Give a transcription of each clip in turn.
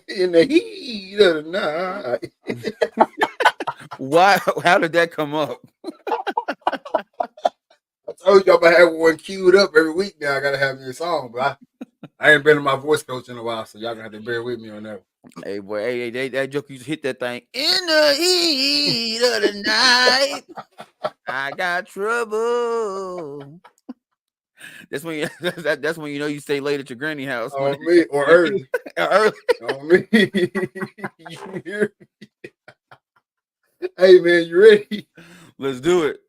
In the heat of the night. Why? How did that come up? I told you I'm gonna have one queued up every week now. I gotta have me a song, but I ain't been in my voice coach in a while, so y'all gonna have to bear with me on that. Hey boy, that joke used to hit that thing in the heat of the night. I got trouble. That's when you, that's when you know you stay late at your granny house when On me or when early. early. On me. You hear me? Hey man, you ready? Let's do it.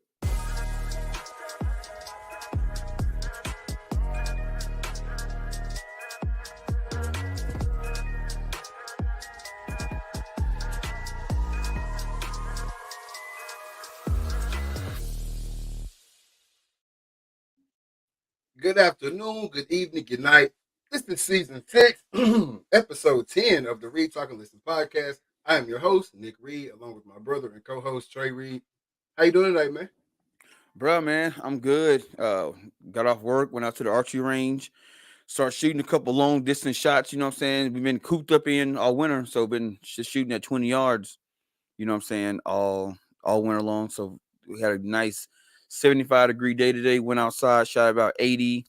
Good afternoon, good evening, good night. This is season 6, episode 10 of the Read Talk and Listen podcast. I am your host, Nick Reed, along with my brother and co-host Trey Reed. How you doing today, man? Bro, man, I'm good. Got off work, went out to the archery range, start shooting a couple long distance shots. You know what I'm saying? We've been cooped up in all winter, so been just shooting at 20 yards. You know what I'm saying? All winter long. So we had a nice 75-degree day today. Went outside, shot about 80,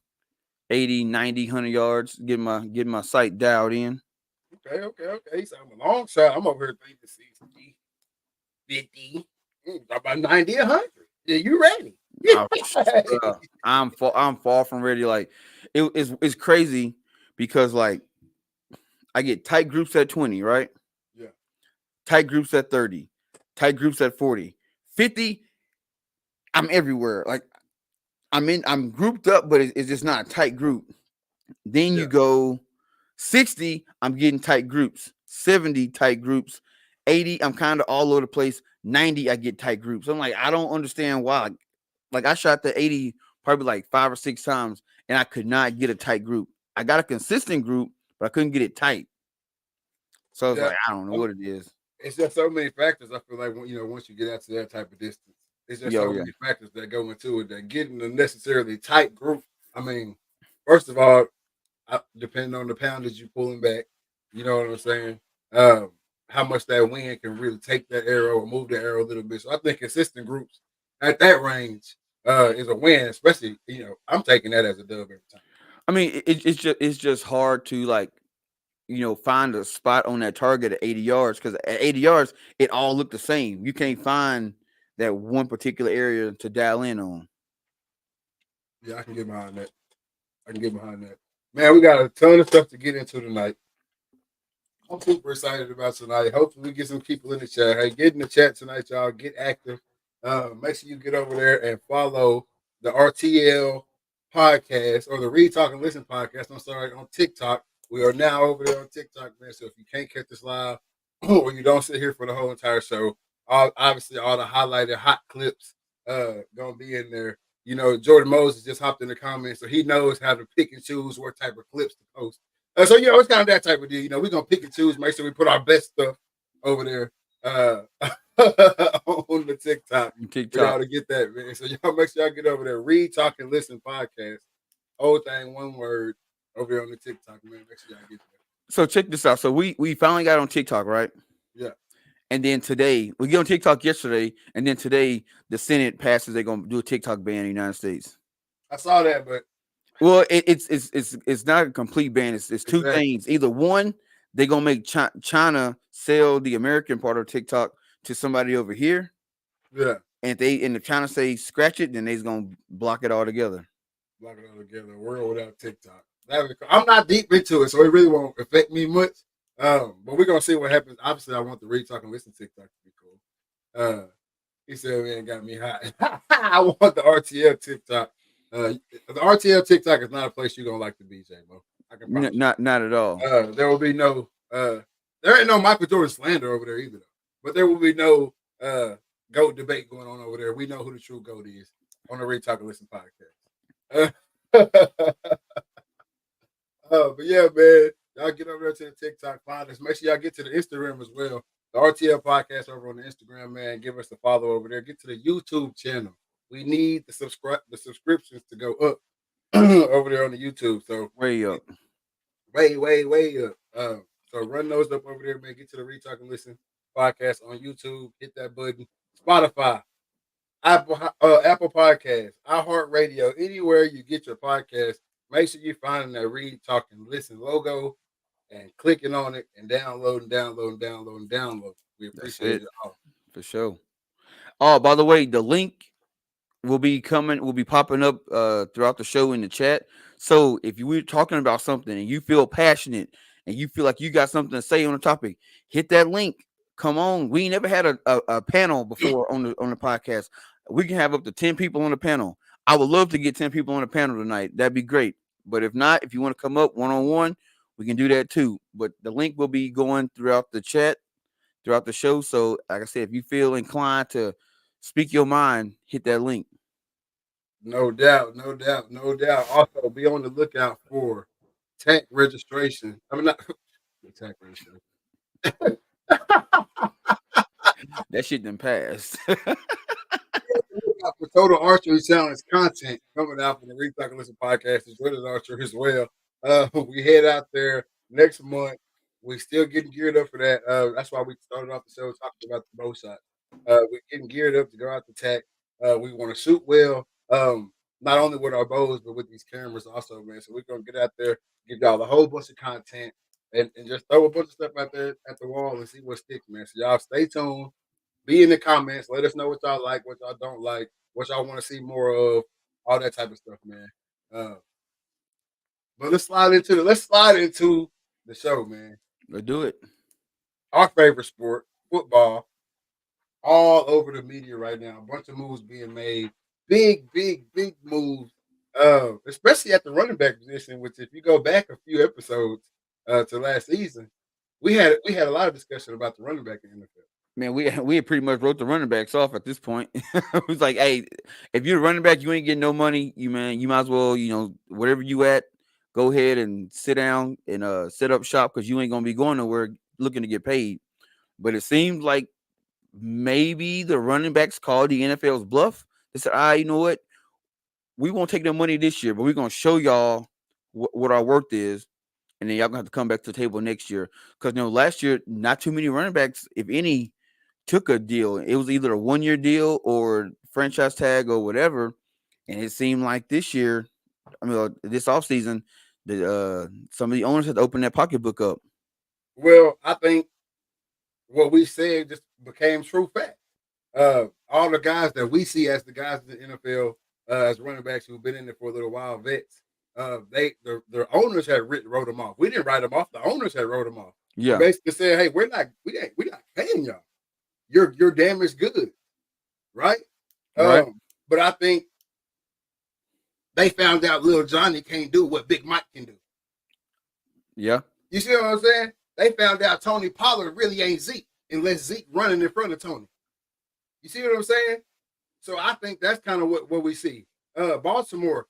90, 100 yards, getting my sight dialed in. Okay. So I'm a long shot. I'm over here thinking 60, 50, about 90, 100. Yeah, you ready? I, I'm far from ready. Like it's crazy because like I get tight groups at 20, right? Yeah. Tight groups at 30, tight groups at 40, 50. I'm everywhere. Like I'm grouped up, but it's just not a tight group. Then Yeah. you go 60, I'm getting tight groups. 70 tight groups. 80, I'm kind of all over the place. 90, I get tight groups. I'm like, I don't understand why. Like I shot the 80 probably like 5 or 6 times, and I could not get a tight group. I got a consistent group, but I couldn't get it tight. So I was Yeah. like, I don't know what it is. It's just so many factors. I feel like once you get out to that type of distance, it's just Yo, so yeah. many factors that go into it. That getting a necessarily tight group. I mean, first of all, depending on the poundage you pulling back, you know what I'm saying. How much that wind can really take that arrow or move the arrow a little bit. So I think consistent groups at that range is a win. Especially, I'm taking that as a dub every time. I mean, it's just hard to like find a spot on that target at 80 yards because at 80 yards it all looked the same. You can't find that one particular area to dial in on. Yeah, I can get behind that. I can get behind that. Man, we got a ton of stuff to get into tonight. I'm super excited about tonight. Hopefully, we get some people in the chat. Hey, get in the chat tonight, y'all. Get active. Make sure you get over there and follow the RTL podcast or the Read Talk and Listen podcast. I'm sorry, on TikTok. We are now over there on TikTok, man. So if you can't catch us live or you don't sit here for the whole entire show, obviously all the highlighted hot clips gonna be in there. Jordan Moses just hopped in the comments, so he knows how to pick and choose what type of clips to post. So it's kind of that type of deal. We're gonna pick and choose, make sure we put our best stuff over there on the TikTok for y'all TikTok. to get that, man. So y'all make sure y'all get over there. Read, talk, and listen podcast. Whole thing, one word over there on the TikTok, man. Make sure y'all get there. So check this out. So we finally got on TikTok, right? Yeah. And then today we get on TikTok yesterday, and then today the Senate passes. They're gonna do a TikTok ban in the United States. I saw that, but Well, it's not a complete ban. It's two exactly. things. Either one, they're gonna make China sell the American part of TikTok to somebody over here, Yeah. and if China say scratch it, then they's gonna block it all together. Block it all together. A world without TikTok. I'm not deep into it, so it really won't affect me much. But we're gonna see what happens. Obviously, I want the Read Talk and Listen TikTok to be cool. He said, "Man, got me hot." I want the RTL TikTok. The RTL TikTok is not a place you're gonna like to be, J Mo. I can promise Not at all. you. There will be no. There ain't no Michael Jordan slander over there either, though. But there will be no goat debate going on over there. We know who the true goat is on the Read Talk and Listen podcast. But yeah, man, y'all get over there to the TikTok, find us. Make sure y'all get to the Instagram as well. The RTL podcast over on the Instagram, man. Give us a follow over there. Get to the YouTube channel. We need the subscriptions to go up over there on the YouTube. So Way up. way up. So run those up over there, man. Get to the Retalk and Listen podcast on YouTube. Hit that button. Spotify, Apple Podcasts, iHeartRadio, anywhere you get your podcast. Make sure you find that Read, Talk, and Listen logo and clicking on it and download. We That's appreciate it it all. for sure. Oh, by the way, the link will be popping up throughout the show in the chat. So if you were talking about something and you feel passionate and you feel like you got something to say on the topic, hit that link. Come on. We ain't never had a panel before on the podcast. We can have up to 10 people on the panel. I would love to get 10 people on the panel tonight. That'd be great. But if not, if you want to come up one on one, we can do that too. But the link will be going throughout the chat throughout the show. So, like I said, if you feel inclined to speak your mind, hit that link. No doubt, no doubt, no doubt. Also, be on the lookout for tech registration. I mean, not tech registration. That shit done passed. For Total Archery Challenge content coming out from the Retalk and Listen podcast as well as Archer as well. We head out there next month. We still getting geared up for that. That's why we started off the show talking about the bow shot. We're getting geared up to go out to tech. We want to shoot well, not only with our bows but with these cameras also, man. So we're gonna get out there, give y'all a whole bunch of content, and just throw a bunch of stuff out there at the wall and see what sticks, man. So y'all stay tuned. Be in the comments. Let us know what y'all like, what y'all don't like, what y'all want to see more of, all that type of stuff, man. Uh, but let's slide into the show, man. Let's do it. Our favorite sport, football, all over the media right now. A bunch of moves being made, big moves. Especially at the running back position, which if you go back a few episodes to last season, we had a lot of discussion about the running back in the NFL. Man, we had pretty much wrote the running backs off at this point. It was like, hey, if you're a running back, you ain't getting no money. You might as well, whatever you at, go ahead and sit down and set up shop because you ain't gonna be going nowhere looking to get paid. But it seems like maybe the running backs called the NFL's bluff. They said, you know what? We won't take no money this year, but we're gonna show y'all what our worth is, and then y'all gonna have to come back to the table next year. Because last year, not too many running backs, if any, took a deal. It was either a 1 year deal or franchise tag or whatever. And it seemed like this year, this offseason, some of the owners had to open that pocketbook up. Well, I think what we said just became true fact. All the guys that we see as the guys in the NFL as running backs who've been in there for a little while, vets, their owners had wrote them off. We didn't write them off. The owners had wrote them off. And Yeah. basically said, "Hey, we're not paying y'all. You're damaged good, right?" Right. But I think they found out little Johnny can't do what Big Mike can do. Yeah. You see what I'm saying? They found out Tony Pollard really ain't Zeke unless Zeke running in front of Tony. You see what I'm saying? So I think that's kind of what we see. Baltimore,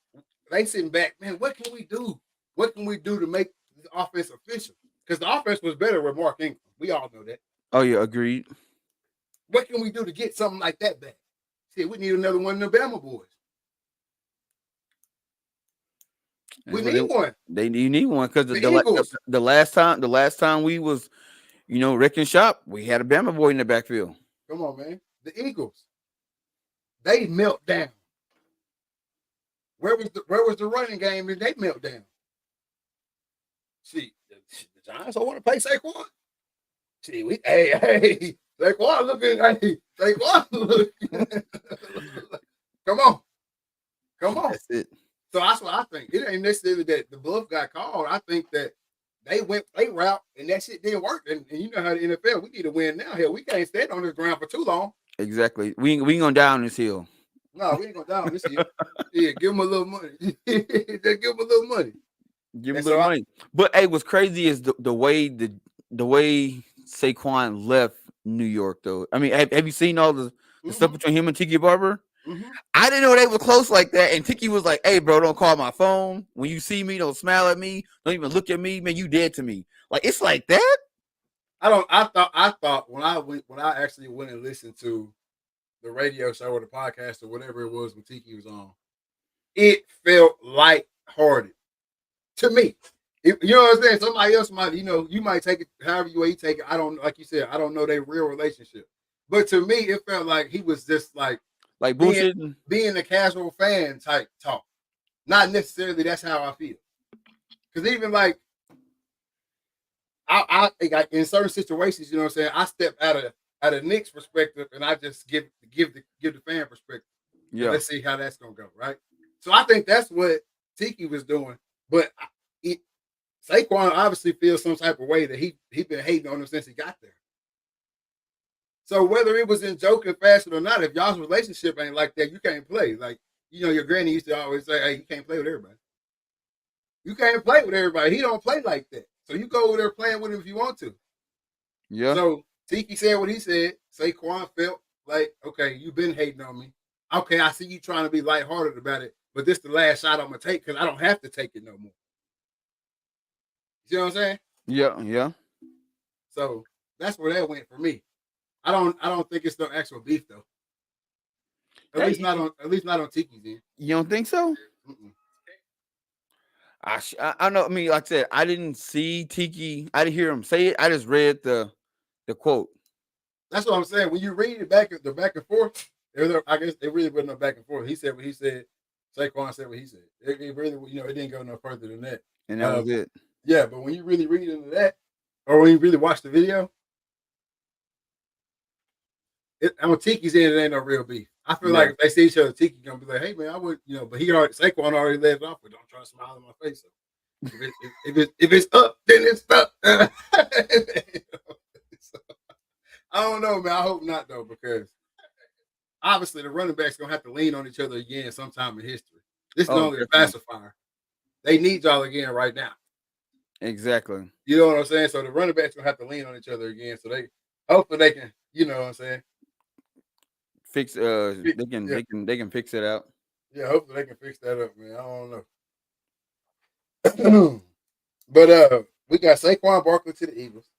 they sitting back, man, what can we do? What can we do to make the offense official? Because the offense was better with Mark Ingram. We all know that. Oh, yeah. Agreed. What can we do to get something like that back? See, we need another one of the Bama boys. We need one. You need one because The Eagles. the last time we was wrecking shop, we had a Bama boy in the backfield. Come on, man. The Eagles. They melt down. Where was the running game and they melt down? See, the Giants don't want to pay Saquon. See, hey, Saquon looking, hey, Saquon looking. Come on. That's it. So that's what I think. It ain't necessarily that the bluff got called. I think that they went play route and that shit didn't work. And you know how the NFL, we need to win now. Hell, we can't stand on this ground for too long. Exactly. We ain't gonna die on this hill. No, we ain't gonna die on this hill. Yeah, give them a little money. Just give them a little money. Give him a little money. But hey, what's crazy is the way Saquon left New York though. I mean, have you seen all the stuff between him and Tiki Barber? Mm-hmm. I didn't know they were close like that. And Tiki was like, "Hey, bro, don't call my phone. When you see me, don't smile at me. Don't even look at me, man. You dead to me." Like it's like that. I thought when I actually went and listened to the radio show or the podcast or whatever it was when Tiki was on, it felt lighthearted to me. You know what I'm saying? Somebody else might, you might take it however you take it. I don't, like you said, I don't know their real relationship. But to me, it felt like he was just like Like being bullshit. being a casual fan type talk. Not necessarily that's how I feel. Because even like I in certain situations, you know what I'm saying, I step out of Nick's perspective and I just give the fan perspective. And Yeah. let's see how that's gonna go, right? So I think that's what Tiki was doing. But it, Saquon obviously feels some type of way that he been hating on him since he got there. So whether it was in joking fashion or not, if y'all's relationship ain't like that, you can't play. Like, your granny used to always say, "Hey, you can't play with everybody. You can't play with everybody. He don't play like that. So you go over there playing with him if you want to." Yeah. So Tiki said what he said. Saquon felt like, okay, you've been hating on me. Okay, I see you trying to be lighthearted about it, but this the last shot I'm gonna take because I don't have to take it no more. You know what I'm saying? Yeah. Yeah. So that's where that went for me. I don't think it's no actual beef though. Hey, At least not on Tiki's end. you don't think so? Mm-mm. I know. I mean, like I said, I didn't see Tiki. I didn't hear him say it. I just read the quote. That's what I'm saying. When you read it back and forth, I guess it really wasn't no back and forth. He said what he said. Saquon said what he said. It really, it didn't go no further than that. And that was it. Yeah, but when you really read into that, or when you really watch the video, on Tiki's end, it ain't no real beef. I feel Yeah. like if they see each other, Tiki gonna be like, "Hey man, I would," but Saquon already left off, but don't try to smile in my face. So if it's up, then it's up. So, I don't know, man. I hope not though, because obviously the running backs gonna have to lean on each other again sometime in history. This is Oh, only a definitely. pacifier. They need y'all again right now. Exactly. You know what I'm saying? So the running backs gonna have to lean on each other again. So they hopefully they can, you know what I'm saying? Fix. They can. Yeah, They can fix it out. yeah. Hopefully they can fix that up, man. I don't know. But we got Saquon Barkley to the Eagles.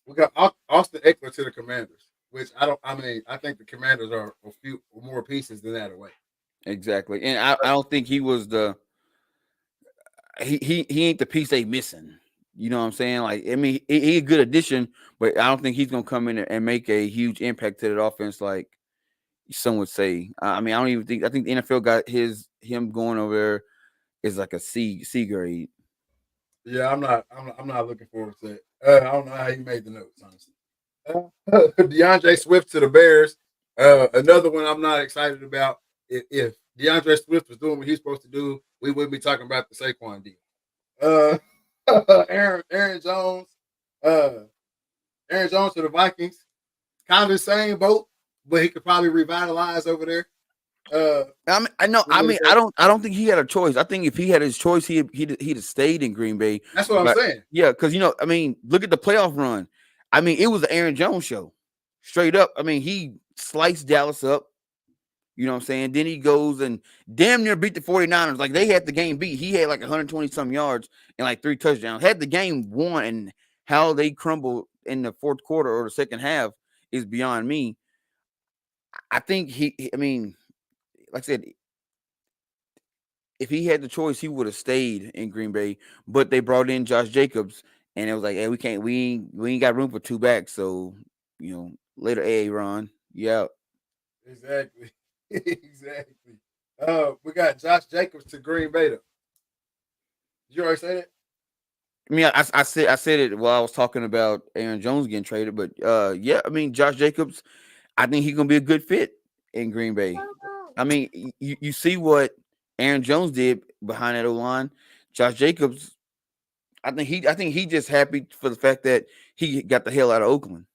We got Austin Eckler to the Commanders. Which I don't. I mean, I think the Commanders are a few more pieces than that away. Exactly. And I don't think he was the. He ain't the piece they missing. You know what I'm saying? Like, I mean, he a good addition, but I don't think he's gonna come in and make a huge impact to that offense, like some would say. I mean, I don't even think. I think the NFL got him going over there is like a C grade. Yeah, I'm not looking forward to it. I don't know how you made the notes, honestly. DeAndre Swift to the Bears. Another one I'm not excited about. If DeAndre Swift was doing what he's supposed to do, we wouldn't be talking about the Saquon deal. Uh, Aaron Jones. Uh, Aaron Jones to the Vikings. Kind of the same boat, but he could probably revitalize over there. I mean, I know. I mean, I don't think he had a choice. I think if he had his choice, he'd have stayed in Green Bay. That's what I'm But saying. yeah, because I mean, look at the playoff run. I mean, it was the Aaron Jones show, straight up. I mean, he sliced Dallas up. You know what I'm saying? Then he goes and damn near beat the 49ers. Like, they had the game beat. He had like 120 some yards and like 3 touchdowns. Had the game won, and how they crumbled in the fourth quarter or the second half is beyond me. I think I mean, like I said, if he had the choice, he would have stayed in Green Bay. But they brought in Josh Jacobs, and it was like, hey, we ain't got room for 2 backs. So, later, Ron. Yeah. Exactly. Exactly. We got Josh Jacobs to Green Bay. Did you already say that? I mean, I said it while I was talking about Aaron Jones getting traded, but yeah, I mean, Josh Jacobs, I think he's gonna be a good fit in Green Bay. I mean, you see what Aaron Jones did behind that O line. Josh Jacobs, I think he just happy for the fact that he got the hell out of Oakland.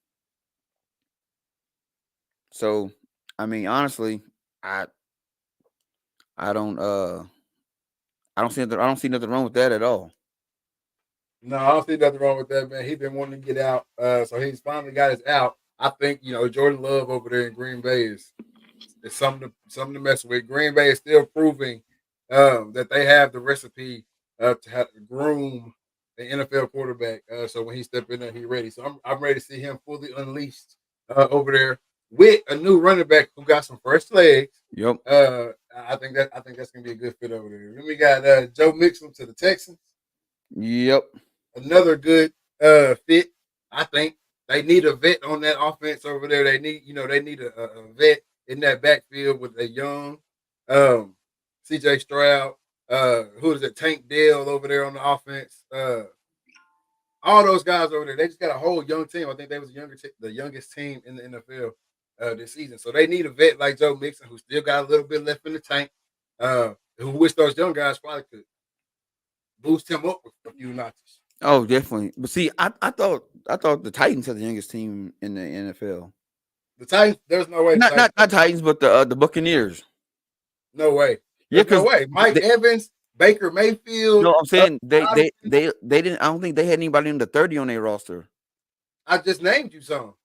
So, I mean, honestly, I I don't I don't see nothing wrong with that at all. No, I don't see nothing wrong with that, man. He's been wanting to get out, so he's finally got his out. I think Jordan Love over there in Green Bay is something to mess with. Green Bay is still proving that they have the recipe to have to groom the NFL quarterback. So when he step in there, he's ready. So I'm ready to see him fully unleashed over there with a new running back who got some fresh legs. Yep. I think that's gonna be a good fit over there. Then we got Joe Mixon to the Texans. Yep. Another good fit. I think they need a vet on that offense over there. They need a vet in that backfield with a young CJ Stroud. Who is it? Tank Dell over there on the offense. All those guys over there, they just got a whole young team. I think they was the youngest team in the NFL this season. So they need a vet like Joe Mixon, who still got a little bit left in the tank. Who wish those young guys probably could boost him up a few notches. Oh, definitely. But see, I thought the Titans had the youngest team in the NFL. The Titans, there's no way the Not Titans. not not Titans, but the Buccaneers. No way. Yeah, There's no because way. Mike Evans, Baker Mayfield. no, I'm saying Robinson, they didn't. I don't think they had anybody under 30 on their roster. I just named you some.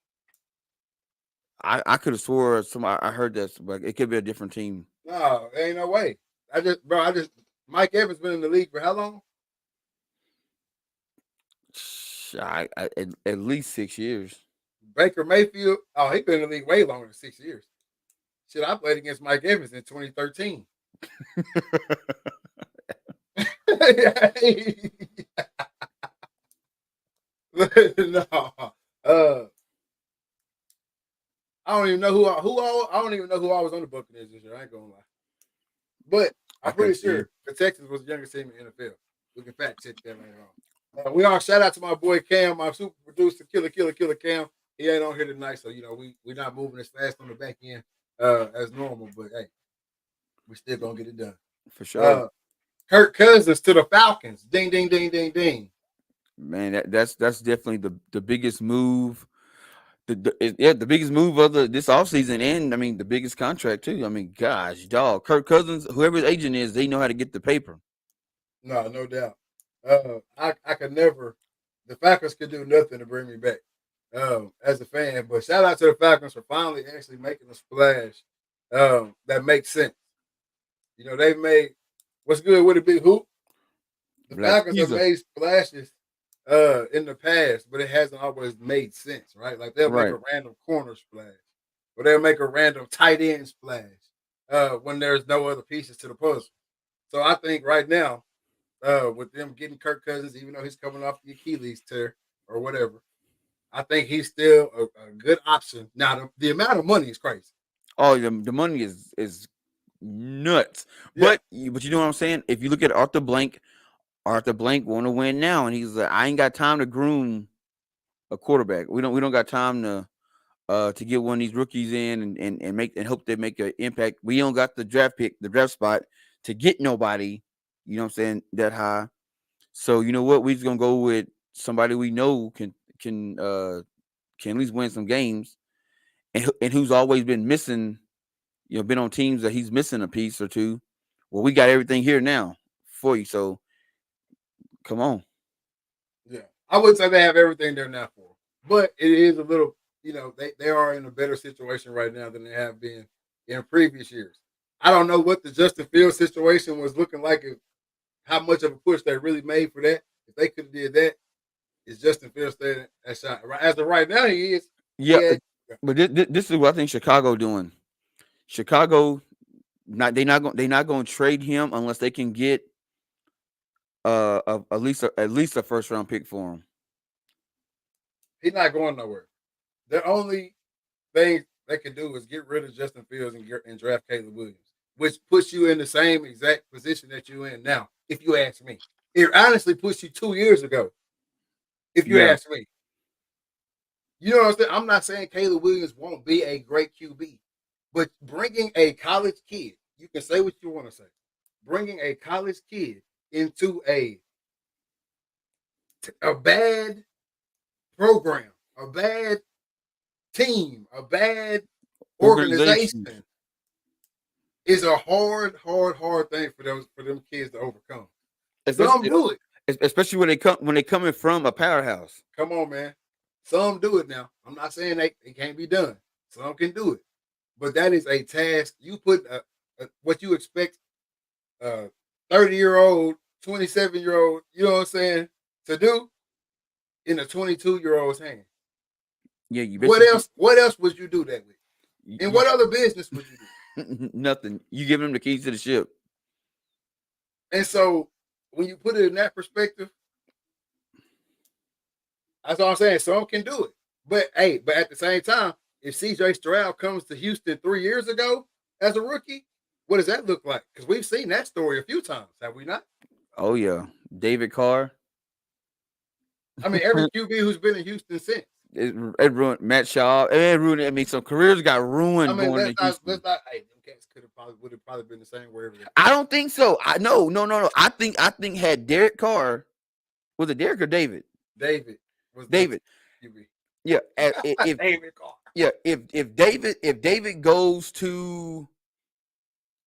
I could have swore I heard that, but it could be a different team. No, there ain't no way. I just Mike Evans been in the league for how long? At least 6 years. Baker Mayfield. Oh, he been in the league way longer than 6 years. Shit, I played against Mike Evans in 2013. No, I don't even know I don't even know who I was on the Buccaneers this year. I ain't gonna lie, but I I'm couldn't pretty see. sure the Texans was the youngest team in the NFL. We can fact check that later on. We all shout out to my boy Cam, my super producer, killer Cam. He ain't on here tonight, so we not moving as fast on the back end as normal. But hey, we still gonna get it done. For sure. Kirk Cousins to the Falcons. Ding, ding, ding, ding, ding. Man, that's definitely the biggest move. The biggest move of this offseason, and I mean the biggest contract too. I mean, gosh, dog, Kirk Cousins, whoever his agent is, they know how to get the paper. No doubt. I could never. The Falcons could do nothing to bring me back as a fan. But shout out to the Falcons for finally actually making a splash that makes sense. They've made what's good with a big hoop. The Black Falcons have Caesar, made splashes in the past, but it hasn't always made sense, right? Like they'll make right? a random corner splash, or they'll make a random tight end splash when there's no other pieces to the puzzle. So I think right now, with them getting Kirk Cousins, even though he's coming off the Achilles tear or whatever, I think he's still a good option. Now the amount of money is crazy. Oh, the money is nuts. Yeah, But you know what I'm saying? If you look at Arthur Blank want to win now, and he's like, I ain't got time to groom a quarterback. We don't got time to get one of these rookies in and make and hope they make an impact. We don't got the draft spot to get nobody, you know what I'm saying, that high. So you know what? We're just gonna go with somebody we know can at least win some games and who's always been missing, been on teams that he's missing a piece or two. Well, we got everything here now for you. So come on. yeah. I would say they have everything there now for them, but it is a little. They are in a better situation right now than they have been in previous years. I don't know what the Justin Fields situation was looking like. How much of a push they really made for that. If they could have did that, is Justin Fields staying that shot? As of right now, he is. Yeah, Yeah, but this is what I think Chicago doing. Chicago they not going to trade him unless they can get at least a first round pick for him. he's not going nowhere. The only thing they can do is get rid of Justin Fields and draft Caleb Williams, which puts you in the same exact position that you're in now. If you ask me, it honestly puts you 2 years ago. If you Yeah. ask me, you know what I'm saying. I'm not saying Caleb Williams won't be a great QB, but bringing a college kid, you can say what you want to say. Bringing a college kid into a bad program, a bad team, a bad Organization. organization is a hard thing for them kids to overcome. Some Especially do it. especially when they coming from a powerhouse. Come on, man. Some do it now. I'm not saying it can't be done. Some can do it, but that is a task. You put what you expect a 30-year-old, 27-year-old, you know what I'm saying, to do in a 22-year-old's hand. Yeah, you What basically else? What else would you do that with? And you, what other business would you do? nothing. You give them the keys to the ship. And so when you put it in that perspective, That's all I'm saying. Some can do it. But hey, but at the same time, if CJ Stroud comes to Houston 3 years ago as a rookie, what does that look like? Because we've seen that story a few times, have we not? Oh yeah, David Carr. I mean, every QB who's been in Houston since. It ruined Matt Shaw. It ruined. I mean, some careers got I ruined mean, going to Houston. let's not. Hey, them cats could have probably would have probably been the same wherever they I played. don't think so. I no. I think had Derek Carr, was it Derek or David? David was the David. QB. Yeah. If David Carr. yeah, if David goes to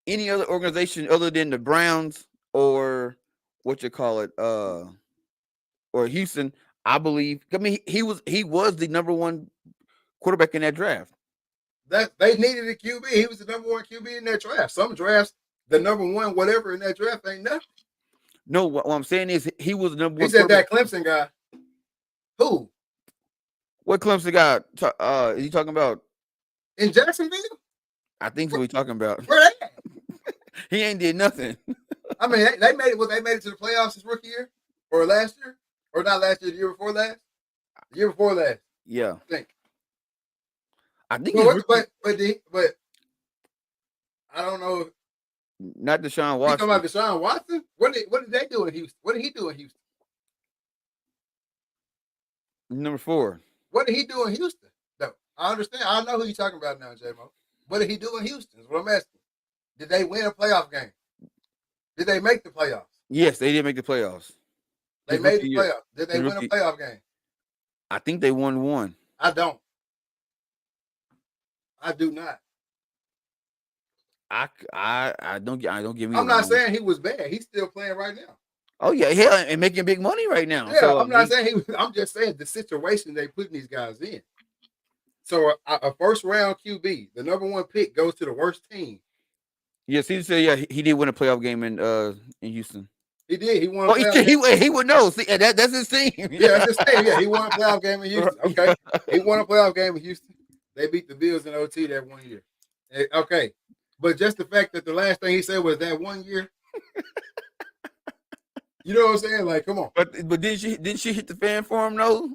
any other organization other than the Browns or what you call it, or Houston, I believe. I mean, he was the number one quarterback in that draft. That they needed a QB. He was the number one QB in that draft. Some drafts, the number one whatever in that draft ain't nothing. No, what I'm saying is he was the number He one said quarterback. that Clemson guy. Who What Clemson got? Is he talking about? in Jacksonville? I think so. He talking about. Where they at? He ain't did nothing. I mean, they made it. Well, they made it to the playoffs his rookie year or last year, or not last year, the year before last, the year before last. Yeah, I think. I think But his what? rookie, But I don't know. If not Deshaun you talking Watson, about Deshaun Watson? What did they do in Houston? What did he do in Houston? number 4. What did he do in Houston? No, I understand. I know who you're talking about now, J-Mo. What did he do in Houston? Is what I'm asking. Did they win a playoff game? Did they make the playoffs? Yes, they did make the playoffs. They His made rookie the year, playoffs. Did they his win a rookie. playoff game? I think they won one. I don't. I do not. I don't give me I'm that not one. saying he was bad. He's still playing right now. Oh yeah, hell, and making big money right now. Yeah, So I'm not saying he was. I'm just saying the situation they putting these guys in. So a first round QB, the number one pick, goes to the worst team. yes, he said he did win a playoff game in Houston. He did. He won a Oh, playoff game. he would know. See, that's his team. Yeah, that's his thing. Yeah, he won a playoff game in Houston. Okay, he won a playoff game in Houston. They beat the Bills in OT that 1 year. Okay, but just the fact that the last thing he said was that 1 year, you know what I'm saying? Like, come on. But didn't she hit the fan for him though?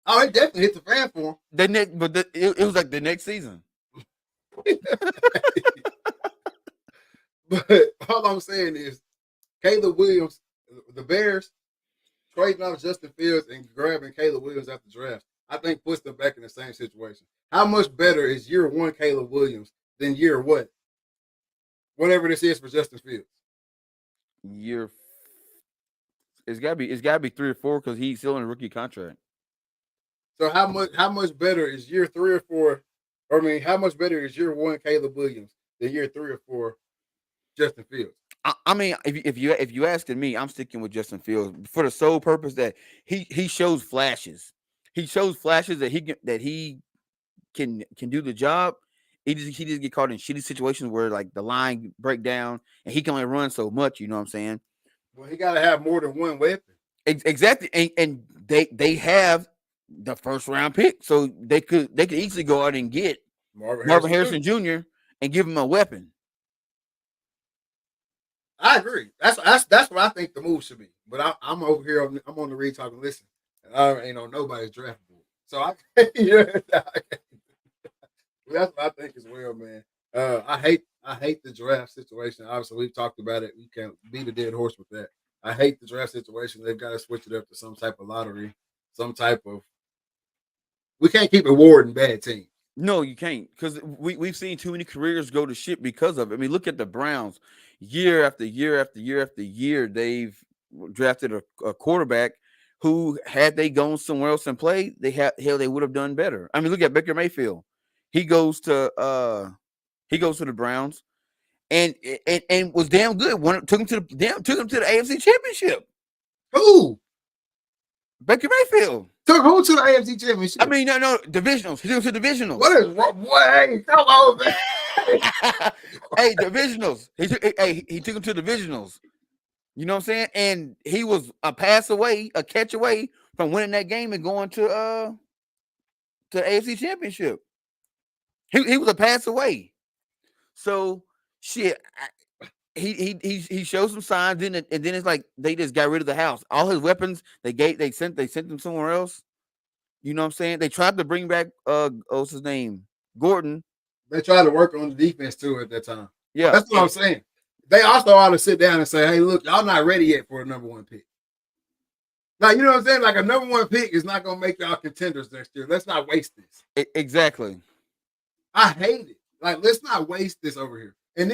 Oh, it definitely hit the fan for It was like the next season. him. But all I'm saying is, Caleb Williams, the Bears, trading off Justin Fields and grabbing Caleb Williams after draft, I think puts them back in the same situation. How much better is year one Caleb Williams than year what? Whatever this is for Justin Fields. Year it's gotta be 3 or 4 because he's still in a rookie contract. So how much better is year 3 or 4? Or I mean, how much better is year one Caleb Williams than year 3 or 4 Justin Fields? I mean, if you asking me, I'm sticking with Justin Fields for the sole purpose that he shows flashes. He shows flashes that he can do the job. He just get caught in shitty situations where like the line break down and he can only run so much. You know what I'm saying? Well, he got to have more than one weapon. Exactly, and they have the first round pick, so they could easily go out and get Marvin Harrison Jr. and give him a weapon. I agree. That's what I think the move should be. But I'm over here. I'm on the read talking. Listen, and I ain't on nobody's draft board. So yeah, that's what I think as well, man. I hate the draft situation. Obviously, we've talked about it. We can't beat a dead horse with that. I hate the draft situation. They've got to switch it up to some type of lottery, some type of. We can't keep rewarding bad teams. No, you can't, because we've seen too many careers go to shit because of it. I mean, look at the Browns. Year after year after year after year, they've drafted a quarterback who, had they gone somewhere else and played, they would have done better. I mean, look at Baker Mayfield. He goes to the Browns and was damn good. Took him to the AFC Championship. Who Baker Mayfield. took who to the AFC Championship? I mean, no divisionals. He took him to divisionals. What is wrong? Hey, come on, man. Hey, divisionals. He took him to divisionals. You know what I'm saying? And he was a catch away from winning that game and going to AFC Championship. He was a pass away. So shit. He showed some signs, and then it's like they just got rid of the house. All his weapons they sent them somewhere else. You know what I'm saying? They tried to bring back what's his name? Gordon. They tried to work on the defense too at that time. Yeah. That's what I'm saying. They also ought to sit down and say, "Hey, look, y'all not ready yet for a number one pick." Like, you know what I'm saying? Like, a number one pick is not gonna make y'all contenders next year. Let's not waste this. Exactly. I hate it. Like, let's not waste this over here. And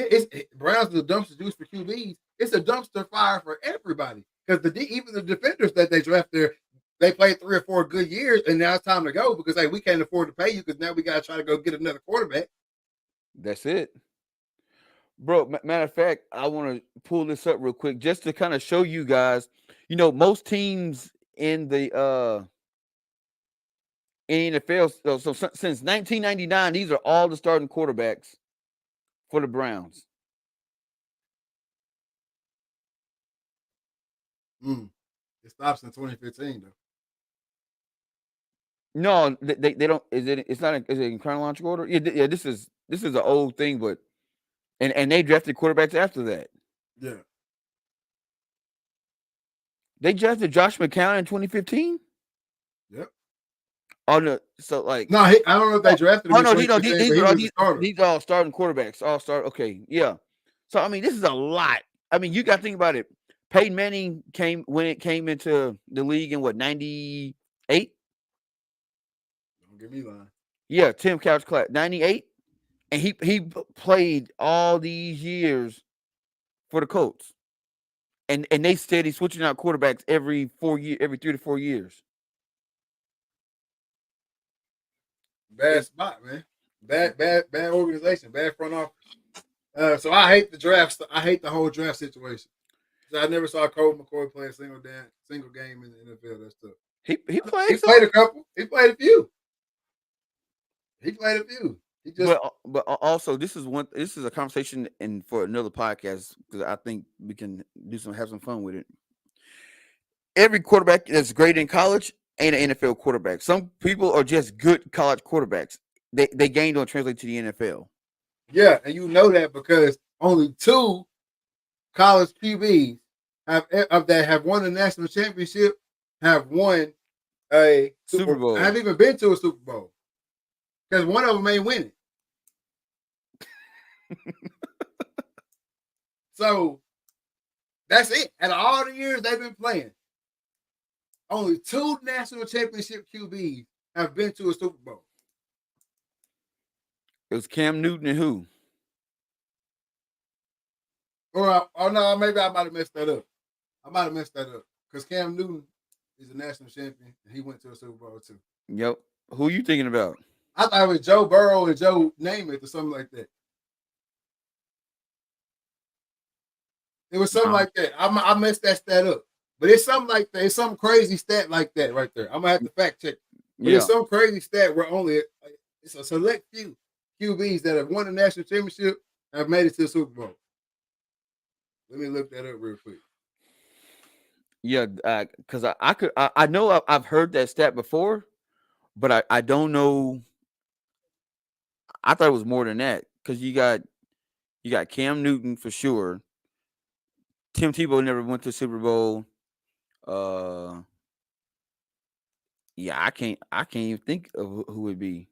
Browns is a dumpster juice for QBs. It's a dumpster fire for everybody because even the defenders that they draft there, they played 3 or 4 good years, and now it's time to go because hey, we can't afford to pay you because now we got to try to go get another quarterback. That's it. Bro, matter of fact, I want to pull this up real quick just to kind of show you guys. You know, most teams in the NFL, so since 1999, these are all the starting quarterbacks for the Browns. It stops in 2015 though. No, they don't. Is it? It's not. Is it in chronological order? Yeah. This is an old thing, but and they drafted quarterbacks after that. Yeah. They drafted Josh McCown in 2015. Yep. Oh no, so like no, I don't know if they drafted him. Oh no, these are all starting quarterbacks. All start. Okay, yeah. So I mean, this is a lot. I mean, you got to think about it. Peyton Manning came into the league in what 98. Don't get me lying. Yeah, Tim Couch class 98, and he played all these years for the Colts, and they steady switching out quarterbacks every 3 to 4 years. Bad spot, man. Bad organization. Bad front office. So I hate the draft. I hate the whole draft situation. I never saw Colt McCoy play a single game in the NFL. That's tough. He played. He played a couple. He played a few. He just. But also, this is a conversation and for another podcast because I think we can have some fun with it. Every quarterback that's great in college ain't an NFL quarterback. Some people are just good college quarterbacks. They game don't translate to the NFL. Yeah, and you know that because only 2 college QBs have won the national championship, have won a Super Bowl. Have even been to a Super Bowl because one of them ain't winning. So that's it. Out of all the years they've been playing, only 2 national championship QBs have been to a Super Bowl. It was Cam Newton and who? Or no, maybe I might have messed that up. Because Cam Newton is a national champion and he went to a Super Bowl too. Yep. Who are you thinking about? I thought it was Joe Burrow and Joe Namath or something like that. It was something like that. I messed that stat up. But it's something like that. It's some crazy stat like that right there. I'm going to have to fact check. But it's some crazy stat where it's a select few QBs that have won the national championship and have made it to the Super Bowl. Let me look that up real quick. Yeah, because I know I've heard that stat before, but I don't know. I thought it was more than that because you got Cam Newton for sure. Tim Tebow never went to Super Bowl. Yeah, I can't even think of who would be.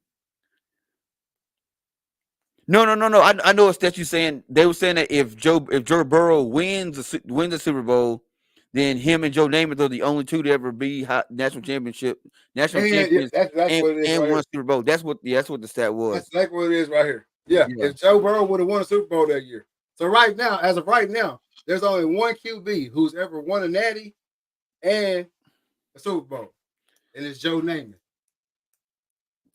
No. I know it's that you saying. They were saying that if Joe Burrow wins the Super Bowl, then him and Joe Namath are the only 2 to ever be national champions, that's what it is and right won Super Bowl. That's what the stat was. That's exactly what it is right here. Yeah. If Joe Burrow would have won a Super Bowl that year. So as of right now, there's only one QB who's ever won a natty and a Super Bowl, and it's Joe Namath.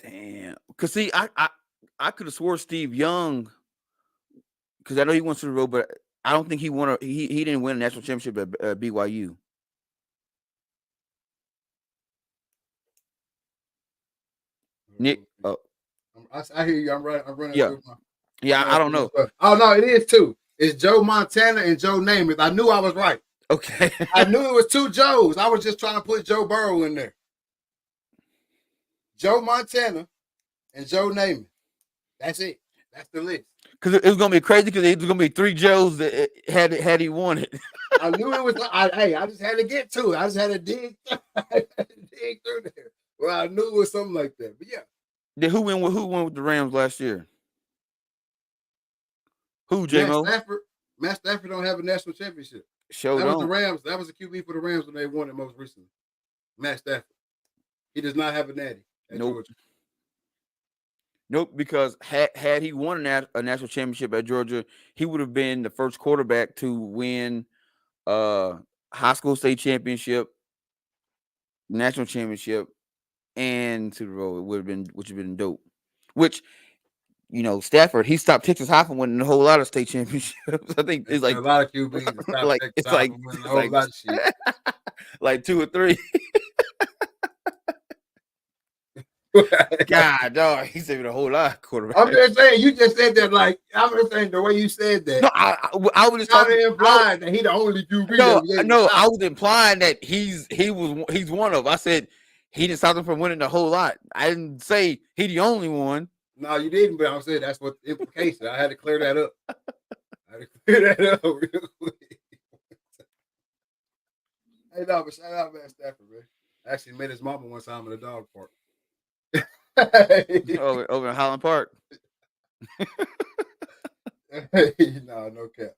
Damn. Cause see, I could have swore Steve Young, because I know he won Super Bowl, but I don't think he won. He didn't win a national championship at BYU. Nick, I hear you. I'm running. Yeah. I don't know. Oh no, it is 2. It's Joe Montana and Joe Namath. I knew I was right. Okay. I knew it was 2 Joes. I was just trying to put Joe Burrow in there. Joe Montana and Joe Namath. That's it. That's the list. Because it was gonna be crazy. Because it was gonna be 3 Joes that had he won it. I knew it was. I just had to get to it. I just had to dig through there. Well, I knew it was something like that. But yeah, Then who won with the Rams last year? Who, Matt J-Mo? Stafford. Matt Stafford don't have a national championship. Showed That was the on. Rams. That was the QB for the Rams when they won it most recently. Matt Stafford. He does not have a natty at Nope. Georgia. Nope, because had he won a national championship at Georgia, he would have been the first quarterback to win high school state championship, national championship, and Super Bowl. It would have been, which would have been dope. Which, Stafford, he stopped Texas High from winning a whole lot of state championships. I think it's A like lot of QBs that stop like Texas it's off like and winning a it's whole like lot of shit. like 2 or 3. God, dog, he saved a whole lot of quarterbacks. I'm just saying, you just said that like I'm just saying the way you said that. No, I was just Kind talking. of implied that he the only QB No, that was able to no, stop. I was implying that he's one of. I said he didn't stop him from winning the whole lot. I didn't say he the only one. No, you didn't, but I'm saying that's what the implication. I had to clear that up. Real quick. Hey, no, but shout out Matt Stafford, man. I actually met his mama one time in a dog park. Over in Highland Park. No cap.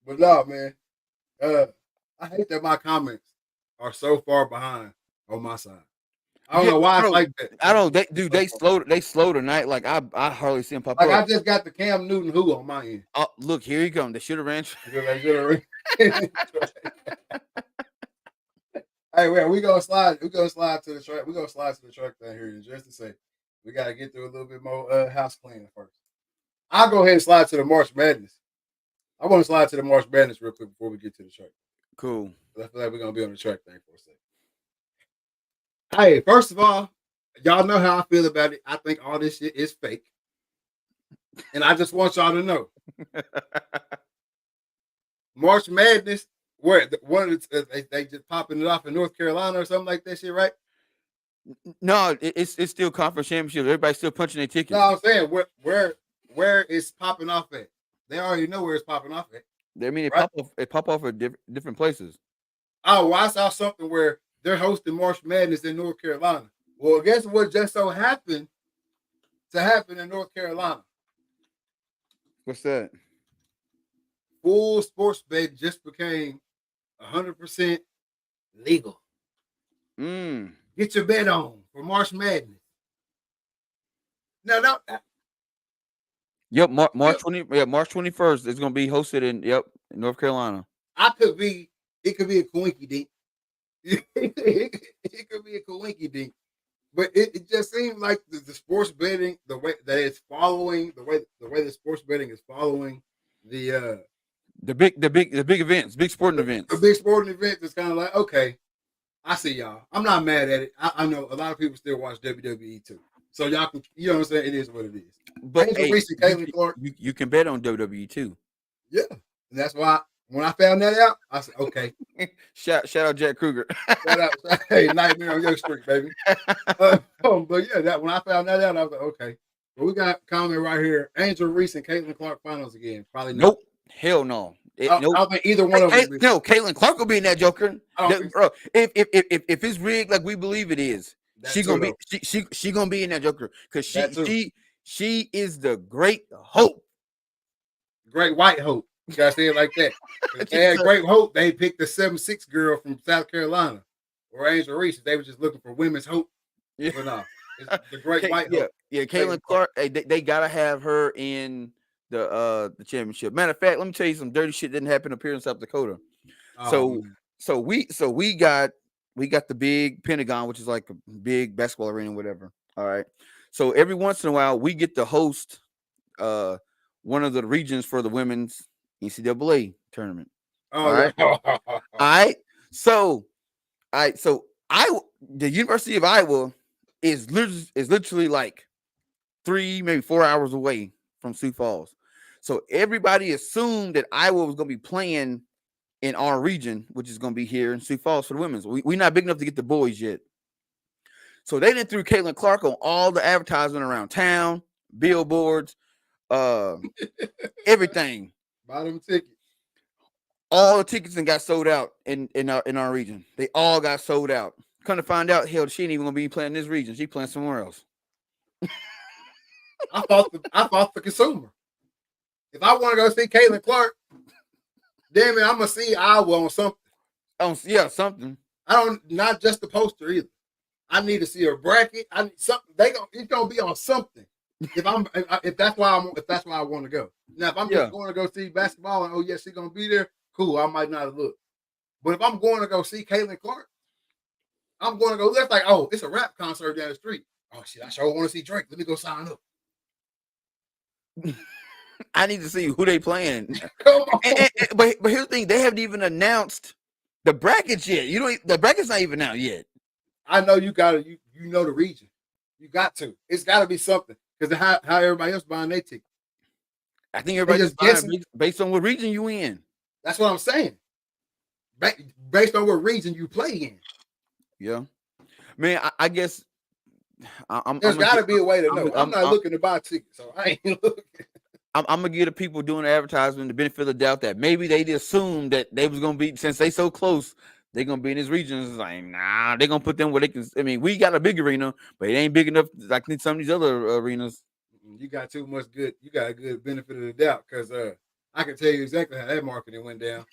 But no, man. I hate that my comments are so far behind on my side. I don't know why it's like that. I don't. They slow tonight. Like I hardly see him pop Like up. I just got the Cam Newton who on my end. Oh, look, here he come. They should have ran. Hey, man, we gonna slide. We gonna slide to the track. We gonna slide to the track down here in just a second. We gotta get through a little bit more house cleaning first. I'll go ahead and slide to the March Madness. I want to slide to the March Madness real quick before we get to the track. Cool. I feel like we're gonna be on the track thing for a second. Hey, first of all, y'all know how I feel about it. I think all this shit is fake, and I just want y'all to know. March Madness, where one of they just popping it off in North Carolina or something like that shit, right? No, it's still conference championship. Everybody's still punching their tickets. No, I'm saying where it's popping off at. They already know where it's popping off at. I mean, right? pop off at different places. Oh, well, I saw something where they're hosting March Madness in North Carolina. Well, guess what just so happened to happen in North Carolina? What's that? Full sports bet just became 100% legal. Get your bet on for March Madness. No. Yep, March 21st. It's gonna be hosted in North Carolina. It could be a coinky dink. It could be a coinky dink. But it just seems like the sports betting, the way that it's following, the way the sports betting is following the big events, big sporting events. The big sporting events is kind of like, okay, I see y'all. I'm not mad at it. I know a lot of people still watch WWE too. So y'all can, you know what I'm saying? It is what it is. But Angel Reese and Caitlin Clark. You can bet on WWE too. Yeah. And that's why when I found that out, I said, okay. shout out Jack Kruger. Shout out, hey, nightmare on your street, baby. But yeah, that when I found that out, I was like, okay. But we got a comment right here. Angel Reese and Caitlin Clark finals again. Probably not. Nope. Hell no. I don't think either one of them. No, Caitlin Clark will be in that Joker. Bro, if it's rigged like we believe it is, she's gonna be she gonna be in that Joker because she is the great hope. Great white hope. You gotta say it like that. If they had great hope, they picked the 7'6" girl from South Carolina or Angel Reese. They were just looking for women's hope. Yeah. But no, it's the great white hope. Yeah, Caitlin Clark. Hey, they gotta have her in the championship. Matter of fact, let me tell you some dirty shit didn't happen up here in South Dakota. So we got the big Pentagon, which is like a big basketball arena, whatever. All right. So every once in a while, we get to host one of the regions for the women's NCAA tournament. All right. All right. So the University of Iowa is literally like 3, maybe 4 hours away from Sioux Falls. So everybody assumed that Iowa was going to be playing in our region, which is going to be here in Sioux Falls for the women's. We're not big enough to get the boys yet. So they didn't threw Caitlin Clark on all the advertisement around town, billboards, everything. Bottom ticket. All the tickets and got sold out in our region. They all got sold out. Come to find out, hell, she ain't even gonna be playing this region. She playing somewhere else. I fought the consumer. If I want to go see Caitlin Clark, damn it, I'm gonna see Iowa on something. Yeah, something. I don't not just the poster either. I need to see a bracket. I need something. It's gonna be on something. If that's why I want to go. Now, if I'm just going to go see basketball and she's gonna be there, cool. I might not look. But if I'm going to go see Caitlin Clark, I'm going to go. That's like, oh, it's a rap concert down the street. Oh shit, I sure want to see Drake. Let me go sign up. I need to see who they playing. Come on. But here's the thing: they haven't even announced the brackets yet. The bracket's not even out yet. I know you got to. You know the region. You got to. It's got to be something because how everybody else buying their ticket. I think everybody's buying based on what region you in. That's what I'm saying. Based on what region you play in. Yeah, man. I guess there's got to be a way to know. I'm not looking to buy tickets, so I ain't looking. I'm gonna give the people doing the advertisement the benefit of the doubt that maybe they just assumed that they was gonna be, since they so close, they're gonna be in this region. It's like, nah, they're gonna put them where they can. I mean, we got a big arena, but it ain't big enough like some of these other arenas. You got too much good. You got a good benefit of the doubt because I can tell you exactly how that marketing went down.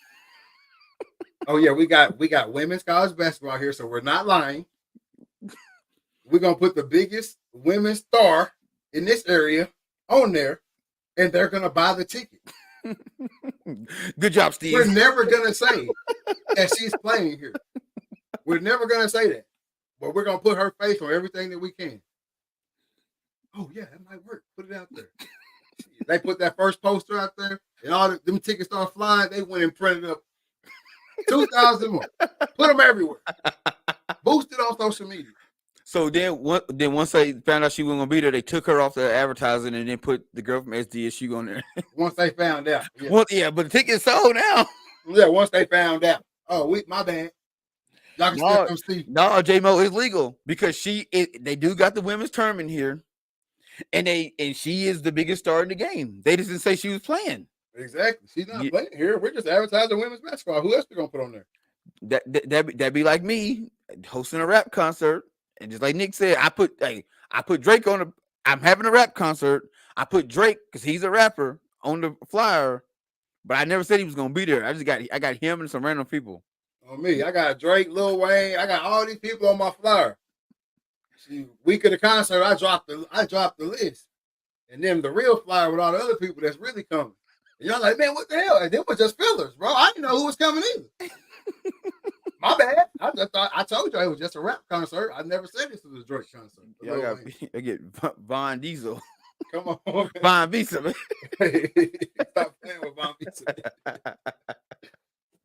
Oh yeah, we got women's college basketball here, so we're not lying. We're gonna put the biggest women's star in this area on there, and they're gonna buy the ticket. Good job, Steve. We're never gonna say that she's playing here. We're never gonna say that, but we're gonna put her face on everything that we can. Oh yeah, that might work. Put it out there. They put that first poster out there, and all them tickets start flying. They went and printed up 2,000 more. Put them everywhere. Boost it on social media. So then once they found out she wasn't gonna be there, they took her off the advertising and then put the girl from SDSU on there. Once they found out. Yeah. Well, yeah, but the ticket's sold now. Yeah, once they found out. Oh, my bad. Y'all can still come see. No, J-Mo is legal because they do got the women's tournament here, and she is the biggest star in the game. They just didn't say she was playing. Exactly. She's not playing here. We're just advertising women's basketball. Who else we gonna put on there? That'd be like me hosting a rap concert. And just like Nick said, I put Drake on I'm having a rap concert. I put Drake because he's a rapper on the flyer, but I never said he was gonna be there. I got him and some random people. On me, I got Drake, Lil Wayne. I got all these people on my flyer. Week of the concert, I dropped the list, and then the real flyer with all the other people that's really coming. And y'all like, man, what the hell? And they were just fillers, bro. I didn't know who was coming either. My bad. I told you it was just a rap concert. I never said this was a Drake concert. Yeah, I get Von Diesel. Come on, Von Visa. Man. Stop playing with Von Visa.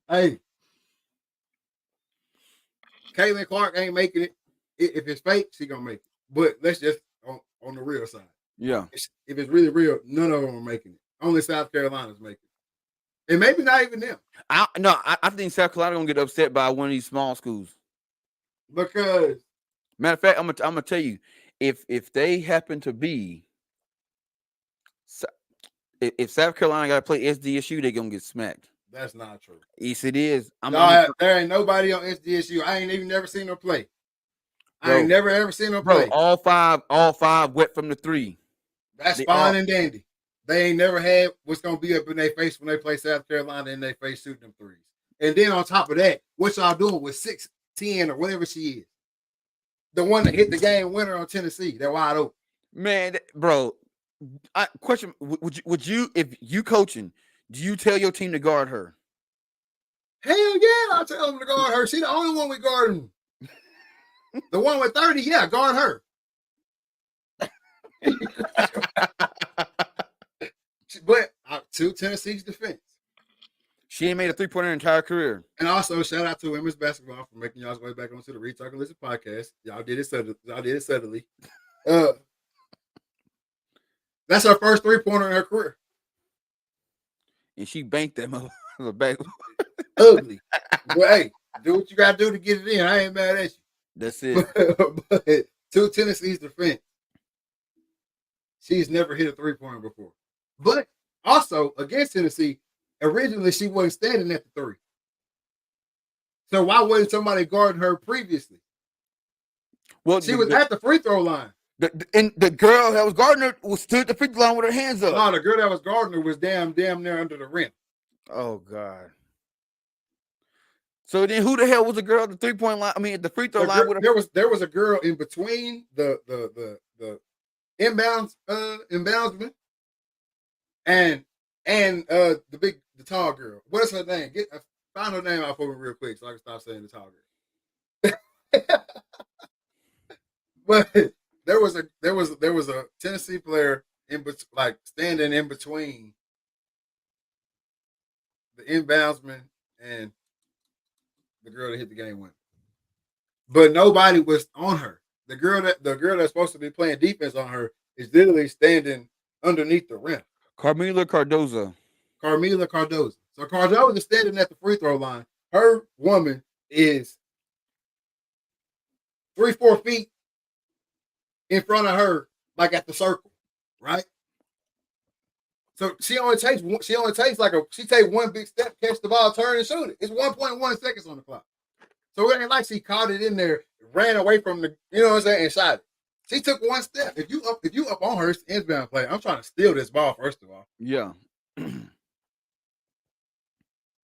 Hey, Caitlin Clark ain't making it. If it's fake, she gonna make it. But let's just on the real side. Yeah. If it's really real, none of them are making it. Only South Carolina's making it. And maybe not even them. I think South Carolina gonna get upset by one of these small schools. Because matter of fact, I'm gonna tell you, if they happen to be, if South Carolina gotta play SDSU, they're gonna get smacked. That's not true. Yes, it is. There ain't nobody on SDSU. I ain't even never seen them play. Bro, I ain't never ever seen them play. All five wet from the three. That's fine and dandy. They ain't never had what's gonna be up in their face when they play South Carolina in their face shooting them threes. And then on top of that, what y'all doing with 6'10" or whatever she is? The one that hit the game winner on Tennessee, they're wide open. Man, bro. Question: Would you, if you coaching, do you tell your team to guard her? Hell yeah, I tell them to guard her. She's the only one we guarding. The one with 30, yeah, guard her. But to Tennessee's defense, she ain't made a 3-pointer her entire career. And also, shout out to women's basketball for making y'all's way back onto the Read, Talk, and Listen podcast. Y'all did it subtly. That's her first 3-pointer in her career. And she banked that motherfucker back. Ugly. But hey, do what you got to do to get it in. I ain't mad at you. That's it. But to Tennessee's defense, she's never hit a 3-pointer before. But also, against Tennessee, originally she wasn't standing at the 3. So why wasn't somebody guarding her previously? Well, She was at the free throw line. And the girl that was guarding her was stood at the free throw line with her hands up. No, the girl that was guarding her was damn near under the rim. Oh God. So then, who the hell was the girl at the 3-point line? I mean, at the free throw line with her. There was a girl in between the inboundsman and the tall girl. What is her name? Find her name out for me real quick so I can stop saying the tall girl. But there was a Tennessee player standing in between the inboundsman and the girl that hit the game winner. But nobody was on her. The girl that's supposed to be playing defense on her is literally standing underneath the rim. Carmela Cardoza. So Cardoza is standing at the free throw line. Her woman is 3-4 feet in front of her, like at the circle, right? So she takes one big step, catch the ball, turn and shoot it. It's 1.1 seconds on the clock. So it ain't like she caught it in there, ran away from the, you know what I'm saying, and shot it. She took one step. If you up on her, it's inbound play. I'm trying to steal this ball, first of all. Yeah.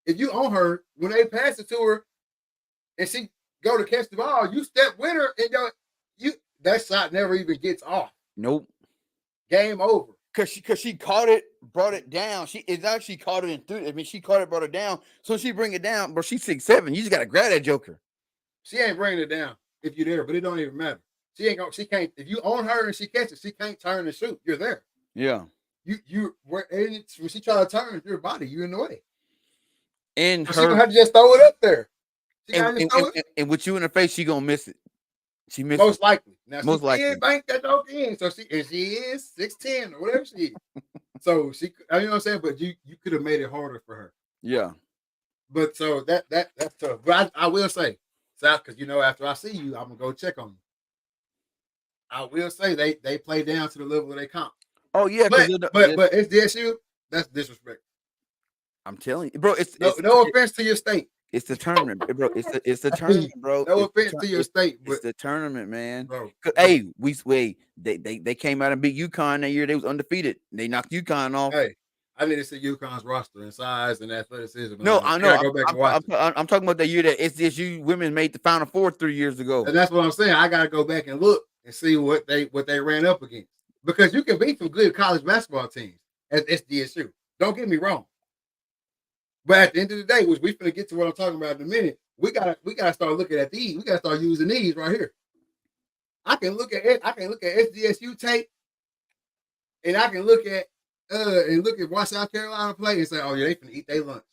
If you on her, when they pass it to her and she go to catch the ball, you step with her and that shot never even gets off. Nope. Game over. Cause she caught it, brought it down. She caught it and threw it. I mean, she caught it, brought it down. So she bring it down, but she's 6'7". You just gotta grab that joker. She ain't bringing it down if you're there, but it don't even matter. She can't. If you own her and she catches, she can't turn and shoot. You're there. Yeah. When she try to turn your body, you're in the way. And she gonna have to just throw it up there. And with you in her face, she gonna miss it. She missed most likely. Now most likely bank that joke in. So she is 6'10" or whatever she is. So she, you know what I'm saying. But you could have made it harder for her. Yeah. But so that's tough. But I will say, South, because after I see you, I'm gonna go check on you. I will say they play down to the level of they comp. Oh yeah, but it's DSU. That's disrespect. I'm telling you, bro. No offense to your state. It's the tournament, bro. It's the tournament, bro. No offense to your state, but it's the tournament, man. Bro, hey, they came out and beat UConn that year. They was undefeated. They knocked UConn off. Hey, I need to see UConn's roster and size and athleticism. No, I know. I'm talking about the year that SDSU women made the Final Four 3 years ago. And that's what I'm saying. I got to go back and look and see what they ran up against, because you can beat some good college basketball teams at SDSU. Don't get me wrong. But at the end of the day, which we're going to get to what I'm talking about in a minute, we gotta start looking at these. We gotta start using these right here. I can look at SDSU tape, and I can look at watch South Carolina play and say, oh yeah, they finna eat their lunch.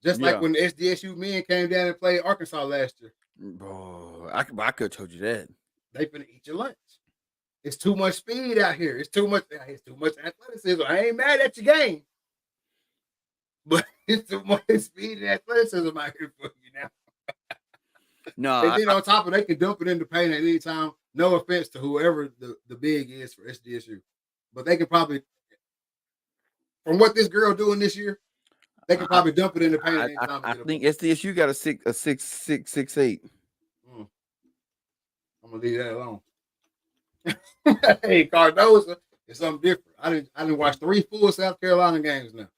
Just like when the SDSU men came down and played Arkansas last year. Bro, I could have told you that. They finna eat your lunch. It's too much speed out here. It's too much athleticism. I ain't mad at your game. But it's too much speed and athleticism out here for you now. No, and then on top of it, they can dump it in the paint at any time. No offense to whoever the big is for SDSU, but they can probably, from what this girl doing this year, they can probably dump it in the paint at any time. I think SDSU got a 6'8". I'm gonna leave that alone. Hey, Cardoza is something different. I didn't watch 3 full South Carolina games now.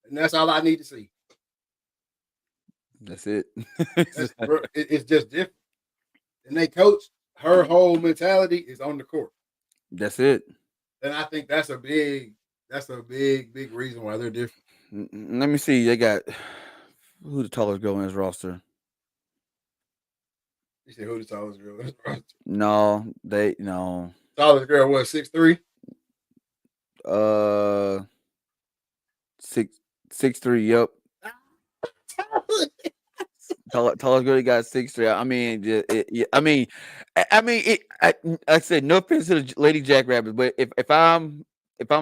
And that's all I need to see. That's it. It's just different. And they coach, her whole mentality is on the court. That's it. And I think that's a big reason why they're different. Let me see. They got who the tallest girl in his roster? You said who the tallest girl in his roster? No. Tallest girl was 6'3"? 6'3", yep. Tallest girl got 6'3". I mean, like I said, no offense to the Lady Jackrabbits, but if I'm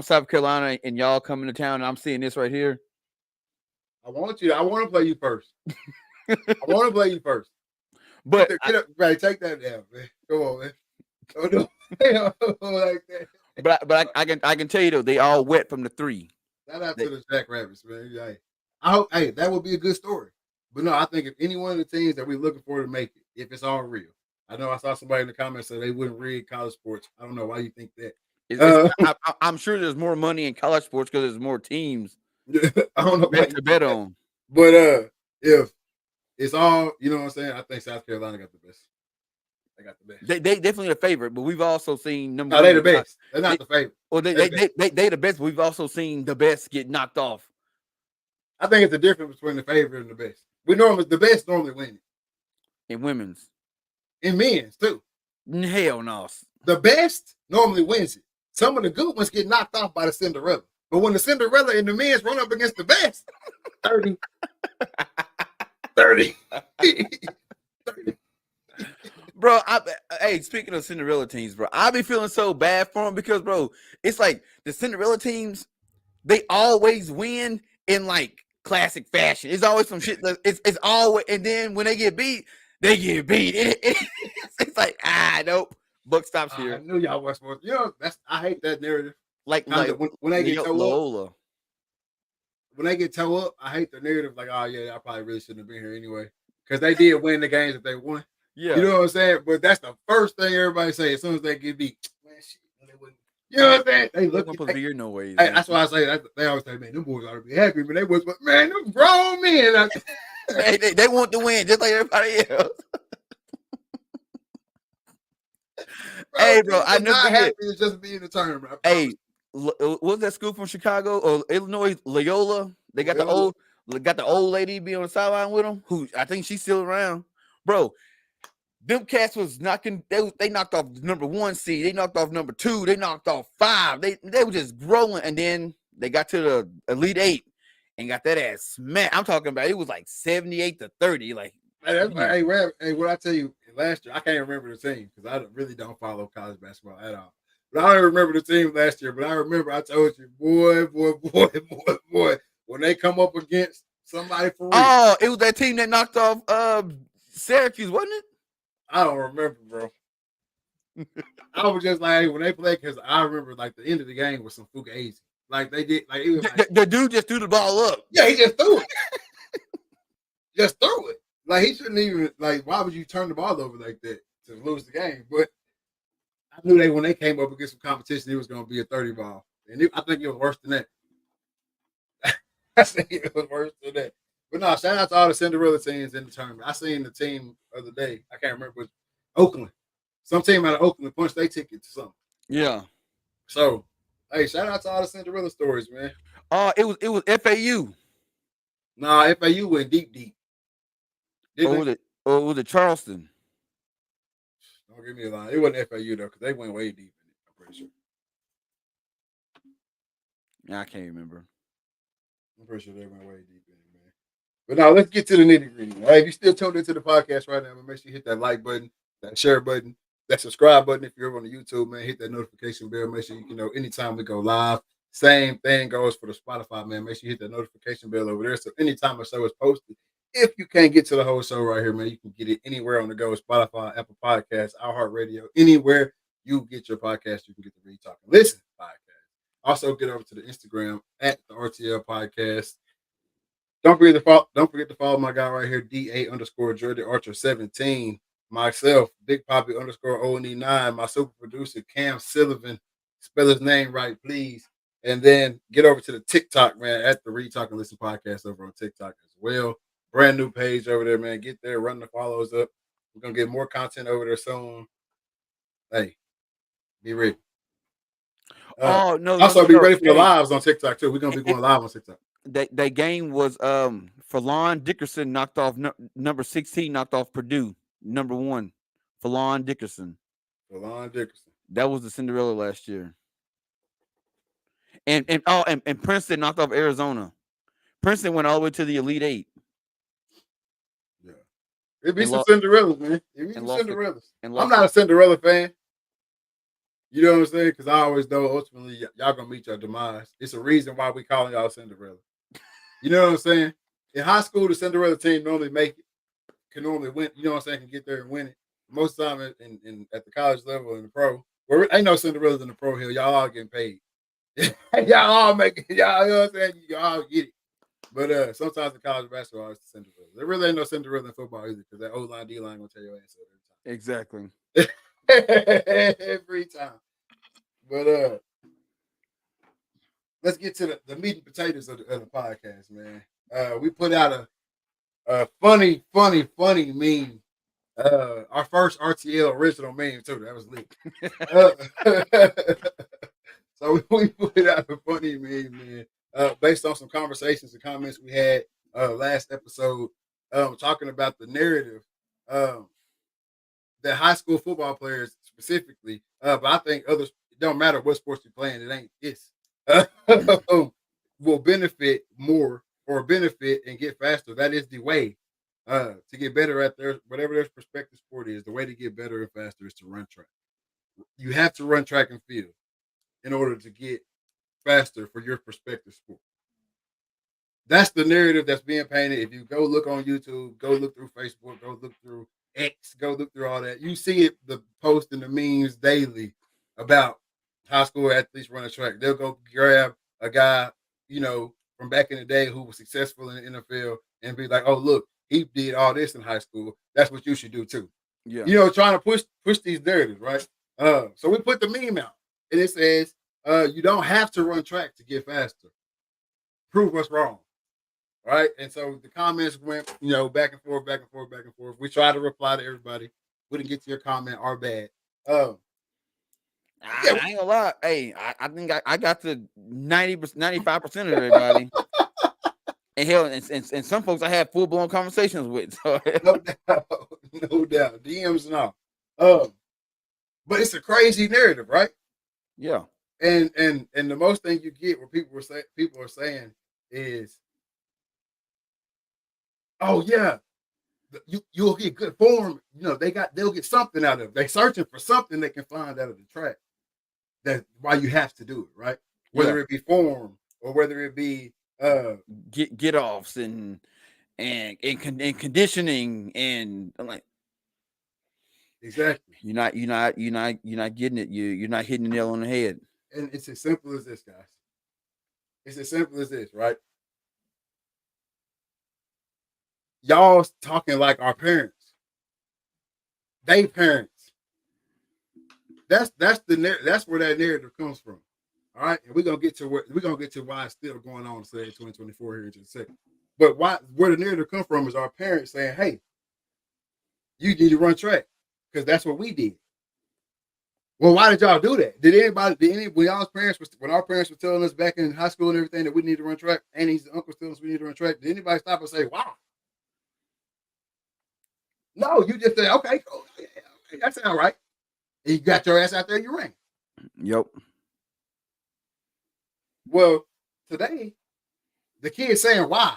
South Carolina and y'all coming to town and I'm seeing this right here, I want to play you first. I want to play you first. But get up, right? Take that down, man. Come on, man. Don't do like that. But I can tell you though, they all wet from the 3. Shout out to the Jackrabbits, man. I hope. Hey, that would be a good story. But no, I think if any one of the teams that we're looking for to make it, if it's all real, I know I saw somebody in the comments say they wouldn't rig college sports. I don't know why you think that. I'm sure there's more money in college sports because there's more teams I don't know why you to think bet that. on. But if it's all, you know what I'm saying, I think South Carolina got the best. They got the best. They definitely a favorite, but we've also seen number No, one. they the best. They're not the favorite. Well, they the best. But we've also seen the best get knocked off. I think it's the difference between the favorite and the best. The best normally win it. In women's. In men's too. Hell no. The best normally wins it. Some of the good ones get knocked off by the Cinderella. But when the Cinderella and the men's run up against the best, 30. 30. 30. Bro, hey, speaking of Cinderella teams, bro, I be feeling so bad for them because, bro, it's like the Cinderella teams, they always win in like classic fashion. It's always some shit. It's always, and then when they get beat, they get beat. It's like, nope. Buck stops here. I knew y'all were sports. You know, I hate that narrative. Like when they get toe Loyola. up. When they get toe up, I hate the narrative. Like, oh yeah, I probably really shouldn't have been here anyway, because they did win the games that they won. Yeah, you know what I'm saying. But that's the first thing everybody say as soon as they get beat. Man, shit, they wouldn't. You know what I'm saying? They look at Veer no ways. Hey, that's why I say that. They always say, man, them boys ought to be happy, but they was, man, them grown men. they want to win just like everybody else. Bro, hey, bro, I never not happy to just be in the tournament. Hey, what's that school from Chicago or Illinois? Loyola. They got the old lady be on the sideline with them. Who I think she's still around, bro. Them cats was knocking. They knocked off the number 1 seed. They knocked off number 2. They knocked off 5. They were just growing, and then they got to the Elite 8 and got that ass smacked. I'm talking about it was like 78-30. Like, hey, what I tell you last year, I can't remember the team because I really don't follow college basketball at all. But I don't remember the team last year. But I remember I told you, boy, when they come up against somebody for real. Oh, it was that team that knocked off Syracuse, wasn't it? I don't remember, bro. I was just like, when they played, because I remember like the end of the game was some fugazi. Like they did, like it was like, the dude just threw the ball up. Yeah, he just threw it. Just threw it. Like he shouldn't even, like, why would you turn the ball over like that to lose the game? But I knew when they came up against some competition, it was going to be a 30 ball. And I think it was worse than that. I think it was worse than that. But no, shout out to all the Cinderella teams in the tournament. I seen the team the other day. I can't remember. It was Oakland. Some team out of Oakland punched their ticket to something. Yeah. So, hey, shout out to all the Cinderella stories, man. It was FAU. Nah, FAU went deep. Or was it Charleston? Don't give me a line. It wasn't FAU though, because they went way deep in it. I'm pretty sure. Yeah, I can't remember. I'm pretty sure they went way deep in it, man. But now let's get to the nitty gritty. All right, if you still tuned into the podcast right now, make sure you hit that like button, that share button, that subscribe button. If you're over on the YouTube, man, hit that notification bell. Make sure you know anytime we go live. Same thing goes for the Spotify, man. Make sure you hit that notification bell over there. So anytime a show is posted, if you can't get to the whole show right here, man, you can get it anywhere on the go. Spotify, Apple Podcasts, iHeartRadio, anywhere you get your podcast, you can get the Read Talk and Listen podcast. Also, get over to the Instagram at the RTL Podcast. Don't forget to follow my guy right here, DA_Jordan Archer 17. Myself, Big Poppy _ONE9. My super producer, Cam Sullivan. Spell his name right, please. And then get over to the TikTok, man, at the Read Talk and Listen podcast over on TikTok as well. Brand new page over there, man. Get there, run the follows up. We're gonna get more content over there soon. Hey, be ready. Also, be ready for the lives on TikTok too. We're gonna be going live on TikTok. That game was Falon Dickerson knocked off number 16, knocked off Purdue number 1. Falon Dickerson. That was the Cinderella last year. And Princeton knocked off Arizona. Princeton went all the way to the Elite 8. Yeah. It be some Cinderellas, man. It be some Cinderellas. I'm not a Cinderella fan. You know what I'm saying? Because I always know ultimately y'all gonna meet your demise. It's a reason why we calling y'all Cinderella. You know what I'm saying? In high school, the Cinderella team normally make it, can normally win. You know what I'm saying? Can get there and win it. Most of the time in at the college level in the pro, where ain't no Cinderellas in the pro hill. Y'all all getting paid. Y'all all making y'all. You know what I'm saying? Y'all get it. But sometimes in college basketball, it's the Cinderella. There really ain't no Cinderella in football either, because that O line, D line gonna tear your ass up Exactly. every time. Every time. But let's get to the meat and potatoes of the podcast, man. We put out a funny meme. Our first RTL original meme too. That was lit. So we put out a funny meme, man, based on some conversations and comments we had last episode, talking about the narrative um, that high school football players specifically, but I think others, it don't matter what sports you're playing, it ain't this, will benefit more or benefit and get faster. That is the way to get better at their whatever their prospective sport is. The way to get better and faster is to run track. You have to run track and field in order to get faster for your prospective sport. That's the narrative that's being painted. If you go look on YouTube, go look through Facebook, go look through X, go look through all that, you see it, the post and the memes daily about high school athletes running track. They'll go grab a guy, from back in the day who was successful in the NFL and be like, oh, look, he did all this in high school. That's what you should do too. Yeah. Trying to push these narratives, right? So we put the meme out and it says, you don't have to run track to get faster. Prove us wrong. Right. And so the comments went, back and forth, back and forth, back and forth. We tried to reply to everybody. We didn't get to your comment, our bad. I ain't gonna lie. Hey, I think I got to 95% of everybody. And hell, and some folks I had full blown conversations with. So. No doubt. DMs and all. But it's a crazy narrative, right? Yeah. And the most thing you get where people are saying is, oh yeah, you'll get good form. They'll get something out of it. They're searching for something they can find out of the track. That's why you have to do it, right? Whether it be form or whether it be get offs and conditioning, and I'm like, exactly. You're not getting it. You're not hitting the nail on the head. And it's as simple as this, guys. It's as simple as this, right? Y'all talking like our parents. They parents. That's where that narrative comes from. All right, and we're gonna get to why it's still going on today, 2024 here in just a second. But where the narrative comes from is our parents saying, "Hey, you need to run track because that's what we did." Well, why did y'all do that? When our parents were telling us back in high school and everything that we need to run track, aunties and uncles telling us we need to run track, did anybody stop and say, "Wow"? No, you just say, "Okay, cool, yeah, that sounds right." And you got your ass out there, you ran. Yep. Well, today, the kid's saying, "Why?"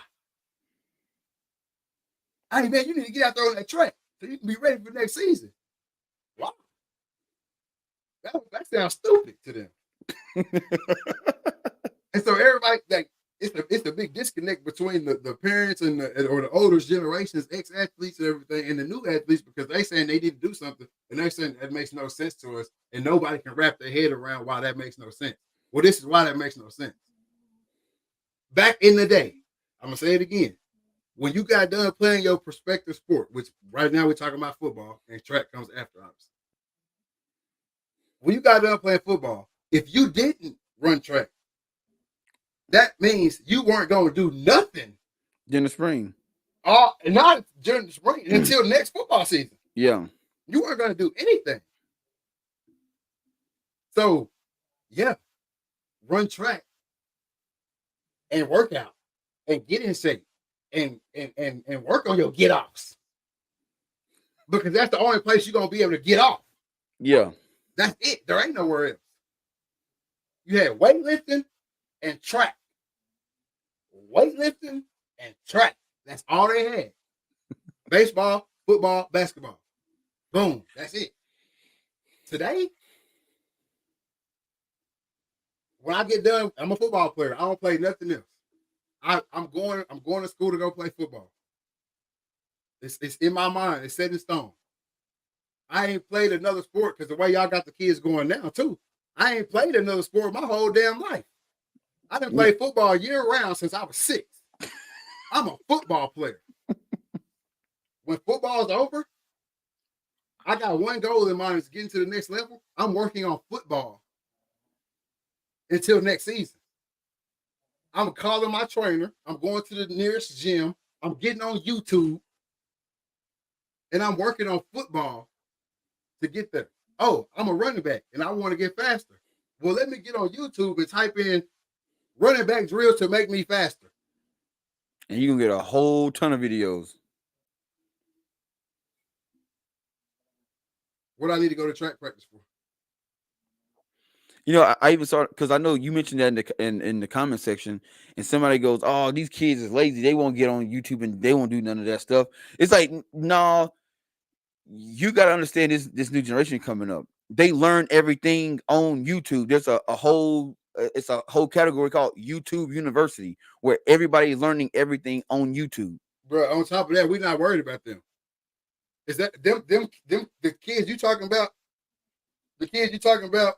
Hey, man, you need to get out there on that track so you can be ready for next season. Wow. That sounds stupid to them. And so everybody, like, it's a big disconnect between the parents and or the older generations, ex-athletes and everything, and the new athletes, because they saying they need to do something, and they're saying that makes no sense to us, and nobody can wrap their head around why that makes no sense. Well, this is why that makes no sense. Back in the day, I'm gonna say it again. When you got done playing your prospective sport, which right now we're talking about football, and track comes after, obviously. When you got done playing football, if you didn't run track, that means you weren't going to do nothing in the spring. Not during the spring until next football season. Yeah. You weren't going to do anything. So, yeah, run track and work out and get in shape and work on your get offs. Because that's the only place you're going to be able to get off. Yeah. That's it. There ain't nowhere else. You had weightlifting and track. Weightlifting and track. That's all they had. Baseball, football, basketball. Boom. That's it. Today, when I get done, I'm a football player. I don't play nothing else. I'm going to school to go play football. It's in my mind. It's set in stone. I ain't played another sport because the way y'all got the kids going now too. I ain't played another sport my whole damn life. I done played football year round since I was 6. I'm a football player. When football's over, I got one goal in mind is getting to the next level. I'm working on football until next season. I'm calling my trainer. I'm going to the nearest gym. I'm getting on YouTube, and I'm working on football to get there. Oh, I'm a running back, and I want to get faster. Well, let me get on YouTube and type in running back drills to make me faster. And you can get a whole ton of videos. What do I need to go to track practice for? You know, I even saw because I know you mentioned that in the comment section, and somebody goes, "Oh, these kids is lazy. They won't get on YouTube and they won't do none of that stuff." It's like, no, you got to understand this new generation coming up. They learn everything on YouTube. There's a whole it's a whole category called YouTube University where everybody is learning everything on YouTube. Bro, on top of that, we're not worried about them. Is that them the kids you talking about? The kids you talking about?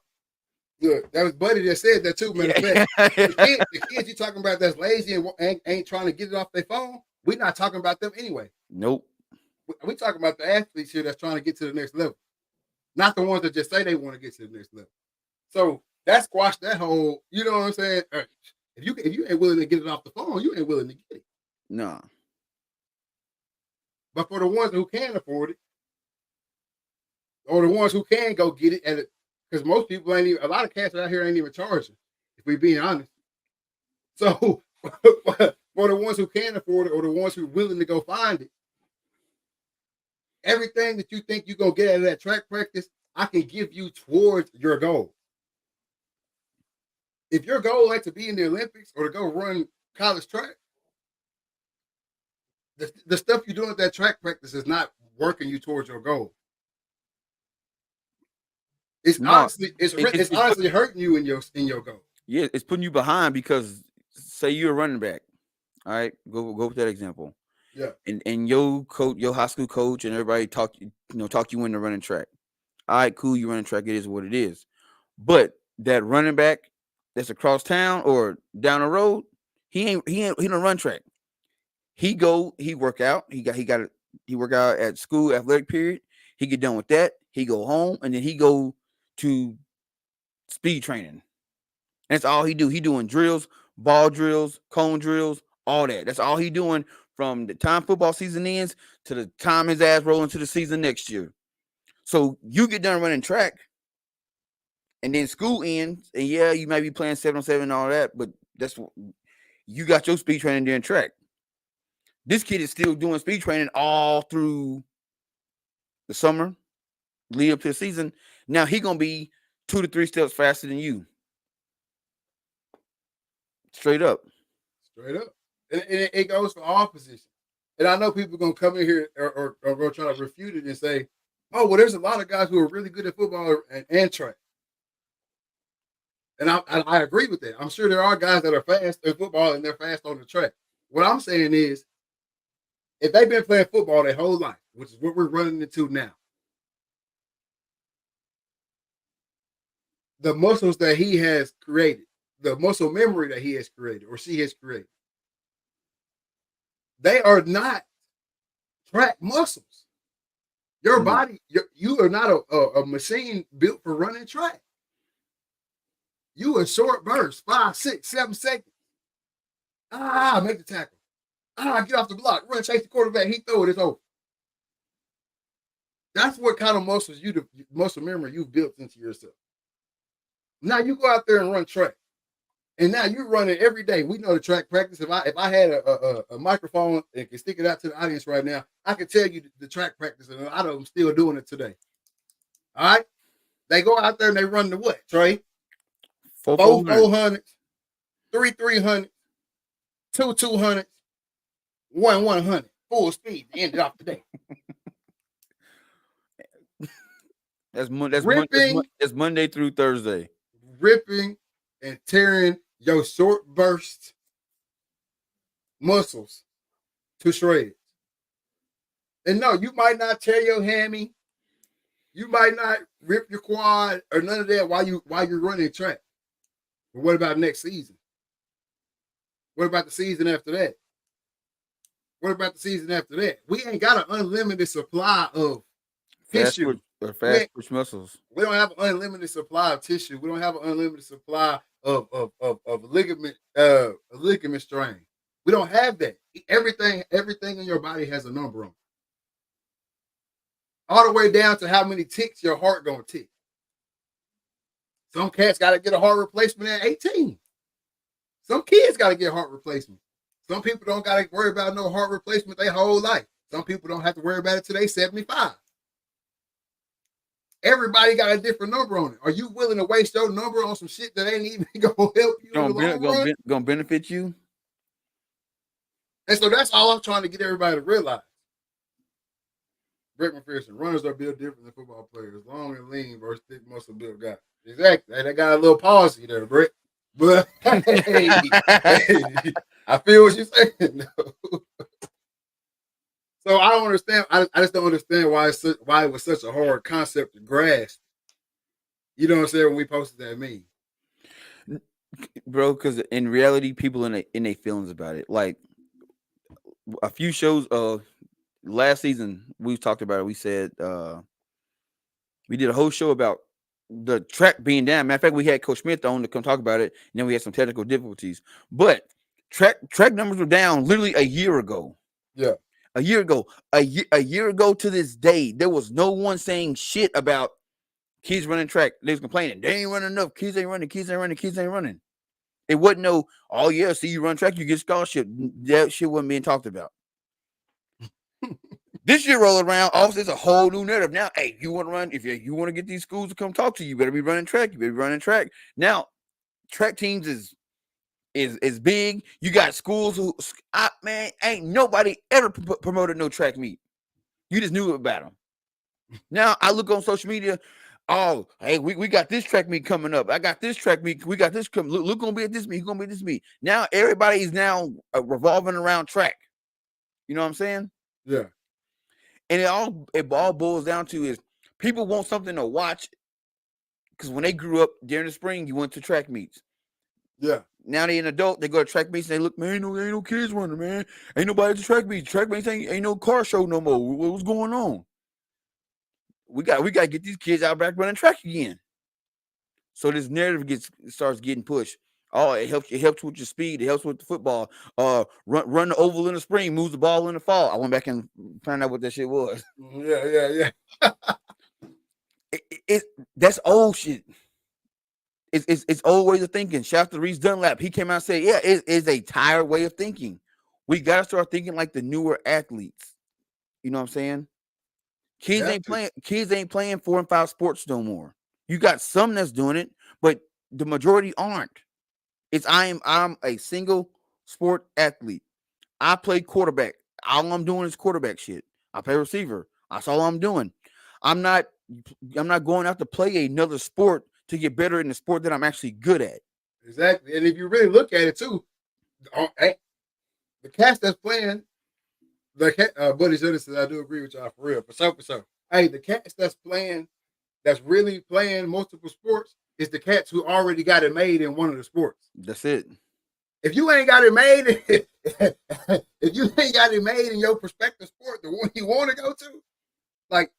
Good. That was Buddy that said that too. Matter of fact, the kids you talking about that's lazy and ain't trying to get it off their phone. We're not talking about them anyway. Nope. We talking about the athletes here that's trying to get to the next level, not the ones that just say they want to get to the next level. So that squashed that whole. You know what I'm saying? If you ain't willing to get it off the phone, you ain't willing to get it. No. But for the ones who can afford it, or the ones who can go get it at it, because most people ain't even, a lot of cats out here ain't even charging, if we being honest. So for the ones who can afford it or the ones who are willing to go find it, everything that you think you're gonna get out of that track practice, I can give you towards your goal. If your goal ain't to be in the Olympics or to go run college track, the stuff you're doing at that track practice is not working you towards your goal. It's honestly it's honestly hurting you in your goal. Yeah, it's putting you behind because say you're a running back. All right, go with that example. Yeah. And your coach, your high school coach, and everybody talk you into running track. All right, cool, you running track. It is what it is. But that running back that's across town or down the road, he don't run track. He work out. He work out at school athletic period. He get done with that. He go home and then he go to speed training. That's all he do. He doing drills, ball drills, cone drills, all that. That's all he doing from the time football season ends to the time his ass rolling to the season next year. So you get done running track, and then school ends, and yeah, you might be playing 7-on-7 and all that, but that's what you got your speed training during track. This kid is still doing speed training all through the summer, lead up to the season. Now he gonna be 2 to 3 steps faster than you. Straight up. Straight up. And it goes for all positions. And I know people are going to come in here or going to try to refute it and say, oh, well, there's a lot of guys who are really good at football and track. And I agree with that. I'm sure there are guys that are fast in football and they're fast on the track. What I'm saying is, if they've been playing football their whole life, which is what we're running into now, the muscles that he has created, the muscle memory that he has created or she has created, they are not track muscles. Your body, you are not a machine built for running track. You a short burst, 5, 6, 7 seconds. Make the tackle. Get off the block, run, chase the quarterback. He throw it, it's over. That's what kind of muscles muscle memory you've built into yourself. Now you go out there and run track. And now you're running every day. We know the track practice. If I had a microphone and could stick it out to the audience right now, I could tell you the track practice, and a lot of them still doing it today. All right, they go out there and they run the what, Trey? 4 400s, 3 300s, 2 200s, 1 100, full speed. They ended off the day. That's Monday through Thursday. Ripping and tearing your short burst muscles to shreds. And no, you might not tear your hammy. You might not rip your quad or none of that while you're running track. But what about next season? What about the season after that? What about the season after that? We ain't got an unlimited supply of Fast tissue. twitch or We fast twitch muscles. we don't have an unlimited supply of tissue. We don't have an unlimited supply of ligament strain. We don't have that. Everything in your body has a number on it. All the way down to how many ticks your heart gonna tick. Some cats got to get a heart replacement at 18. Some kids got to get heart replacement. Some people don't got to worry about no heart replacement their whole life. Some people don't have to worry about it till they 75. Everybody got a different number on it. Are you willing to waste your number on some shit that ain't even gonna help you in the long run? Gonna benefit you? And so that's all I'm trying to get everybody to realize. Brett McPherson, runners are built different than football players. Long and lean versus thick muscle built guy. Exactly. They got a little policy there, Brett. But hey, I feel what you're saying. So I don't understand. I just don't understand why it was such a hard concept to grasp. You know what I'm saying? When we posted that meme, bro, because in reality, people in their feelings about it. Like a few shows last season, we talked about it. We said we did a whole show about the track being down. Matter of fact, we had Coach Smith on to come talk about it, and then we had some technical difficulties. But track numbers were down literally a year ago. Yeah. A year ago. A year ago to this day, there was no one saying shit about kids running track. They was complaining. They ain't running enough. Kids ain't running. Kids ain't running. Kids ain't running. It wasn't no, oh yeah, see you run track, you get scholarship. That shit wasn't being talked about. This year roll around, also it's a whole new narrative. Now, hey, you want to run? If you want to get these schools to come talk to you, you better be running track. You better be running track. Now, track teams is big. You got schools who, man, ain't nobody ever promoted no track meet. You just knew about them. Now I look on social media. Oh, hey, we got this track meet coming up. I got this track meet. We got this coming. Luke gonna be at this meet. He's gonna be at this meet. Now everybody is now revolving around track. You know what I'm saying? Yeah. And it all boils down to is people want something to watch because when they grew up during the spring, you went to track meets. Yeah. Now they an adult, they go to track meets and they look, man, ain't no kids running, man. Ain't nobody at the track meets. Track meets ain't no car show no more. What's going on? We got to get these kids out back running track again. So this narrative starts getting pushed. Oh, it helps with your speed. It helps with the football. Run the oval in the spring, moves the ball in the fall. I went back and found out what that shit was. Yeah. That's old shit. It's old ways of thinking. Shout out to Reese Dunlap. He came out and said, yeah, it is a tired way of thinking. We got to start thinking like the newer athletes. You know what I'm saying? Kids ain't playing 4 and 5 sports no more. You got some that's doing it, but the majority aren't. I'm a single sport athlete. I play quarterback. All I'm doing is quarterback shit. I play receiver. That's all I'm doing. I'm not going out to play another sport to get better in the sport that I'm actually good at. Exactly. And if you really look at it too, the cast that's playing, Buddy Jonas says, I do agree with y'all for real. For sure. Hey, the cats that's really playing multiple sports is the cats who already got it made in one of the sports. That's it. If you ain't got it made, if you ain't got it made in your prospective sport, the one you want to go to, like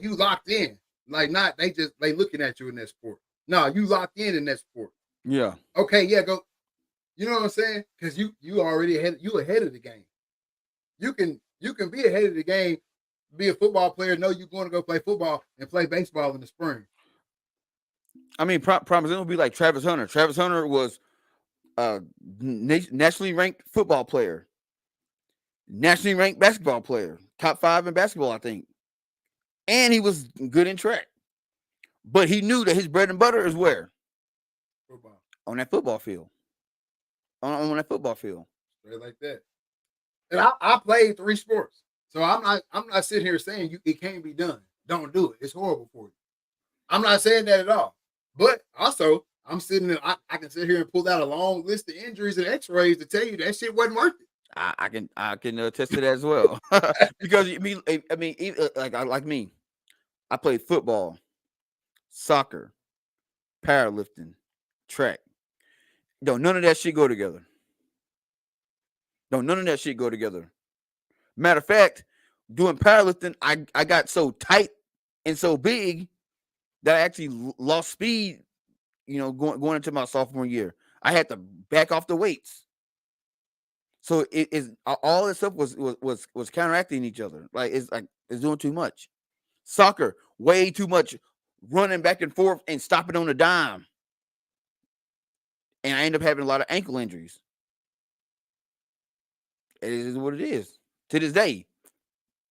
you locked in. Like not they looking at you in that sport. No, you locked in that sport. Yeah. Okay, yeah, go. You know what I'm saying? Because you already ahead of the game. You can be ahead of the game, be a football player, know you're going to go play football and play baseball in the spring. I mean, promise it will be like Travis Hunter. Travis Hunter was a nationally ranked football player, nationally ranked basketball player, top 5 in basketball, I think. And he was good in track. But he knew that his bread and butter is where? Football. On that football field. On that football field. Straight like that. And I played 3 sports. So I'm not sitting here saying it can't be done. Don't do it. It's horrible for you. I'm not saying that at all. But also, I'm sitting there, I can sit here and pull out a long list of injuries and x-rays to tell you that shit wasn't worth it. I can attest to that as well. Because I mean, like me, I played football, soccer, powerlifting, track. Don't none of that shit go together. Matter of fact, doing powerlifting, I got so tight and so big that I actually lost speed. Going into my sophomore year, I had to back off the weights. So it is all this stuff was counteracting each other. Like it's doing too much. Soccer, way too much running back and forth and stopping on a dime. And I end up having a lot of ankle injuries. It is what it is. To this day,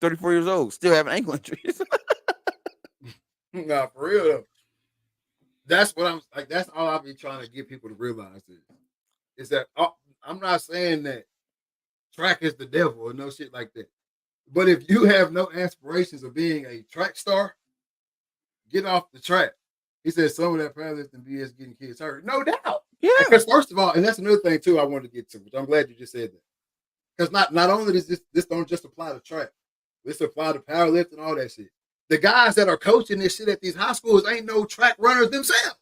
34 years old, still having ankle injuries. Nah, for real though. That's what I'm like. That's all I be trying to get people to realize is that I'm not saying that track is the devil or no shit like that. But if you have no aspirations of being a track star, get off the track. He said some of that powerlifting BS getting kids hurt. No doubt. Yeah. Because first of all, and that's another thing too I wanted to get to, which I'm glad you just said that. Because not only does this don't just apply to track, this apply to powerlifting and all that shit. The guys that are coaching this shit at these high schools ain't no track runners themselves.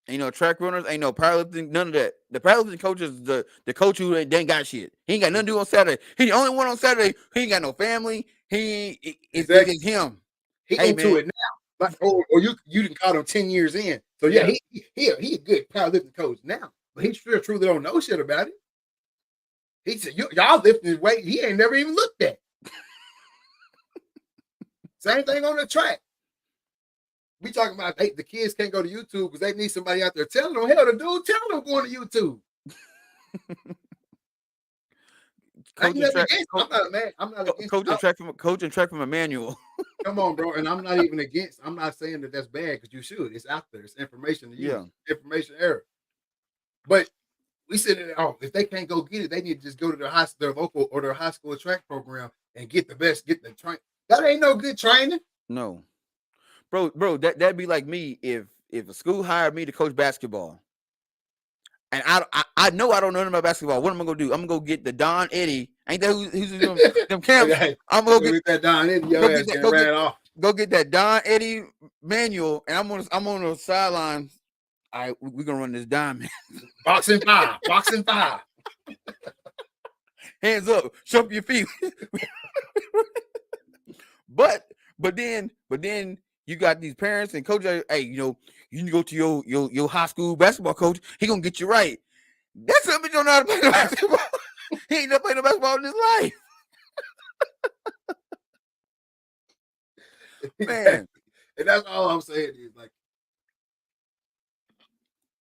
Ain't no track runners, ain't no powerlifting, none of that. The powerlifting coach is the coach who ain't got shit. He ain't got nothing to do on Saturday. He the only one on Saturday. He ain't got no family. It's him. He into it now. Like, or you didn't call him 10 years in. So yeah, he a good powerlifting coach now. But he still truly don't know shit about it. He said, y'all lifting his weight. He ain't never even looked at. Same thing on the track. We talking about the kids can't go to YouTube because they need somebody out there telling them. Hell, the dude telling them going to YouTube. I'm not against coaching track from a manual. Come on, bro. And I'm not even against. I'm not saying that that's bad because you should. It's out there. It's information to use. Yeah. Information error. But we said, if they can't go get it, they need to just go to their local or their high school track program and get the train. That ain't no good training. No, bro. That'd be like me if a school hired me to coach basketball, and I know I don't know nothing about basketball. What am I gonna do? I'm gonna go get the Don Eddie. Ain't that who's them camps? I'm gonna go get that Don Eddie. Go get that Don Eddie manual, and I'm on the sideline. All right, we're gonna run this diamond. Boxing five. Hands up, show up your feet. But then you got these parents and coaches. Hey, you can go to your high school basketball coach. He gonna get you right. That's something you don't know how to play basketball. He ain't never played no basketball in his life. Man, and that's all I'm saying is like,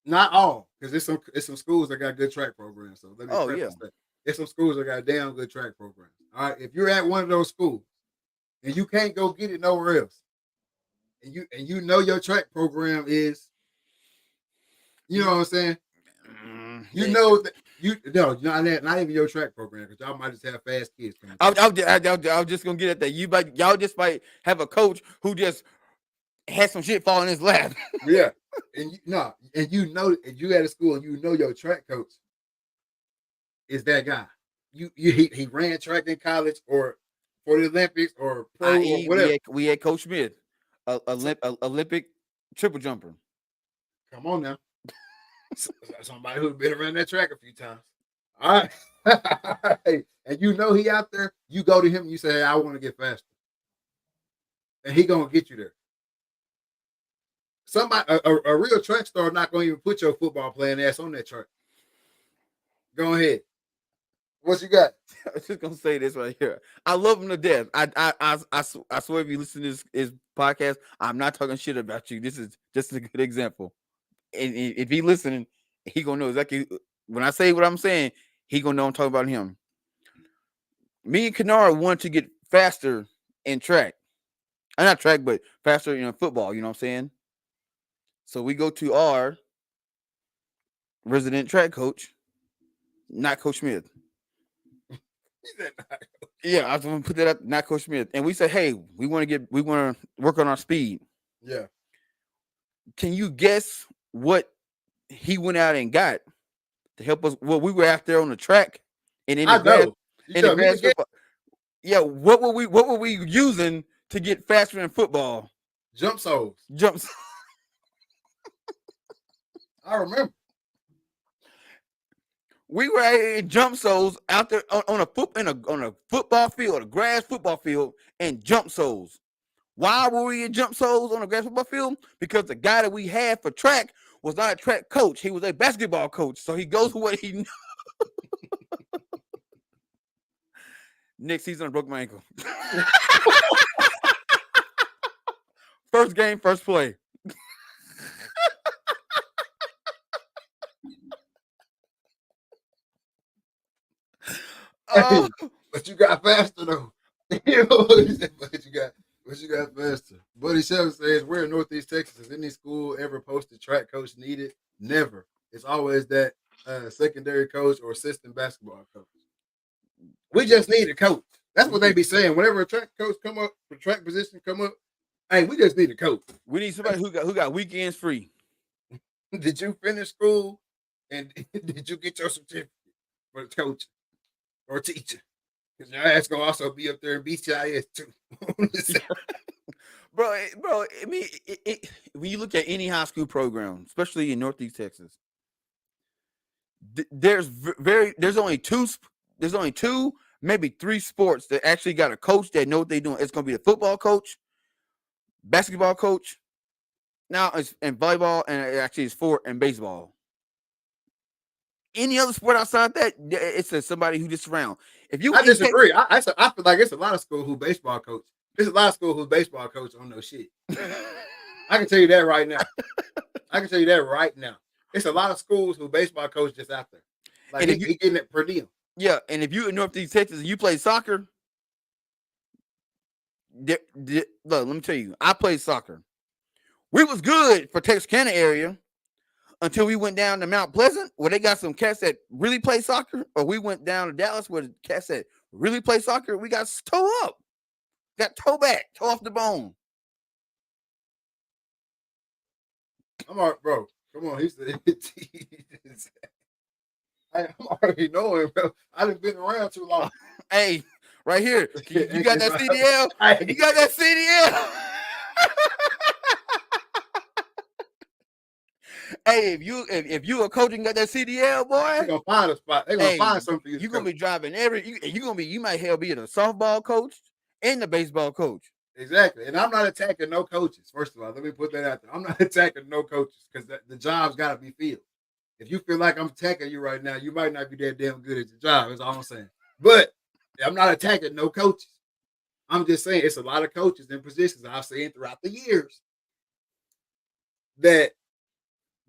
not all, because it's some schools that got good track programs. So let me preface that. There's some schools that got damn good track programs. All right, if you're at one of those schools and you can't go get it nowhere else, and you know your track program is, you know what I'm saying? You know that not even your track program, because y'all might just have fast kids coming. I was just gonna get at that. Y'all just might have a coach who just has some shit fall in his lap. Yeah, and you at a school and you know your track coach is that guy. He ran track in college or for the Olympics or pro or whatever. We had Coach Smith, Olympic triple jumper. Come on now. Somebody who's been around that track a few times. All right. And you know he out there, you go to him and you say, hey, I want to get faster. And he gonna get you there. Somebody a real track star not gonna even put your football playing ass on that track. Go ahead. What you got? I was just gonna say this right here. I love him to death. I swear if you listen to his podcast, I'm not talking shit about you. This is just a good example. And if he listening, he gonna know exactly when I say what I'm saying. He gonna know I'm talking about him. Me and Kennard want to get faster in track. Not track, but faster in football. You know what I'm saying? So we go to our resident track coach, not Coach Smith. Yeah, I was gonna put that up, not Coach Smith. And we said, hey, we want to work on our speed. Yeah. Can you guess what he went out and got to help us? Well, we were out there on the track and in the grass. Yeah, what were we using to get faster in football? Jump soles. I remember. We were in jump soles out there on a football field, a grass football field, and jump soles. Why were we in jump soles on a grass football field? Because the guy that we had for track was not a track coach. He was a basketball coach. So he goes with what he knew. Next season, I broke my ankle. First game, first play. Hey, but you got faster though. You know what he said, but you got faster. Buddy Shevin says, where in Northeast Texas is any school ever posted track coach needed? Never. It's always that secondary coach or assistant basketball coach. We just need a coach. That's what they be saying. Whenever a track coach come up, the track position come up, hey, we just need a coach. We need somebody who got weekends free. Did you finish school and did you get your certificate for the coach or teacher? Because your ass gonna also be up there in BCIS too. bro. I mean, when you look at any high school program, especially in Northeast Texas, there's only two, maybe three sports that actually got a coach that know what they're doing. It's gonna be the football coach, basketball coach. Now it's and volleyball, and actually it's sport and baseball. Any other sport outside that, it's somebody who just around. If you, I disagree. I feel like it's a lot of school who baseball coach. There's a lot of school who baseball coach on no shit. I can tell you that right now. It's a lot of schools who baseball coach just out there. Like he getting it per diem. Yeah, and if you in Northeast Texas and you play soccer, look, let me tell you, I played soccer. We was good for Texarkana area until we went down to Mount Pleasant, where they got some cats that really play soccer, or we went down to Dallas where the cats that really play soccer. We got toe up, got toe back, toe off the bone. I'm all right, bro. Come on, he's the I'm already knowing, bro. I done been around too long. Hey, right here, you got that CDL? You got that CDL? Hey, if you a coach and got that CDL, boy, they're gonna find a spot. They're gonna find something for you. You're gonna be driving you might hell be the softball coach and the baseball coach. Exactly. And I'm not attacking no coaches. First of all, let me put that out there. I'm not attacking no coaches because the job's gotta be filled. If you feel like I'm attacking you right now, you might not be that damn good at your job. That's all I'm saying. But I'm not attacking no coaches. I'm just saying it's a lot of coaches in positions I've seen throughout the years that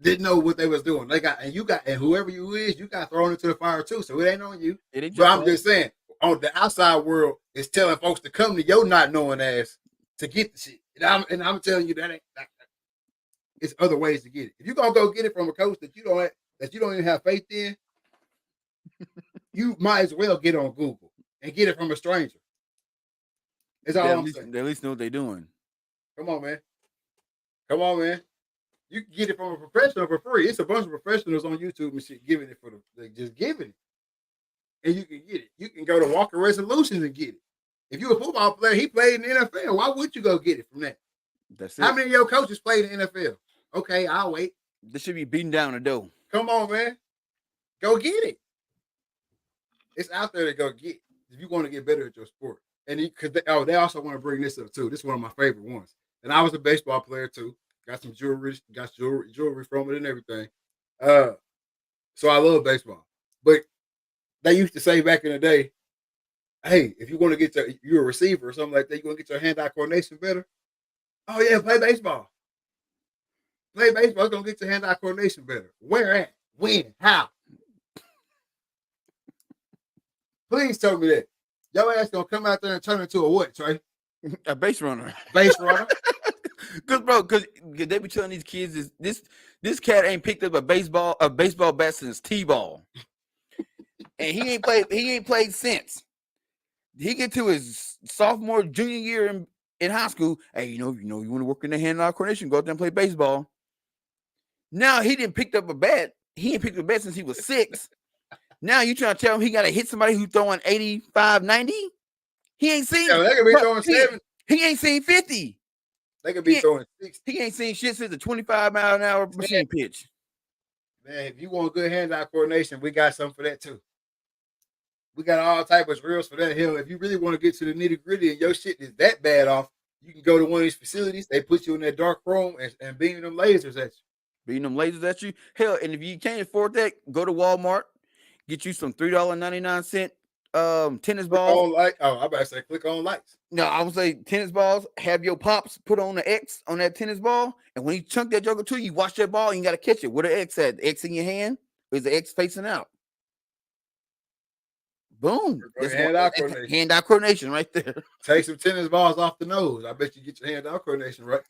didn't know what they was doing. They got and whoever you is, you got thrown into the fire too. So it ain't on you. But I'm just saying, on the outside world, is telling folks to come to your not knowing ass to get the shit. And I'm telling you that it's other ways to get it. If you're gonna go get it from a coach that you don't even have faith in, you might as well get on Google and get it from a stranger. That's all I'm saying. They at least know what they're doing. Come on, man. You can get it from a professional for free. It's a bunch of professionals on YouTube and shit giving it just giving it. And you can get it. You can go to Walker Resolutions and get it. If you're a football player, he played in the NFL. Why would you go get it from that? That's it. How many of your coaches played in the NFL? Okay, I'll wait. This should be beating down the door. Come on, man. Go get it. It's out there to go get if you want to get better at your sport. And they also want to bring this up too. This is one of my favorite ones. And I was a baseball player too. Got some jewelry, jewelry from it and everything. So I love baseball. But they used to say back in the day, hey, if you want to get you're a receiver or something like that, you want to get your hand-eye coordination better. Oh yeah, play baseball. Play baseball, it's gonna get your hand-eye coordination better. Where at? When? How? Please tell me that. Your ass gonna come out there and turn into a what, Trey? A base runner. Base runner. Because they be telling these kids this cat ain't picked up a baseball bat since T-ball. And he ain't played since. He get to his sophomore, junior year in high school. Hey, you want to work in the hand-eye coordination, go out there and play baseball. Now he didn't pick up a bat. He ain't picked up a bat since he was 6. Now you trying to tell him he got to hit somebody who's throwing 85, 90? He ain't seen. Yeah, they could be throwing 7. He ain't seen 50. They could be throwing 60. He ain't seen shit since the 25-mile-an-hour machine pitch. Man, if you want good hand-eye coordination, we got something for that too. We got all type of drills for that. Hell, if you really want to get to the nitty-gritty and your shit is that bad off, you can go to one of these facilities. They put you in that dark room and beam them lasers at you. Beating them lasers at you. Hell, and if you can't afford that, go to Walmart, get you some $3.99 tennis Click balls. on light. Oh, I about to say click on lights. No, I would say tennis balls. Have your pops put on the X on that tennis ball, and when you chunk that joker to you, watch that ball. And you got to catch it. Where the X at? The X in your hand? Or is the X facing out? Boom. That's Hand-eye coordination. hand-eye coordination right there. Take some tennis balls off the nose. I bet you get your hand-eye coordination right.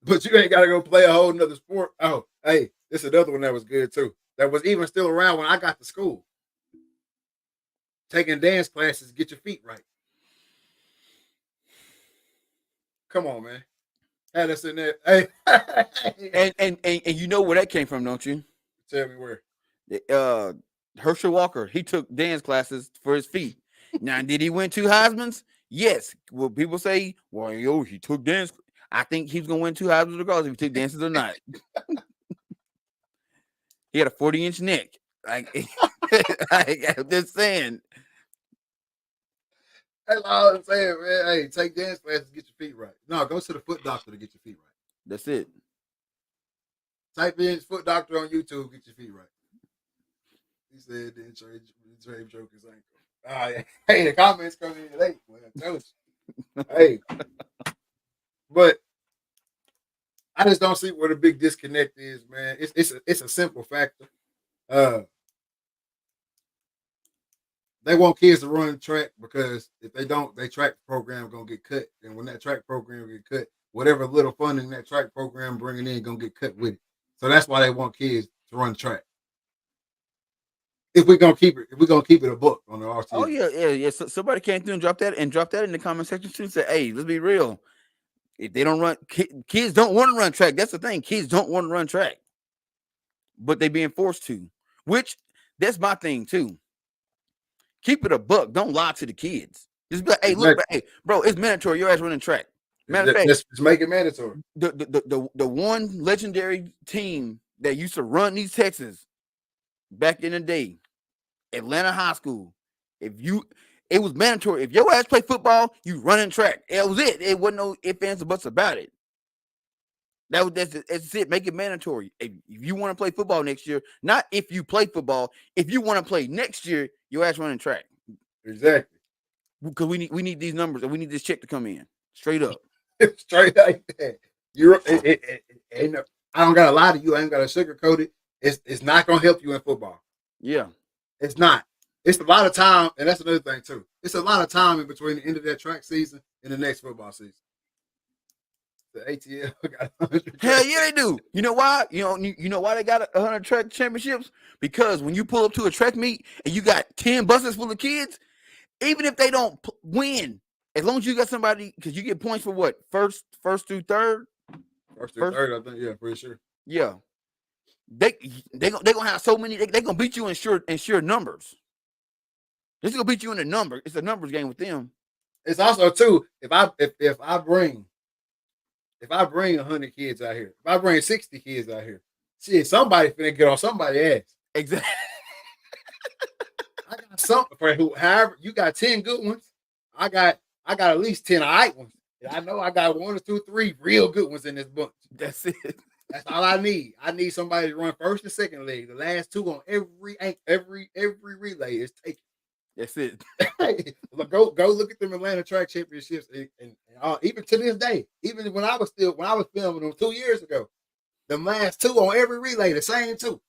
But you ain't got to go play a whole nother sport. Oh, hey, this is another one that was good too. That was even still around when I got to school. Taking dance classes, get your feet right. Come on, man. Had us in there. Hey, and you know where that came from, don't you? tell me where. Herschel Walker, he took dance classes for his feet. Now, did he win 2 Heismans? Yes. Well, people say, well, he took dance. I think he's gonna win 2 Heismans regardless if he took dances or not. He had a 40-inch neck. Like, I'm just saying. That's all I'm saying, man. Hey, take dance classes, get your feet right. No, go to the foot doctor to get your feet right. That's it. Type in foot doctor on YouTube, get your feet right. He said didn't trade broke his ankle. Hey, the comments coming in late. Well, I told you. Hey, but I just don't see where the big disconnect is, man. It's a simple factor. They want kids to run track because if they don't, their track program gonna get cut. And when that track program get cut, whatever little funding that track program bringing in gonna get cut with it. So that's why they want kids to run track. If we're gonna keep it a book on the RTL. Oh yeah. So somebody came through and dropped that in the comment section too. And said, hey, let's be real. If they don't run, kids don't want to run track. That's the thing. Kids don't want to run track, but they being forced to. Which that's my thing too. Keep it a buck. Don't lie to the kids. Just be like, hey, look, hey, bro, it's mandatory. Your ass running track. Matter of fact, just make it mandatory. The one legendary team that used to run these Texans back in the day, Atlanta High School. It was mandatory. If your ass play football, you running track. It was it. It wasn't no ifs, ands, or buts about it. That's it. Make it mandatory. If you want to play football next year, not if you play football, if you want to play next year, your ass running track. Exactly. Because we need these numbers and we need this check to come in. Straight up. Straight like that. I don't gotta lie to you. I ain't gotta sugarcoat it. It's not gonna help you in football. Yeah. It's not. It's a lot of time, and that's another thing too. It's a lot of time in between the end of that track season and the next football season. The ATL got 100. Hell yeah, they do. You know why? You know why they got 100 track championships? Because when you pull up to a track meet and you got 10 buses full of kids, even if they don't win, as long as you got somebody, because you get points for what? First through third. First through third, I think. Yeah, pretty sure. Yeah, they gonna have so many. They gonna beat you in sure numbers. This is gonna beat you in the number. It's a numbers game with them. It's also too if I bring 100 kids out here, if I bring 60 kids out here, shit, somebody finna get on somebody's ass. Exactly. I got something for who. However, you got 10 good ones. I got at least 10 alright ones. I know I got 1 or 2, 3 real good ones in this bunch. That's it. That's all I need. I need somebody to run first and second leg. The last 2 on every relay is taken. That's it. Go look at them Atlanta track championships, and even to this day, even when I was filming them 2 years ago, the last 2 on every relay, the same 2.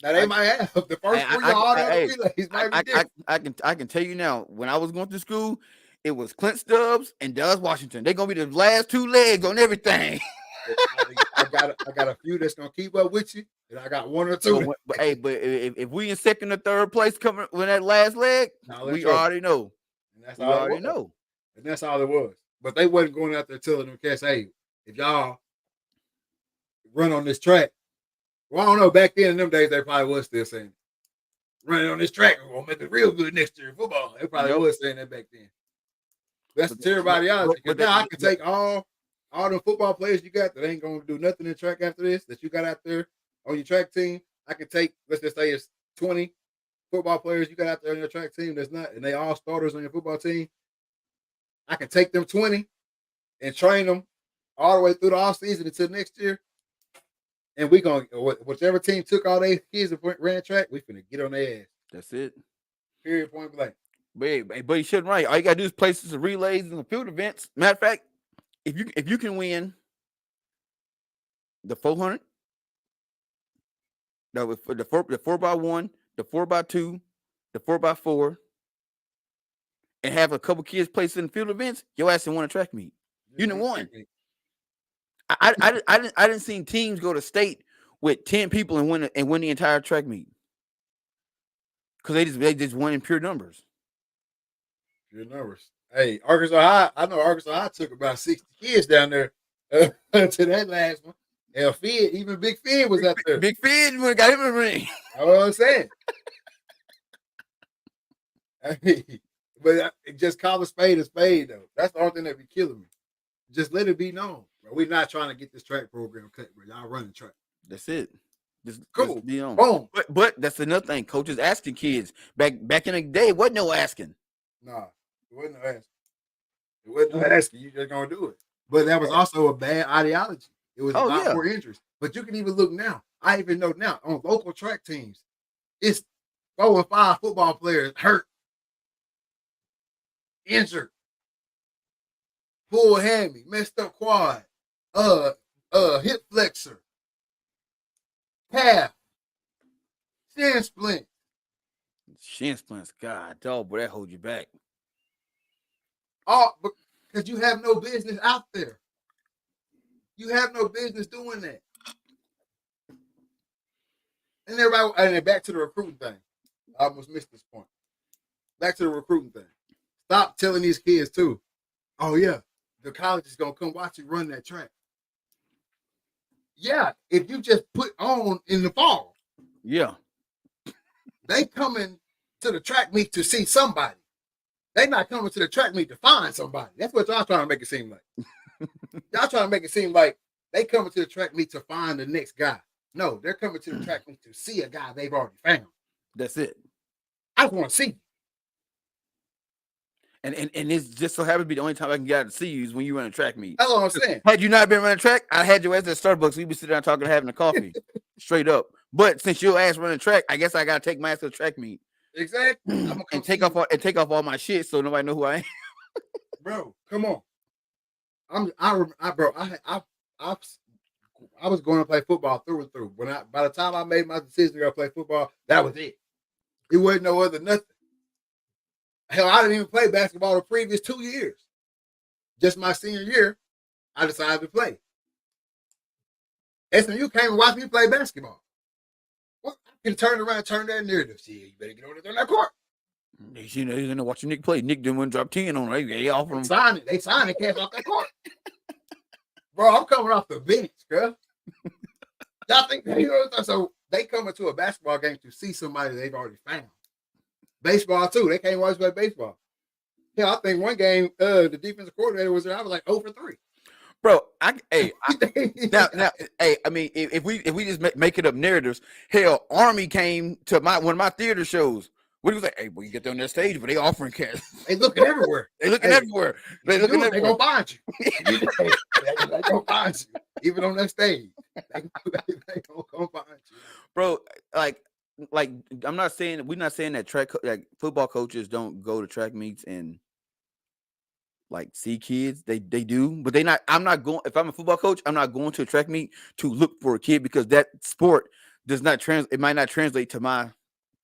Now they might have the first 3 on all the other relays might be different. I can tell you now. When I was going to school, it was Clint Stubbs and Dallas Washington. They're gonna be the last 2 legs on everything. I got a few that's gonna keep up with you, and I got 1 or 2. But if we in second or third place coming with that last leg, we already know. And that's all already know. And that's all it was. But they wasn't going out there telling them cats, hey, if y'all run on this track. Well, I don't know. Back then in them days, they probably was still saying, running on this track, we're gonna make it real good next year in football. They probably was saying that back then. That's to everybody else. Because now I can take all all the football players you got that ain't gonna do nothing in track after this, that you got out there on your track team, I can take, let's just say it's 20 football players you got out there on your track team that's not, and they all starters on your football team. I can take them 20 and train them all the way through the off season until next year. And we gonna whichever team took all their kids and ran track, we finna get on their ass. That's it. Period. Point blank. But you shouldn't right. All you gotta do is places of relays and the field events. Matter of fact, if you can win the 400, the 4x1, the 4x2, the 4x4, and have a couple kids place in the field events, your ass didn't want a track meet. You didn't won. I didn't see teams go to state with 10 people and win the entire track meet because they just won in pure numbers. Pure numbers. Hey, Arkansas High. I know Arkansas High took about 60 kids down there to that last one. And Fid, even Big Fid was out there. Big Fid got him in the ring. That's what I'm saying. But just call a spade though. That's the only thing that be killing me. Just let it be known, bro. We're not trying to get this track program cut, bro. Y'all running track. That's it. Just cool. Be on. Boom. But that's another thing. Coaches asking kids back in the day. Wasn't no asking. Nah, it wasn't no asking. It wasn't no asking. You just gonna do it. But that was also a bad ideology. It was a lot more injuries. But you can even look now. I even know now on local track teams, it's 4 or 5 football players hurt, injured, pulled hammy, messed up quad, hip flexor, calf, shin splint. Shin splints, God, dog, boy, that hold you back. All because you have no business out there. You have no business doing that. And everybody, and then back to the recruiting thing. I almost missed this point. Back to the recruiting thing. Stop telling these kids too, oh yeah, the college is gonna come watch you run that track. Yeah, if you just put on in the fall. Yeah. They coming to the track meet to see somebody. They not coming to the track meet to find somebody. That's what y'all trying to make it seem like. Y'all trying to make it seem like they coming to the track meet to find the next guy. No, they're coming to the track meet to see a guy they've already found. That's it. I just want to see you. And it's just so happens to be the only time I can get out to see you is when you run a track meet. That's what I'm saying. Had you not been running track, I had your ass at Starbucks. We'd be sitting down talking, having a coffee, straight up. But since your ass running track, I guess I gotta take my ass to the track meet. Exactly. And take off all my shit so nobody know who I am. Bro, come on. I was going to play football through and through. By the time I made my decision to go play football, that was it. It wasn't no other nothing. Hell, I didn't even play basketball the previous 2 years. Just my senior year, I decided to play. SMU came and watched me play basketball. Well, I can turn around and turn that narrative. See, you better get on that court. You know, you're gonna watch Nick play. Nick didn't want to drop 10 on him. They offered him. They signed it, cast off that court. Bro, I'm coming off the bench, bro. Y'all think so they come into a basketball game to see somebody they've already found. Baseball too. They came watch play baseball. Yeah, I think one game, the defensive coordinator was there. I was like 0 for 3. Bro, I mean, if we just make it up narratives, hell, Army came to one of my theater shows. What he was like, hey, boy, you get on that stage, but they offering cash. They looking everywhere. They everywhere. They gonna find you. They gonna find you. Even on that stage. They gonna come find you. Bro, like I'm not saying we're not saying that football coaches don't go to track meets and like see kids. They do, but I'm not going. If I'm a football coach, I'm not going to a track meet to look for a kid because that sport does not it might not translate to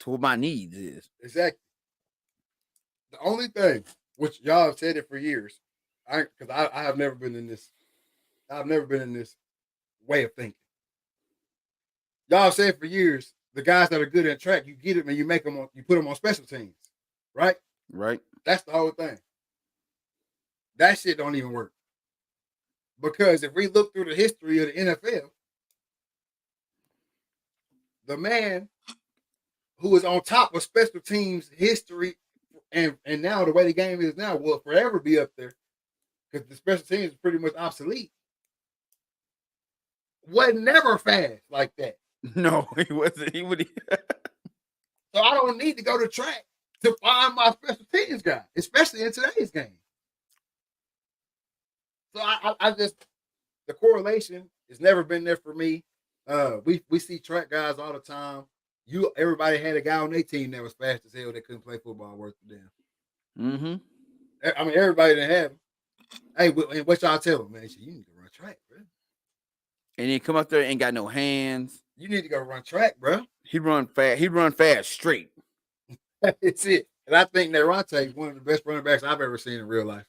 what my needs is. Exactly. The only thing, which y'all have said it for years, because I have never been in this. I've never been in this way of thinking. Y'all have said for years, the guys that are good at track, you get them and you put them on special teams, right? Right. That's the whole thing. That shit don't even work. Because if we look through the history of the NFL, the man who is on top of special teams history and now the way the game is now will forever be up there. because the special teams is pretty much obsolete. Wasn't never fast like that. No, he wasn't. He would. So I don't need to go to track to find my special teams guy, especially in today's game. So I just the correlation has never been there for me. We see track guys all the time. Everybody had a guy on their team that was fast as hell that couldn't play football worth a damn. Mm-hmm. I mean, everybody didn't have him. Hey, and what y'all tell him, man? You need to run track, bro. And then come up there, ain't got no hands. You need to go run track, bro. He run fast. He run fast straight. That's it. And I think Nerante, one of the best running backs I've ever seen in real life,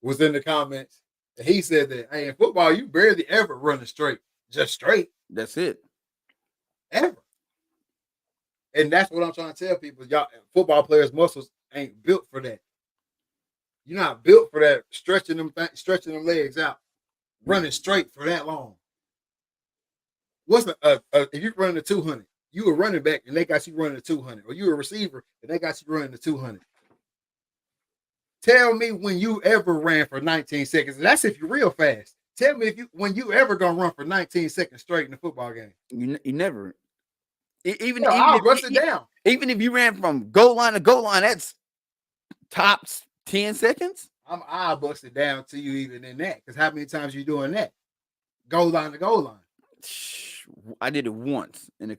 was in the comments. And he said that, hey, in football, you barely ever running straight. Just straight. That's it. Ever. And that's what I'm trying to tell people. Y'all, football players' muscles ain't built for that. You're not built for that, stretching them legs out, running straight for that long. What's if you're running a 200, you a running back and they got you running a 200, or you a receiver and they got you running a 200. Tell me when you ever ran for 19 seconds. That's if you're real fast. Tell me when you ever gonna run for 19 seconds straight in a football game. You never. I'll bust it down. Even if you ran from goal line to goal line, that's tops 10 seconds. I'll bust it down to you even in that. Because how many times you doing that? Goal line to goal line. I did it once in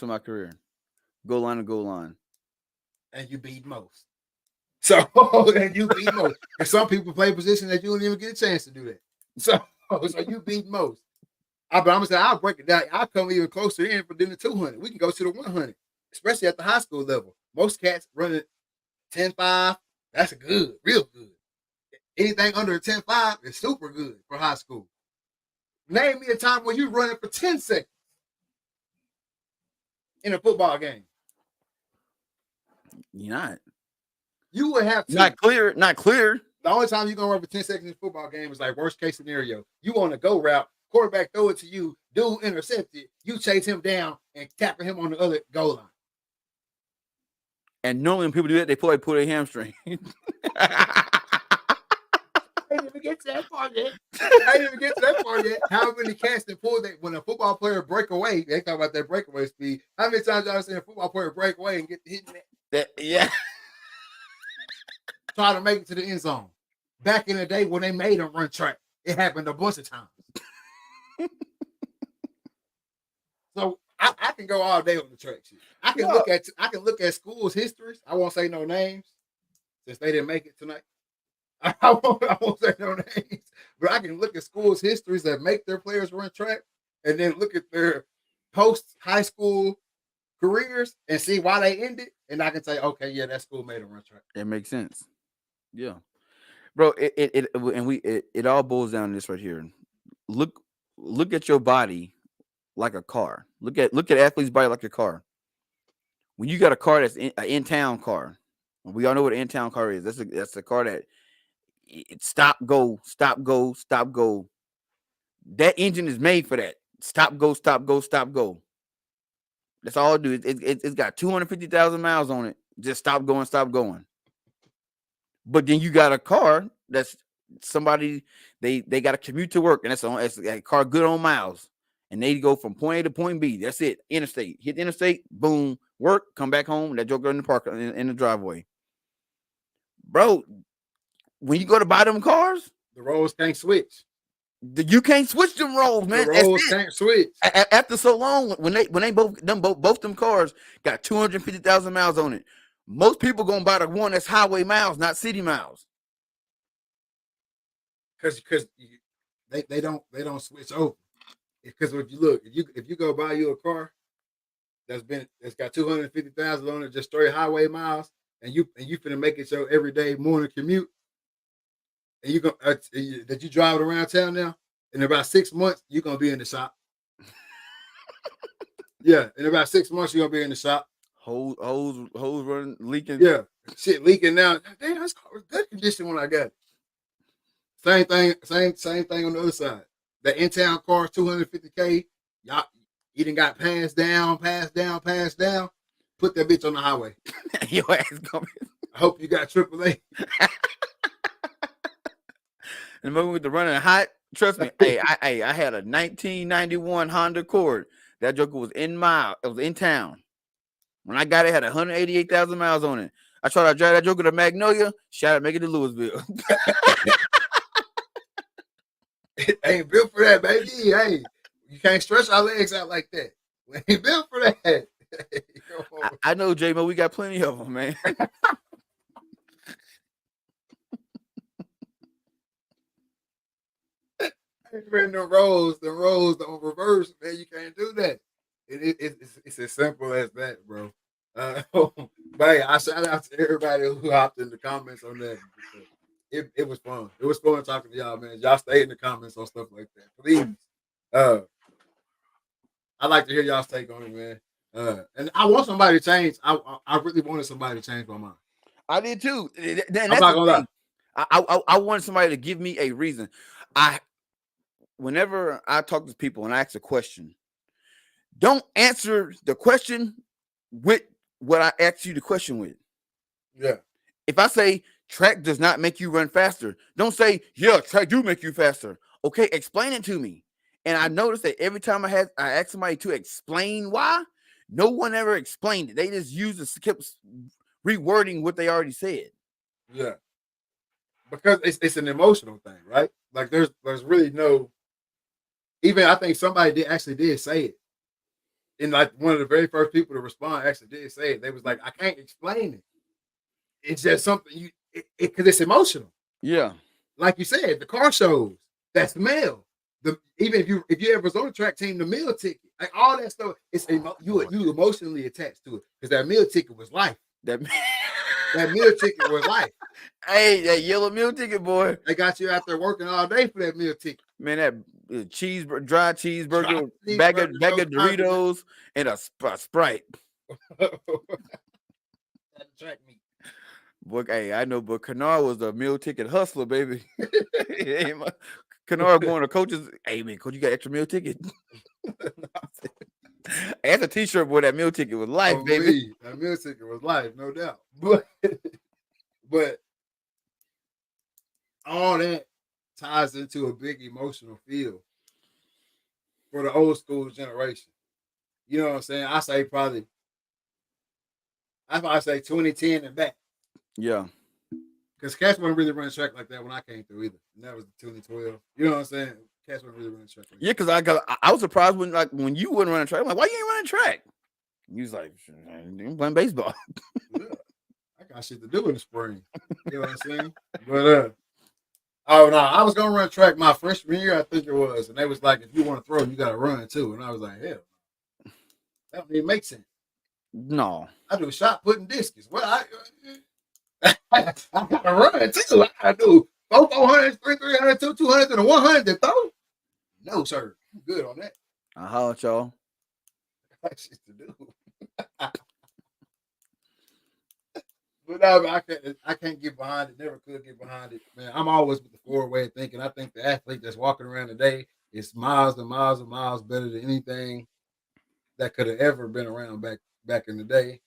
my career. Goal line to goal line. And you beat most. So and you beat most. And some people play position that you don't even get a chance to do that. So you beat most. But I'm gonna say I'll break it down. I'll come even closer in for than the 200. We can go to the 100, especially at the high school level. Most cats running 10.5. That's good, real good. Anything under a 10.5 is super good for high school. Name me a time when you're running for 10 seconds in a football game. You're not. You would have to. Not clear. The only time you're gonna run for 10 seconds in a football game is like worst case scenario. You on a go route, quarterback throw it to you, dude intercept it, you chase him down and tackle him on the other goal line. And normally when people do that, they probably pull their hamstring. I didn't even get to that part yet. How many cats that pull that when a football player break away? They talk about that breakaway speed. How many times y'all seen a football player break away and get hitting that? Yeah. Try to make it to the end zone. Back in the day when they made them run track, it happened a bunch of times. So I can go all day on the track shit. I can look at schools' histories. I won't say no names since they didn't make it tonight. I won't say no names, but I can look at schools' histories that make their players run track, and then look at their post high school careers and see why they ended, and I can say, okay, yeah, that school made them run track. It makes sense. Yeah, bro. It all boils down to this right here. Look at your body like a car. Look at athlete's body like a car. When you got a car that's an in-town car, we all know what an in-town car is. That's a car that it stop go. That engine is made for that. Stop go. That's all it do. It's got 250,000 miles on it. Just stop going. But then you got a car that's somebody they got to commute to work, and it's a car good on miles, and they go from point A to point B. That's it. Interstate, hit the interstate, boom, work, come back home. That joker in the park in the driveway, bro. When you go to buy them cars, the roles can't switch. You can't switch them roles, man. The roles can't switch. After so long, when they both them cars got 250,000 miles on it, most people gonna buy the one that's highway miles, not city miles. Because they don't switch over. Because if you look, if you go buy you a car that's got 250,000 on it, just straight highway miles, and you finna make it your everyday morning commute, and you go that you drive it around town now, in about 6 months you're gonna be in the shop. Yeah, in about 6 months you're gonna be in the shop. Hose running, leaking. Yeah, shit leaking now. Damn, this car was good condition when I got it. Same thing on the other side. The in-town car, 250K. Y'all, you done got passed down. Put that bitch on the highway. Your ass coming. I hope you got AAA. And when we went to running hot, trust me, I had a 1991 Honda Accord. That joker was it was in town. When I got it, it had 188,000 miles on it. I tried to drive that joker to Magnolia, shot it, make it to Louisville. Ain't built for that, baby. Hey, you can't stretch our legs out like that. We ain't built for that. I know, J-Mo, we got plenty of them, man. Man, the roads don't reverse, man. You can't do that. It's as simple as that, bro. But I shout out to everybody who hopped in the comments on that. It was fun. It was fun talking to y'all, man. Y'all stay in the comments on stuff like that, please. I'd like to hear y'all's take on it, man. And I want somebody to change. I really wanted somebody to change my mind. I did too. And I'm that's not the gonna thing. lie. I wanted somebody to give me a reason. Whenever I talk to people and I ask a question, don't answer the question with what I asked you the question with. Yeah. If I say track does not make you run faster, don't say, yeah, track do make you faster. Okay, explain it to me. And I noticed that every time I asked somebody to explain why, no one ever explained it. They just kept rewording what they already said. Yeah. Because it's an emotional thing, right? Like there's really no, even I think somebody did say it. And like one of the very first people to respond actually did say it. They was like, I can't explain it. It's just something because it's emotional. Yeah. Like you said, the car shows, that's the mail. Even if you ever was on the track team, the meal ticket, like all that stuff, you emotionally attached to it because that meal ticket was life. That meal ticket was life. Hey, that yellow meal ticket, boy. They got you out there working all day for that meal ticket. Man, that dry cheeseburger, bag of Doritos, and a Sprite. Track meet. Boy, hey, I know, but Kennard was the meal ticket hustler, baby. Kennard going to coaches. Hey, man, coach, you got extra meal ticket? That's a T-shirt, boy. That meal ticket was life, baby. That meal ticket was life, no doubt. But all that ties into a big emotional feel for the old school generation. You know what I'm saying? I say probably, I say 2010 and back. Yeah. Because Cash wasn't really running track like that when I came through either. And that was 2012. You know what I'm saying? Cash wasn't really running track like that. Yeah, because I was surprised when you wouldn't run track. I'm like, why you ain't running track? He was like, I'm playing baseball. Yeah. I got shit to do in the spring. You know what I'm saying? But oh no, I was gonna run track my freshman year, I think it was, and they was like, if you want to throw, you gotta run too. And I was like, hell, that don't even make sense. No, I do shot putting discus. Well, I gotta run too. I gotta do 400, 300, 200, and 100 to throw. No, sir, I'm good on that. I holler at y'all. I got shit to do. But no, I can't get behind it. Never could get behind it, man. I'm always with the forward way of thinking. I think the athlete that's walking around today is miles and miles and miles better than anything that could have ever been around back in the day.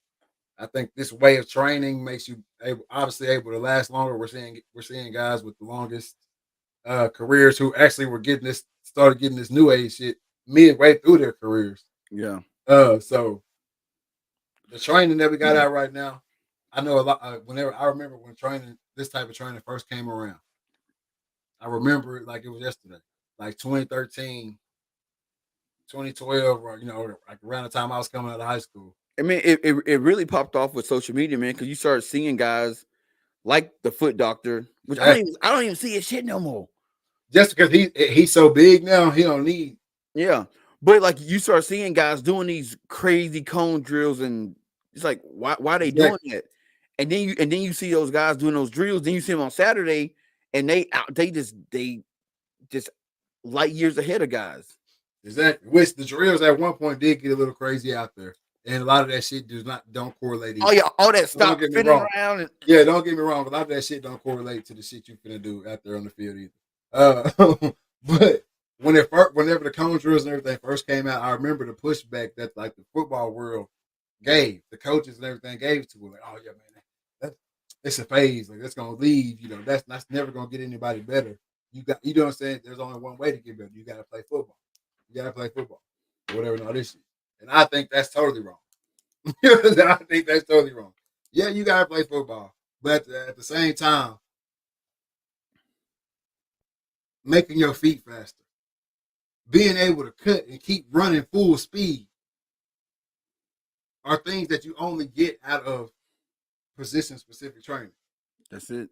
I think this way of training makes you obviously able to last longer. We're seeing guys with the longest careers who actually started getting this new age shit midway through their careers. Yeah. So the training that we got out right now, I know a lot. I remember when this type of training first came around. I remember it like it was yesterday, like 2013, 2012, or like around the time I was coming out of high school. I mean, it really popped off with social media, man, because you started seeing guys like the Foot Doctor, which I don't even see his shit no more. Just because he's so big now, he don't need. Yeah, but like you start seeing guys doing these crazy cone drills, and it's like, why are they doing that? And then you see those guys doing those drills. Then you see them on Saturday, and they just light years ahead of guys. Exactly. Which the drills at one point did get a little crazy out there, and a lot of that shit don't correlate. Oh yeah, all that stuff spinning around. Yeah, don't get me wrong, but a lot of that shit don't correlate to the shit you finna do out there on the field either. But whenever the cone drills and everything first came out, I remember the pushback that like the football world gave, the coaches and everything gave to it. Like, oh yeah, man, it's a phase. Like that's gonna leave. That's never gonna get anybody better. you know what I'm saying? There's only one way to get better. You got to play football. You got to play football, or whatever. And all this shit. And I think that's totally wrong. I think that's totally wrong. Yeah, you got to play football, but at the same time, making your feet faster, being able to cut and keep running full speed are things that you only get out of position specific training. That's it.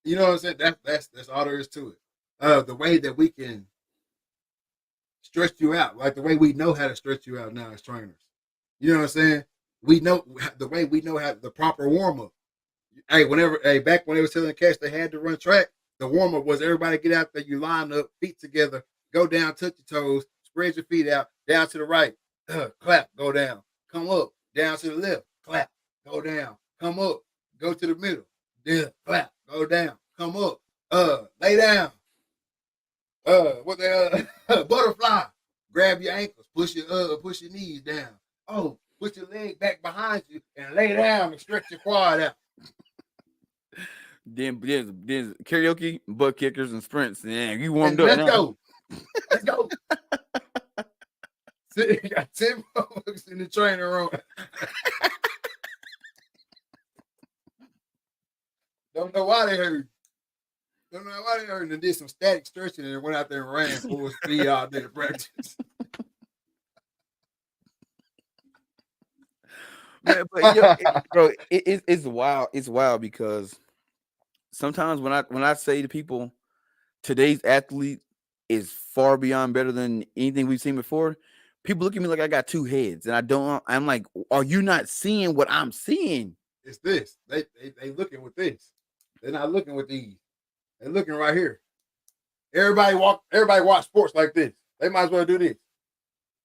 You know what I'm saying? That's all there is to it. The way that we can stretch you out, like the way we know how to stretch you out now as trainers. You know what I'm saying? We know the way we know how the proper warm up. Back when they were telling the cats they had to run track, the warm up was everybody get out there, you line up, feet together, go down, touch your toes, spread your feet out, down to the right, clap, go down, come up, down to the left, clap, go down, come up, go to the middle, clap, go down, come up, lay down, what the butterfly, grab your ankles, push your knees down. Oh, put your leg back behind you and lay down and stretch your quad out. Then there's karaoke, butt kickers, and sprints. Yeah, you warmed And up let's now. go. Let's go. Got 10 folks in the training room. Don't know why they heard. Don't know why they heard. And did some static stretching and went out there and ran full speed all day to practice. Man, but bro, it's wild. It's wild because sometimes when I say to people, today's athlete is far beyond better than anything we've seen before. People look at me like I got two heads, and I don't. I'm like, are you not seeing what I'm seeing? It's this. They looking with this. They're not looking with these. They're looking right here. Everybody watch sports like this. They might as well do this.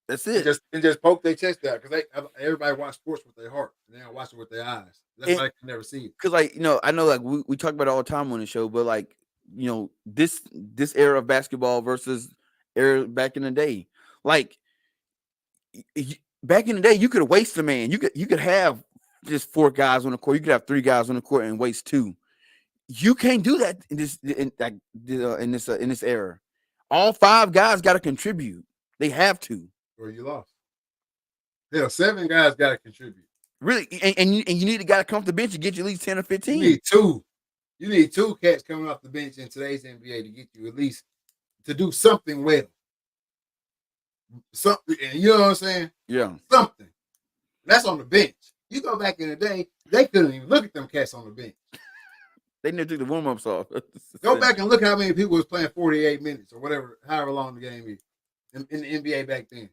That's And it. just poke their chest out because everybody watch sports with their heart. And they don't watch it with their eyes. That's why they can never see it. Because like I know like we talk about it all the time on the show, but like this era of basketball versus era back in the day, like back in the day, you could waste a man. You could have just four guys on the court. You could have three guys on the court and waste two. You can't do that in this era. All five guys got to contribute. They have to. Or you lost. Hell, 7 guys got to contribute. Really, and you need a guy to come off the bench and get you at least 10 or 15. You need 2. You need 2 cats coming off the bench in today's NBA to get you at least to do something well. Something, and you know what I'm saying? Yeah. Something. That's on the bench. You go back in the day, they couldn't even look at them cats on the bench. They never took the warm-ups off. Go back and look how many people was playing 48 minutes or whatever, however long the game is in the NBA back then.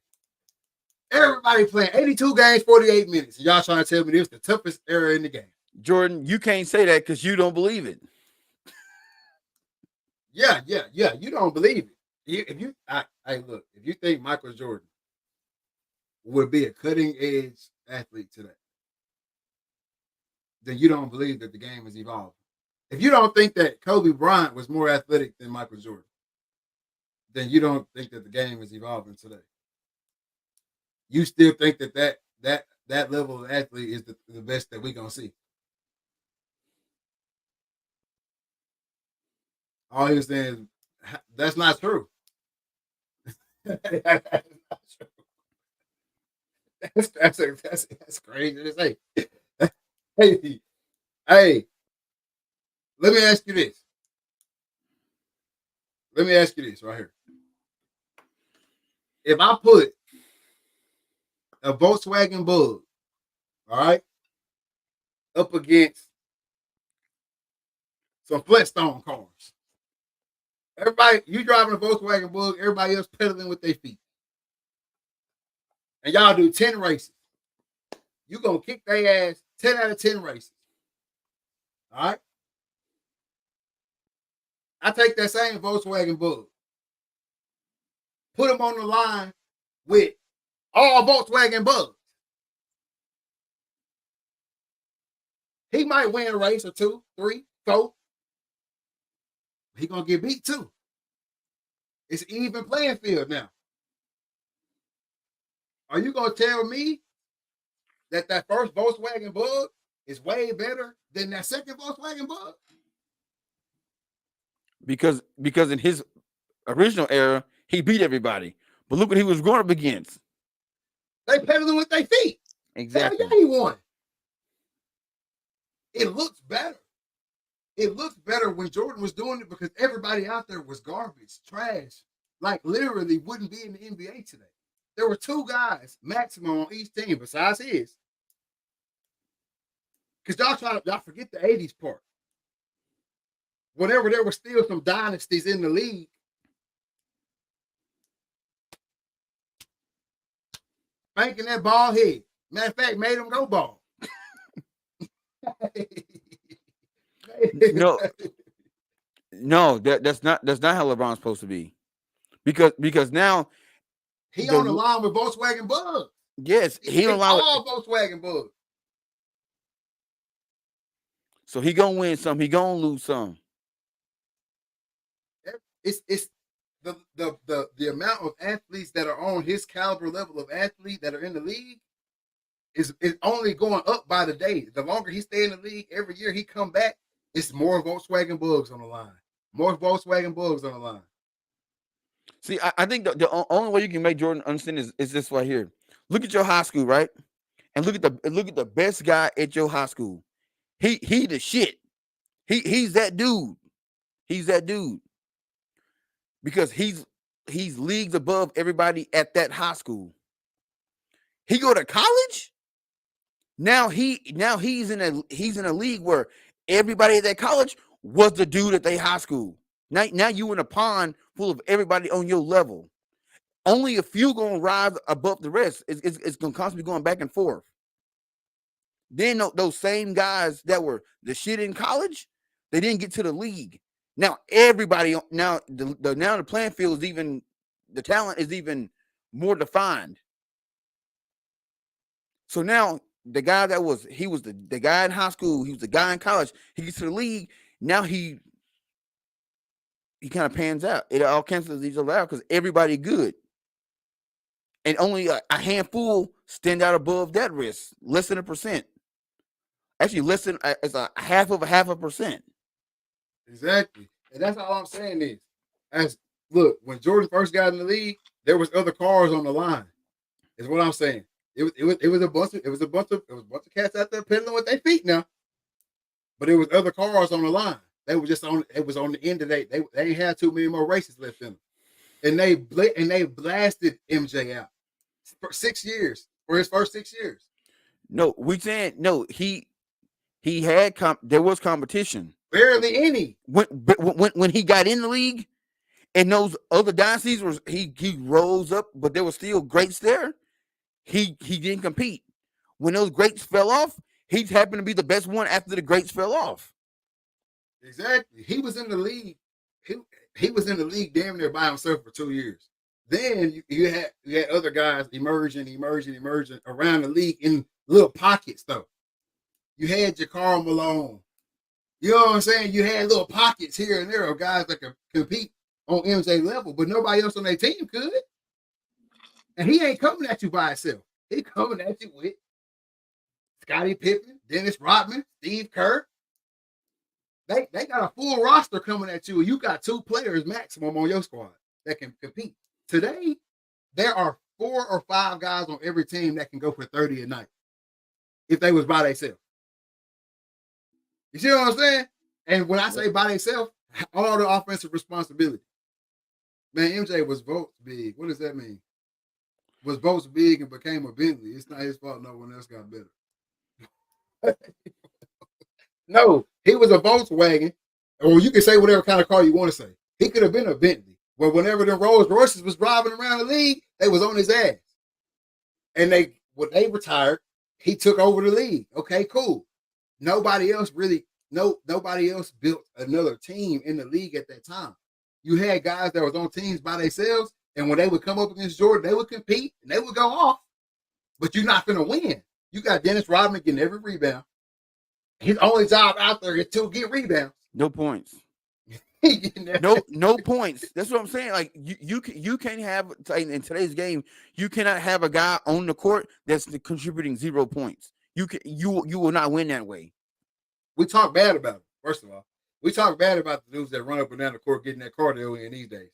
Everybody playing 82 games, 48 minutes. And y'all trying to tell me this is the toughest era in the game. Jordan, you can't say that because you don't believe it. Yeah. You don't believe it. Look, if you think Michael Jordan would be a cutting edge athlete today, then you don't believe that the game is evolving. If you don't think that Kobe Bryant was more athletic than Michael Jordan, then you don't think that the game is evolving today. You still think that level of athlete is the best that we're gonna see. All he was saying is that's not true. That's crazy to say. Hey, let me ask you this. Let me ask you this right here. If I put a Volkswagen Bug, all right, up against some Flintstone cars. Everybody, you driving a Volkswagen Bug, everybody else pedaling with their feet. And y'all do 10 races. You gonna kick their ass 10 out of 10 races. All right? I take that same Volkswagen Bug, put them on the line with all Volkswagen Bugs. He might win a race or 2, 3, 4. He gonna get beat too. It's an even playing field now. Are you gonna tell me that first Volkswagen Bug is way better than that second Volkswagen Bug? because in his original era he beat everybody, but look what he was going up against. They pedaling with their feet. Exactly. Hell yeah, he won. It looks better. It looks better when Jordan was doing it because everybody out there was garbage, trash. Like literally wouldn't be in the NBA today. There were 2 guys maximum on each team besides his. Because y'all forget the 80s part. Whenever there were still some dynasties in the league, banking that ball head. Matter of fact, made him go ball. No, that's not how LeBron's supposed to be. Because now he on the line with Volkswagen Bug. Yes, he on the line with Volkswagen Bug. So he gonna win some, he gonna lose some. It's the amount of athletes that are on his caliber level of athlete that are in the league is only going up by the day. The longer he stay in the league, every year he come back, it's more Volkswagen Bugs on the line. More Volkswagen Bugs on the line. See, I think the only way you can make Jordan understand is this right here. Look at your high school, right? And look at the best guy at your high school. He the shit. He's that dude. He's that dude. Because he's leagues above everybody at that high school. He go to college. Now he's in a league where everybody at that college was the dude at their high school. Now you in a pond full of everybody on your level. Only a few gonna rise above the rest. It's gonna constantly going back and forth. Then those same guys that were the shit in college, they didn't get to the league. Now everybody the playing field is even, the talent is even more defined. So now the guy that was the guy in high school, he was the guy in college, he gets to the league. Now he kind of pans out. It all cancels each other out because everybody good. And only a handful stand out above that risk, less than 1%. Actually, less than it's a half of a percent. Exactly, and that's all I'm saying is, look, when Jordan first got in the league, there was other cars on the line. Is what I'm saying. It was a bunch of cats out there pedaling with their feet now, but it was other cars on the line. They were just on. It was on the end of they ain't had too many more races left in them, and they blasted MJ out for 6 years for his first 6 years. No, we saying no. He had there was competition. Barely any. When he got in the league, and those other dynasties was he rose up, but there were still greats there. He didn't compete. When those greats fell off, he happened to be the best one after the greats fell off. Exactly. He was in the league. He was in the league damn near by himself for 2 years. Then you had other guys emerging around the league in little pockets though. You had Jakarl Malone. You know what I'm saying? You had little pockets here and there of guys that could compete on MJ level, but nobody else on their team could. And he ain't coming at you by himself. He coming at you with Scottie Pippen, Dennis Rodman, Steve Kerr. They got a full roster coming at you, and you got 2 players maximum on your squad that can compete. Today, there are 4 or 5 guys on every team that can go for 30 a night if they was by themselves. You see what I'm saying? And when I say by themselves, all the offensive responsibility. Man, MJ was votes big. What does that mean? Was votes big and became a Bentley. It's not his fault no one else got better. No, he was a Volkswagen. Or you can say whatever kind of car you want to say. He could have been a Bentley. But whenever the Rolls Royces was driving around the league, they was on his ass. And when they retired, he took over the league. Okay, cool. Nobody else built another team in the league at that time. You had guys that was on teams by themselves, and when they would come up against Jordan, they would compete and they would go off. But you're not going to win. You got Dennis Rodman getting every rebound. His only job out there is to get rebounds. No points. no points. That's what I'm saying. Like you can't have in today's game. You cannot have a guy on the court that's contributing 0 points. You will not win that way. We talk bad about him. First of all, We talk bad about the dudes that run up and down the court getting that cardio in these days.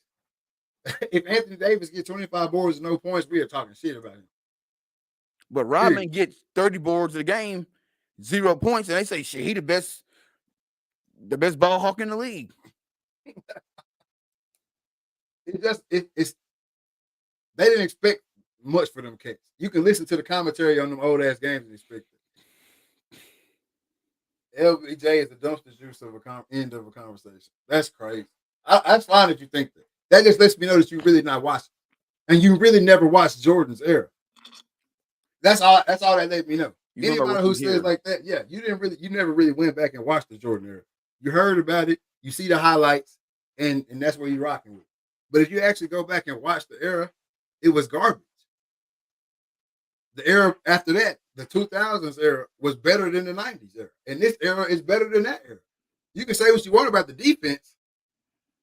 If Anthony Davis gets 25 boards and no points, we are talking shit about him. But Period. Rodman gets 30 boards a game, 0 points, and they say shit, he the best ball hawk in the league. It's they didn't expect much for them cats. You can listen to the commentary on them old ass games and expect it. LBJ is the dumpster juice of end of a conversation. That's crazy. That's fine if you think that. That just lets me know that you really not watching, and you really never watched Jordan's era. That's all. That's all that let me know. You don't know Anybody what who you says hear. like that, yeah, you never really went back and watched the Jordan era. You heard about it, you see the highlights, and that's what you're rocking with. But if you actually go back and watch the era, it was garbage. The era after that, the 2000s era, was better than the 90s era, and this era is better than that era. You can say what you want about the defense.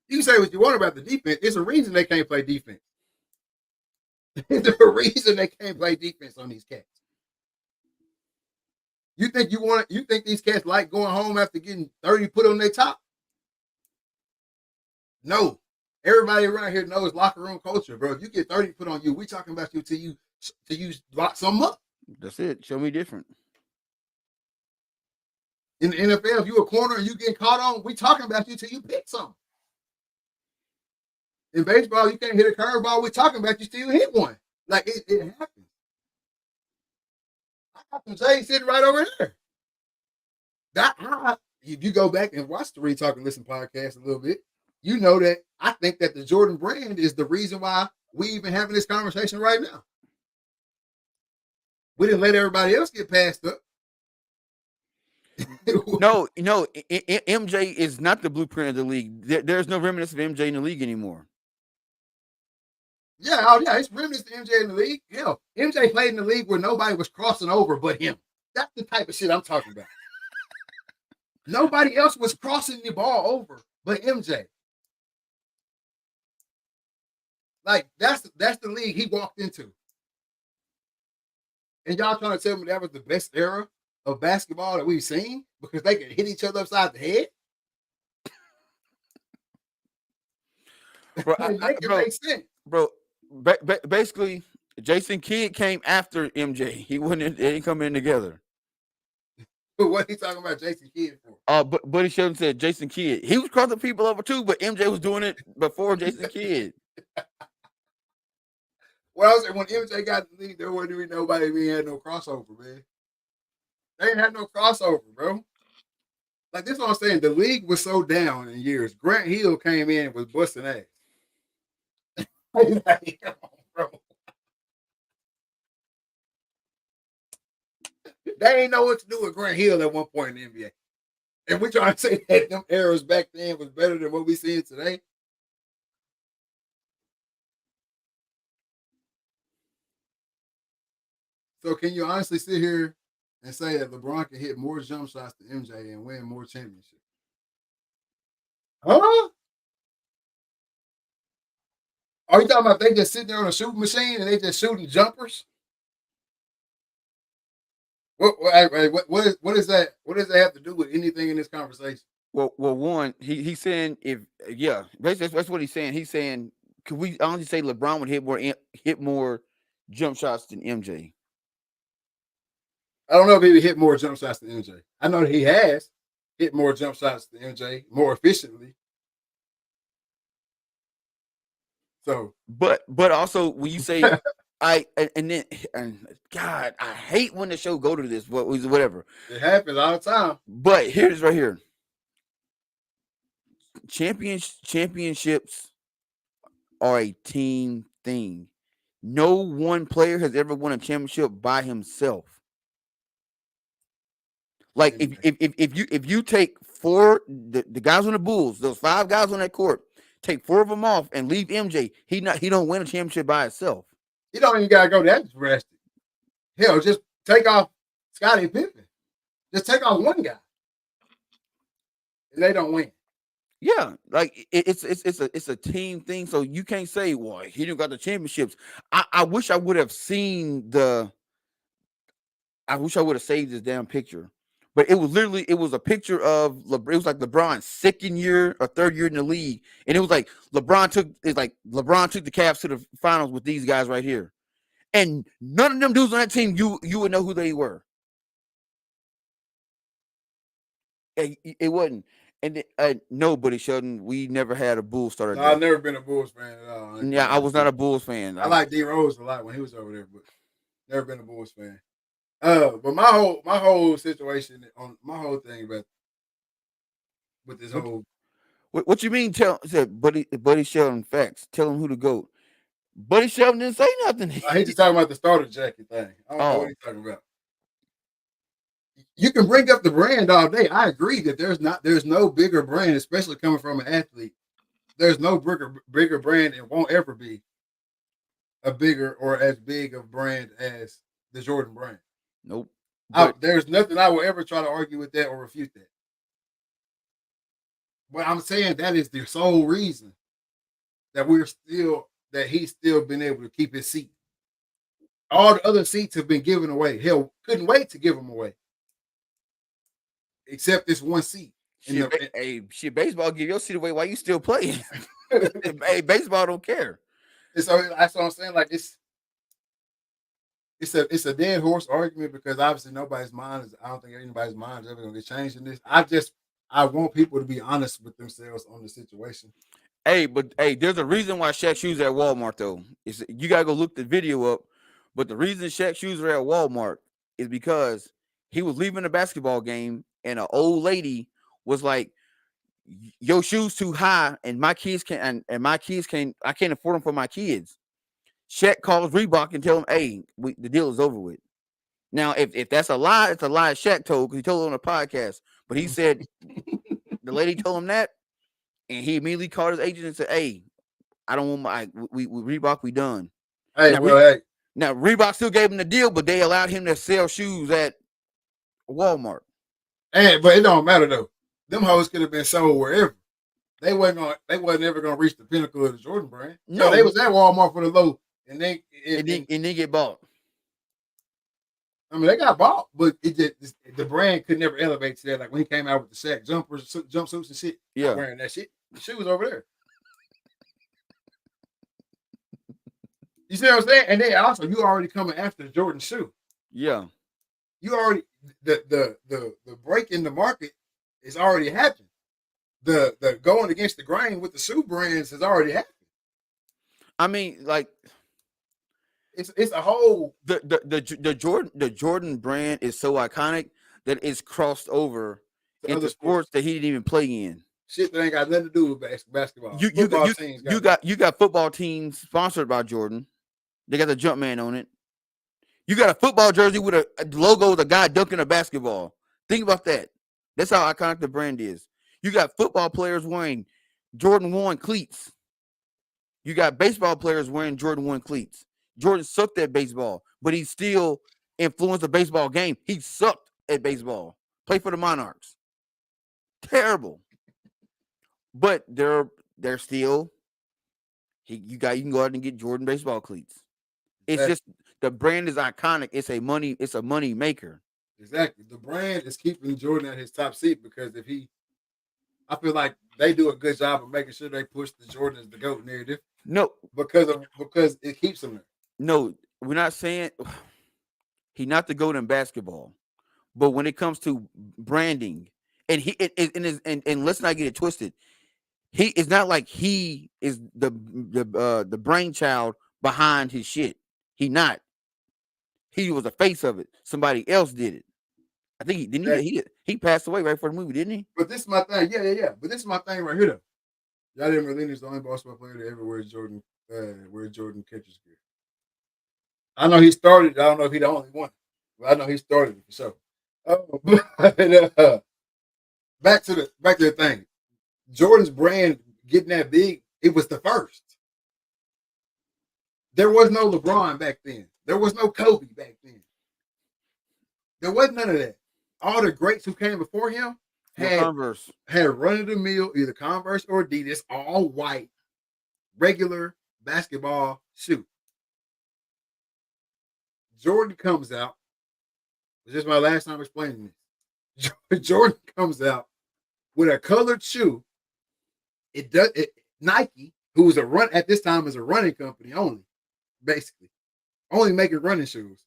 You can say what you want about the defense. It's a reason they can't play defense. There's a reason they can't play defense on these cats. You think these cats like going home after getting 30 put on their top? No. Everybody around here knows locker room culture, bro. If you get 30 put on you, we talking about you till you lock something up. That's it. Show me different. In the NFL, if you a corner and you get caught on, we talking about you till you pick something. In baseball, you can't hit a curveball. We talking about you till you hit one. Like it happens. I got some Jay sitting right over there. If you go back and watch the Retalk and Listen podcast a little bit, you know that I think that the Jordan brand is the reason why we even having this conversation right now. We didn't let everybody else get passed up. No, MJ is not the blueprint of the league. There's no remnants of MJ in the league anymore. Yeah, it's remnants to MJ in the league. Hell, MJ played in the league where nobody was crossing over but him. That's the type of shit I'm talking about. Nobody else was crossing the ball over but MJ. Like that's the league he walked into. And y'all trying to tell me that was the best era of basketball that we've seen because they could hit each other upside the head? Bro, Make it make sense. Bro, basically, Jason Kidd came after MJ. He didn't come in together. But what he talking about Jason Kidd for? But Buddy Sheldon said Jason Kidd. He was crossing people over too, but MJ was doing it before Jason Kidd. Well, I was saying when MJ got the league, there wasn't even nobody we had no crossover, man. They ain't had no crossover, bro. Like this is what I'm saying. The league was so down in years. Grant Hill came in and was busting ass. Bro. They ain't know what to do with Grant Hill at one point in the NBA. And we trying to say that them eras back then was better than what we see today. So can you honestly sit here and say that LeBron can hit more jump shots than MJ and win more championships? Huh? Are you talking about they just sitting there on a shooting machine and they just shooting jumpers? What is that? What does that have to do with anything in this conversation? Well, one, he's saying basically that's what he's saying. He's saying, could we honestly say LeBron would hit more jump shots than MJ? I don't know if he would hit more jump shots than MJ. I know that he has hit more jump shots than MJ more efficiently. So, but also when you say God, I hate when the show go to this. Whatever. It happens all the time. But here's right here. Championships are a team thing. No one player has ever won a championship by himself. Like if you take the guys on the Bulls, those 5 guys on that court, take 4 of them off and leave MJ, he don't win a championship by himself. He don't even gotta go that drastic. Hell, just take off Scottie Pippen. Just take off one guy, and they don't win. Yeah, like it's a team thing. So you can't say, well, he didn't got the championships. I wish I would have seen I wish I would have saved this damn picture. But it was literally it was a picture of it was like LeBron's second year or third year in the league, and it was like LeBron took the Cavs to the finals with these guys right here, and none of them dudes on that team you would know who they were. It wasn't, and no, Buddy Sheldon, we never had a bull starter No, I've day. never been a Bulls fan at all. I ain't Yeah, gonna I lie to was not you. a Bulls fan. I Like, like D Rose a lot when he was over there, but never been a Bulls fan. But my whole situation on my whole thing about with this what whole what you mean? Tell said Buddy Sheldon facts. Tell him who to go. Buddy Sheldon didn't say nothing. I hate to talk about the starter jacket thing. I don't know what Oh he's talking about. You can bring up the brand all day. I agree that there's no bigger brand, especially coming from an athlete. There's no bigger brand and won't ever be a bigger or as big of brand as the Jordan brand. nope. But There's nothing I will ever try to argue with that or refute that. But I'm saying that is the sole reason that he's still been able to keep his seat. All the other seats have been given away. Hell, couldn't wait to give them away, except this one seat. In shit, the hey, shit, baseball give your seat away while you still playing. Hey, baseball don't care. and so that's what I'm saying. Like it's a dead horse argument because obviously nobody's mind is. I don't think anybody's mind is ever gonna get changed in this. I want people to be honest with themselves on the situation. Hey, but hey, there's a reason why Shaq shoes are at Walmart though. Is you gotta go look the video up. But the reason Shaq shoes are at Walmart is because he was leaving a basketball game and an old lady was like, "Your shoes too high, and my kids can't, and my kids can't. I can't afford them for my kids." Shaq calls Reebok and tell him, "Hey, the deal is over with." Now, if that's a lie, it's a lie Shaq told because he told it on a podcast. But he said the lady told him that, and he immediately called his agent and said, "Hey, I don't want my we Reebok. We done." Hey, Now, well, hey, now Reebok still gave him the deal, but they allowed him to sell shoes at Walmart. but it don't matter though. Them hoes could have been sold wherever. They wasn't ever gonna reach the pinnacle of the Jordan brand. Yo, they No, was at Walmart for the low, and and they get bought. I mean they got bought, but the brand could never elevate to that. Like when he came out with the Shaq jumpsuits and shit, not Yeah, wearing that shit. The shoe was over there. You see what I'm saying? And then also you already coming after the Jordan shoe. yeah. You already the break in the market is already happened. The going against the grain with the shoe brands has already happened. I mean, like It's a whole the Jordan brand is so iconic that it's crossed over to into other sports. sports that he didn't even play in. Shit that ain't got nothing to do with basketball. You you got Football you teams you got got you got football teams sponsored by Jordan. They got the Jumpman on it. You got a football jersey with a logo of a guy dunking a basketball. Think about that. That's how iconic the brand is. You got football players wearing Jordan 1 cleats. You got baseball players wearing Jordan 1 cleats. Jordan sucked at baseball, but he still influenced the baseball game. He sucked at baseball. Play for the Monarchs. Terrible. But they're still you can go out and get Jordan baseball cleats. It's exactly. just the brand is iconic. It's a money maker. Exactly. The brand is keeping Jordan at his top seat because I feel like they do a good job of making sure they push the Jordan as the GOAT narrative No, because it keeps them there. no, we're not saying he not the goat in basketball, but when it comes to branding, and and let's not get it twisted. He it's not like he is the brainchild behind his shit. He not. He was the face of it. Somebody else did it. I think he didn't. He passed away right for the movie, didn't he? But this is my thing. Yeah. But this is my thing right here though. Yadier Molina is the only basketball player that ever wears Jordan catches gear. I know he started. I don't know if he's the only one, but I know he started it for sure. But, back to the thing. Jordan's brand getting that big, it was the first. There was no LeBron back then. There was no Kobe back then. There wasn't none of that. All the greats who came before him had Converse. run of the mill, either Converse or Adidas, all white, regular basketball shoe. Jordan comes out. This is my last time explaining this. Jordan comes out with a colored shoe. Nike, who was a run at this time is a running company only, basically only making running shoes.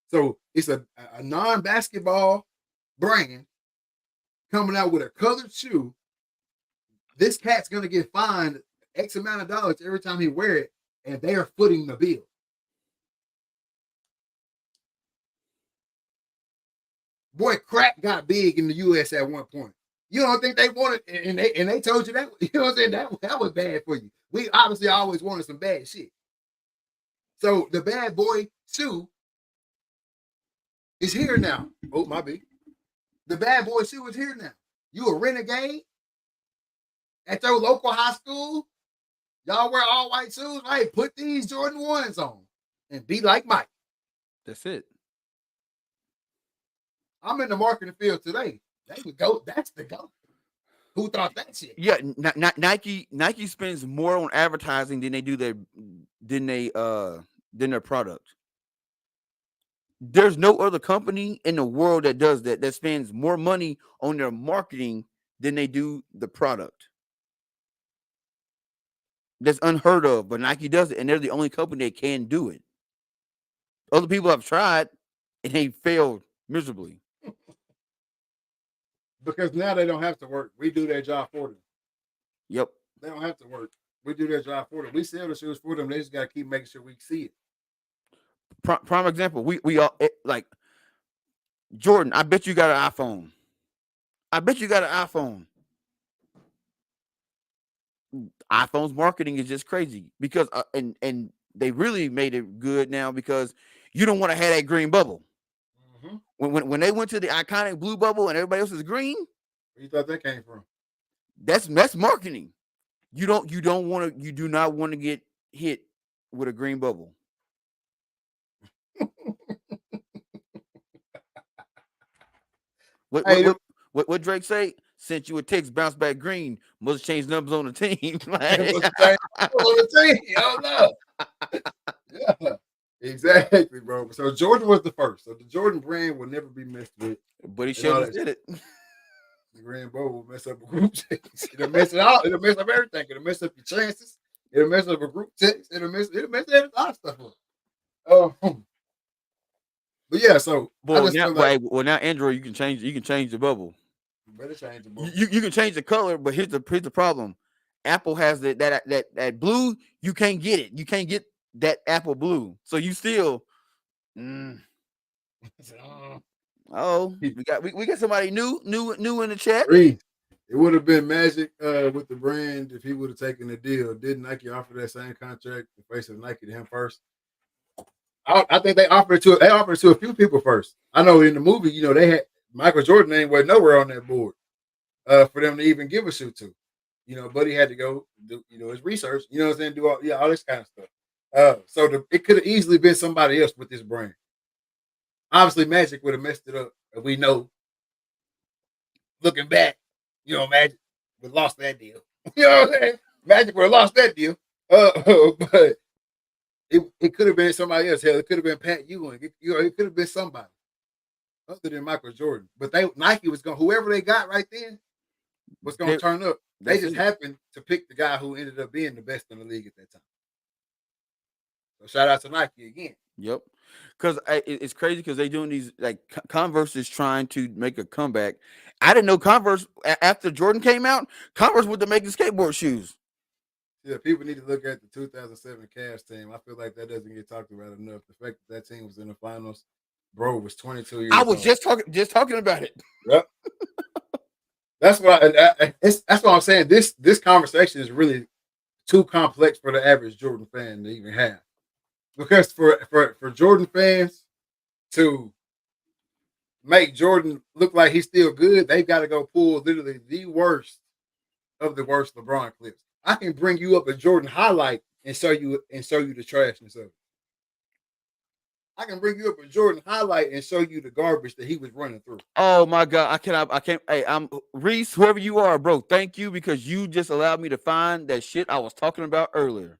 So it's a non basketball brand coming out with a colored shoe. This cat's gonna get fined X amount of dollars every time he wear it, and they are footing the bill. Boy, crack got big in the U.S. at one point. You don't think they wanted, and they told you that, you know what I'm saying? That was bad for you. We obviously always wanted some bad shit. So the bad boy shoe is here now. Oh, my B. The bad boy shoe is here now. You a renegade at your local high school? Y'all wear all white shoes? Hey, put these Jordan 1s on and be like Mike. That's it. I'm in the marketing field today. They would go. That's the go. Who thought that shit? Yeah, Nike spends more on advertising than they do than their product. There's no other company in the world that does that spends more money on their marketing than they do the product. That's unheard of, but Nike does it, and they're the only company that can do it. Other people have tried, and they failed miserably. Because now they don't have to work. We do their job for them. Yep. They don't have to work. We do their job for them. We sell the shoes for them. They just got to keep making sure we see it. Prime example. We all like Jordan. I bet you got an iPhone. I bet you got an iPhone. iPhone's marketing is just crazy because and they really made it good now because you don't want to have that green bubble. Mm-hmm. When they went to the iconic blue bubble and everybody else is green, where you thought that came from? That's marketing. You do not want to get hit with a green bubble. What Drake say? Sent you a text, bounce back green. Must change numbers on the team. Oh no. Yeah, exactly, bro. So Jordan was the first. So the Jordan brand will never be messed with. But he should have did it. The Grand Bowl will mess up a group text. It'll mess it out. It'll mess up everything. It'll mess up your chances. It'll mess up a group text. It'll mess a lot of stuff up. But yeah, so now Android you can change the bubble. You better change the bubble. You can change the color, but here's the problem. Apple has that blue. You can't get it. You can't get that Apple blue. So you still. Oh, we got somebody new in the chat. It would have been magic with the brand if he would have taken the deal. Did Nike offer that same contract the face of Nike to him first? I think they offered it to a few people first. I know in the movie, they had Michael Jordan name was nowhere on that board for them to even give a shoe to. Buddy had to go do his research. You know what I'm saying? Do all this kind of stuff. So it could have easily been somebody else with this brand. Obviously, Magic would have messed it up. We know. Looking back, Magic would have lost that deal. You know what I'm saying? Magic would have lost that deal. But it could have been somebody else. Hell, it could have been Pat Ewing. It could have been somebody other than Michael Jordan. But Nike was going, whoever they got right then was going to turn up. They just happened to pick the guy who ended up being the best in the league at that time. So shout out to Nike again. Yep. Because it's crazy because they're doing these, like, Converse is trying to make a comeback. I didn't know Converse, after Jordan came out, Converse was making skateboard shoes. Yeah, people need to look at the 2007 Cavs team. I feel like that doesn't get talked about enough. The fact that team was in the finals, bro, was 22 years old. I was just talking about it. Yep. That's what I'm saying. This conversation is really too complex for the average Jordan fan to even have. Because for Jordan fans to make Jordan look like he's still good, they've got to go pull literally the worst of the worst LeBron clips. I can bring you up a Jordan highlight and show you the trashness of it. I can bring you up a Jordan highlight and show you the garbage that he was running through. Oh my God. I can't. Hey, I'm Reese, whoever you are, bro. Thank you because you just allowed me to find that shit I was talking about earlier.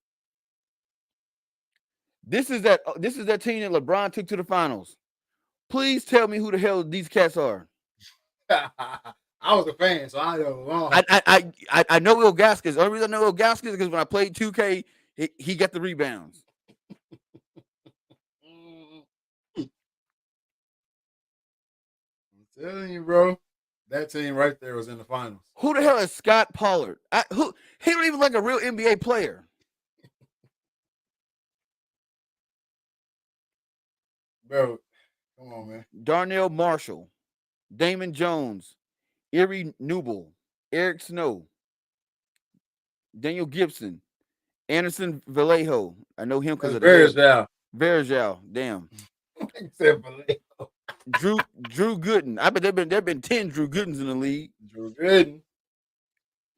This is that team that LeBron took to the finals. Please tell me who the hell these cats are. I was a fan, so I know long. I know Will Gaskins. The only reason I know Will Gaskins is because when I played 2K, he got the rebounds. I'm telling you, bro. That team right there was in the finals. Who the hell is Scott Pollard? He don't even like a real NBA player. Bro, come on, man. Darnell Marshall, Damon Jones, Erie Newble, Eric Snow, Daniel Gibson, Anderson Vallejo. I know him because That's of the very hair. Zhao. Verjao, damn. Except for Leo. Drew Gooden. I bet there've been 10 Drew Goodens in the league. Drew Gooden.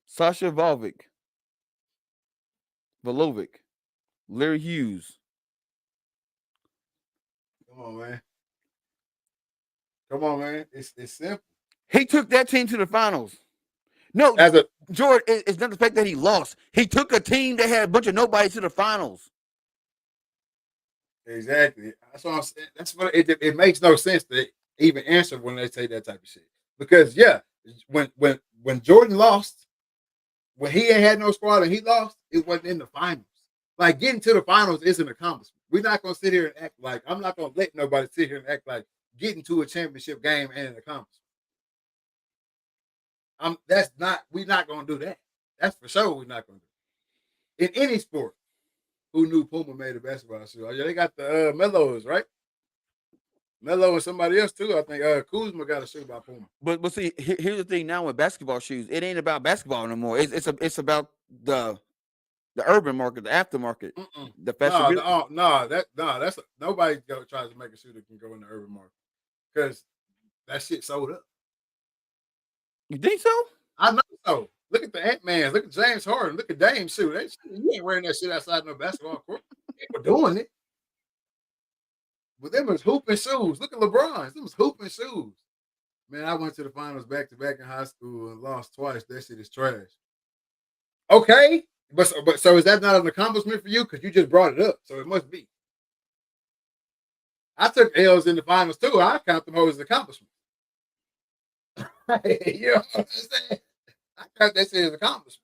Sasha Volovic, Larry Hughes. Come on, man. Come on, man. It's simple. He took that team to the finals. No, As a George, it's not the fact that he lost. He took a team that had a bunch of nobody to the finals. exactly. That's what I'm saying. That's what it makes no sense to even answer when they say that type of shit. Because yeah, when Jordan lost, when he ain't had no squad and he lost, it wasn't in the finals. Like getting to the finals is an accomplishment. We're not gonna sit here and act like I'm not gonna let nobody sit here and act like getting to a championship game and an accomplishment. That's not we're not gonna do that. That's for sure we're not gonna do. In any sport, who knew Puma made a basketball shoe? Oh, yeah, they got the Mellows, right? Mello and somebody else too. I think Kuzma got a shoe by Puma. But see, here's the thing now with basketball shoes. It ain't about basketball no more. It's about the urban market, the aftermarket, the fashion. That's nobody tries to make a shoe that can go in the urban market because that shit sold up. You think so? I know so. Look at the Ant-Man. Look at James Harden. Look at Dame's shoe. You ain't wearing that shit outside no basketball court. People doing it. But them was hooping shoes. Look at LeBron's. Them was hooping shoes. Man, I went to the finals back to back in high school and lost twice. That shit is trash. Okay. But so is that not an accomplishment for you? Because you just brought it up. So it must be. I took L's in the finals too. I count them as accomplishments. You know what I'm saying? I count that shit as accomplishment.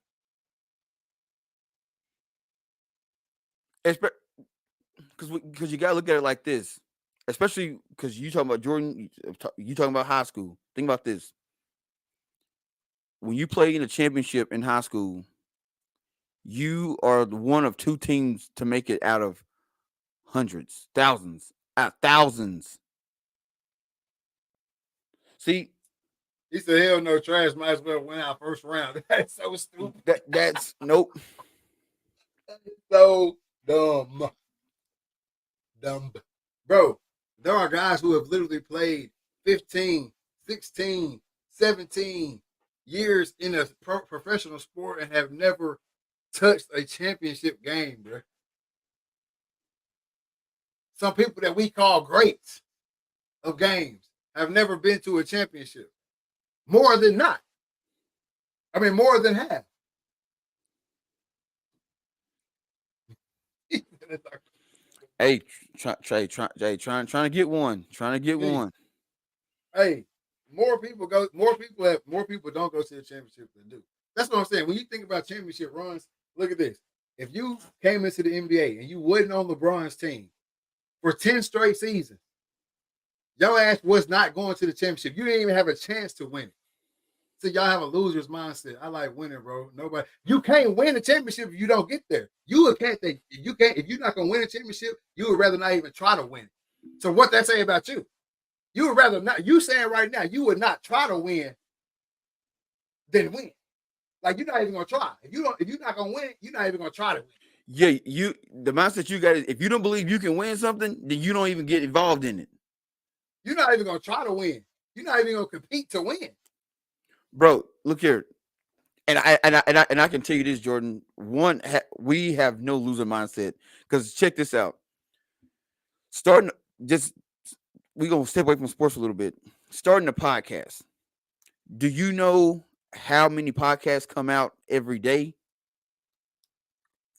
Because you gotta look at it like this, especially because you talking about Jordan, you talking about high school. Think about this: when you play in a championship in high school, you are one of two teams to make it out of hundreds, thousands. See, he said, "Hell no, trash. Might as well win our first round." That's so stupid. That's nope. So dumb. Bro, there are guys who have literally played 15, 16, 17 years in a professional sport and have never touched a championship game, bro. Some people that we call greats of games have never been to a championship. More than not. I mean, more than half. Hey, trying to get one. Trying to get one. Hey, more people don't go to the championship than do. That's what I'm saying. When you think about championship runs, look at this. If you came into the NBA and you wasn't on LeBron's team for 10 straight seasons, your ass was not going to the championship. You didn't even have a chance to win it. So y'all have a loser's mindset. I like winning, bro. Nobody, you can't win a championship if you don't get there. If you're not gonna win a championship, you would rather not even try to win. So what that say about you? You would rather not. You saying right now you would not try to win than win. Like you're not even gonna try. If you're not gonna win, you're not even gonna try to win. Yeah, the mindset you got is if you don't believe you can win something, then you don't even get involved in it. You're not even gonna try to win. You're not even gonna compete to win. Bro, look here. And I can tell you this, Jordan. One, we have no loser mindset because check this out. Starting just we're gonna step away from sports a little bit. Starting a podcast. Do you know how many podcasts come out every day?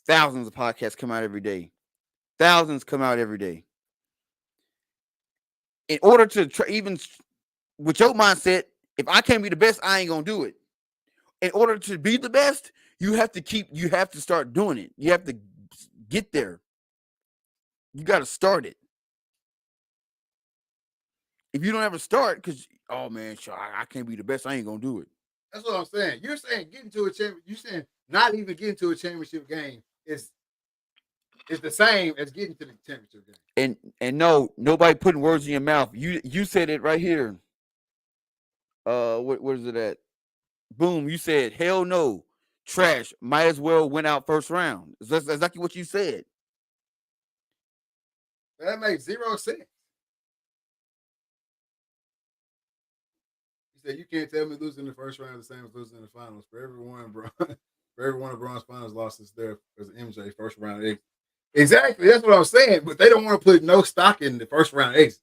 Thousands of podcasts come out every day. Thousands come out every day. In order to even with your mindset, If I can't be the best, I ain't gonna do it. In order to be the best, you have to start doing it. You have to get there. You got to start it. If you don't ever start, because oh man, I can't be the best, I ain't gonna do it. That's what I'm saying. You're saying getting to a championship. You're saying not even getting to a championship game is the same as getting to the championship game. And no, nobody putting words in your mouth. You said it right here. What is it at? Boom, you said hell no, trash. Might as well win out first round. That's exactly what you said. That makes 0 sense. You said you can't tell me losing the first round is the same as losing in the finals. For everyone, bro. For everyone, LeBron's finals losses there as MJ first round exit. Exactly, that's what I'm saying. But they don't want to put no stock in the first round exit.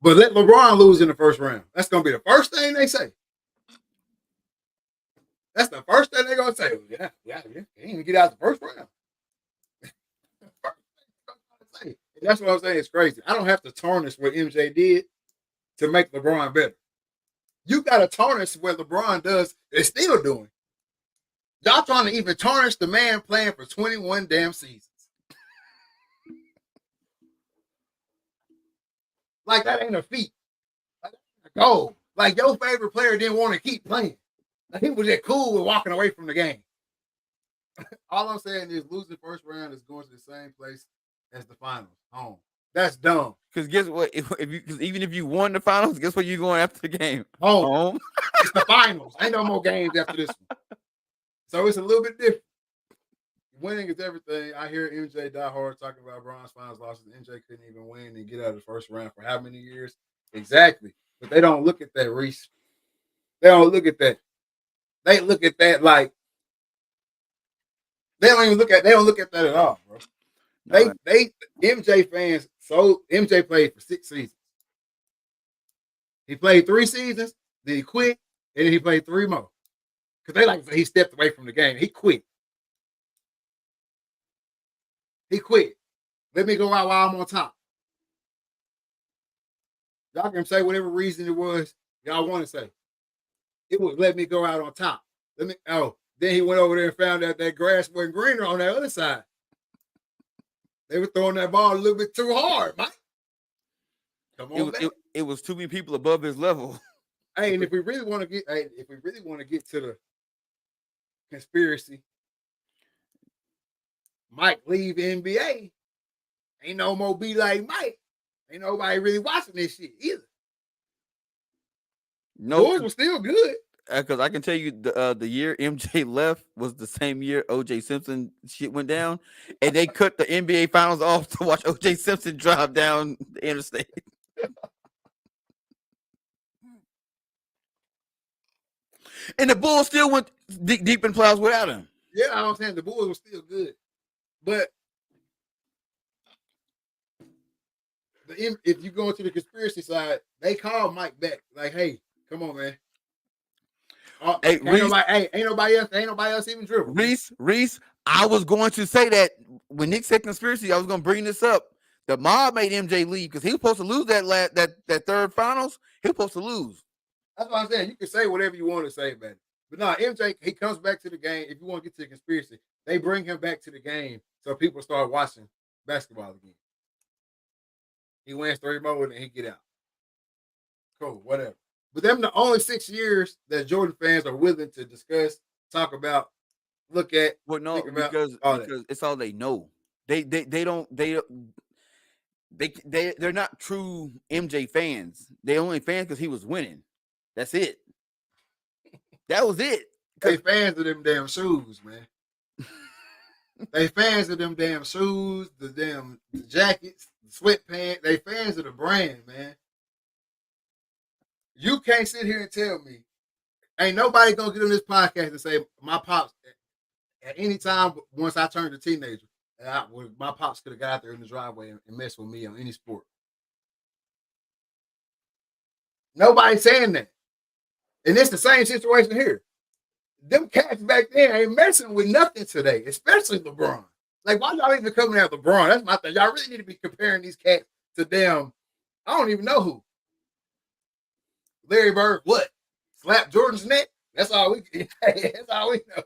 But let LeBron lose in the first round. That's gonna be the first thing they say. That's the first thing they're gonna say. Yeah. He didn't even get out the first round. And that's what I'm saying. It's crazy. I don't have to tarnish what MJ did to make LeBron better. You got to tarnish what LeBron does and still doing. Y'all trying to even tarnish the man playing for 21 damn seasons. Like that ain't a feat. Like, a goal. Like your favorite player didn't want to keep playing. Like, he was just cool with walking away from the game. All I'm saying is losing first round is going to the same place as the finals, home. That's dumb. Because guess what? Even if you won the finals, guess what? You going after the game? Home. It's the finals. Ain't no more games after this one. So it's a little bit different. Winning is everything. I hear MJ die hard talking about Bron's finals losses. MJ couldn't even win and get out of the first round for how many years? Exactly. But they don't look at that, Reese. They don't look at that. They look at that like they don't look at that at all, bro. They MJ fans, so MJ played for 6 seasons. He played 3 seasons, then he quit, and then he played 3 more. Because they like to say he stepped away from the game. He quit. Let me go out while I'm on top. Y'all can say whatever reason it was y'all want to say. It was let me go out on top. Then he went over there and found out that grass wasn't greener on that other side. They were throwing that ball a little bit too hard, Mike. Come on, it was too many people above his level. Hey, and if we really want to get to the conspiracy, Mike leave NBA. Ain't no more be like Mike. Ain't nobody really watching this shit either. No, Bulls was still good. Because I can tell you the year MJ left was the same year OJ Simpson shit went down, and they cut the NBA finals off to watch OJ Simpson drive down the interstate. And the Bulls still went deep in playoffs without him. Yeah, I'm saying the Bulls were still good. But if you go into the conspiracy side, they called Mike back. Like, hey, come on, man. Hey, ain't nobody else even dribble. Reese, I was going to say that when Nick said conspiracy, I was going to bring this up. The mob made MJ leave because he was supposed to lose that third finals. He was supposed to lose. That's what I'm saying. You can say whatever you want to say about it. But no, MJ, he comes back to the game. If you want to get to the conspiracy, they bring him back to the game so people start watching basketball again. He wins 3 more and he get out. Cool, whatever. But them the only 6 years that Jordan fans are willing to discuss, talk about, look at. Well, no, because it's all they know. They're not true MJ fans. They only fans because he was winning. That's it. That was it. They fans of them damn shoes, man. They fans of them damn shoes, the jackets, the sweatpants. They fans of the brand, man. You can't sit here and tell me, ain't nobody gonna get on this podcast and say my pops at any time once I turned a teenager, my pops could have got out there in the driveway and messed with me on any sport. Nobody's saying that. And it's the same situation here. Them cats back then ain't messing with nothing today, especially LeBron. Like, why y'all even coming at LeBron? That's my thing. Y'all really need to be comparing these cats to them. I don't even know who. Larry Bird, what? Slap Jordan's neck? That's all we. That's all we know.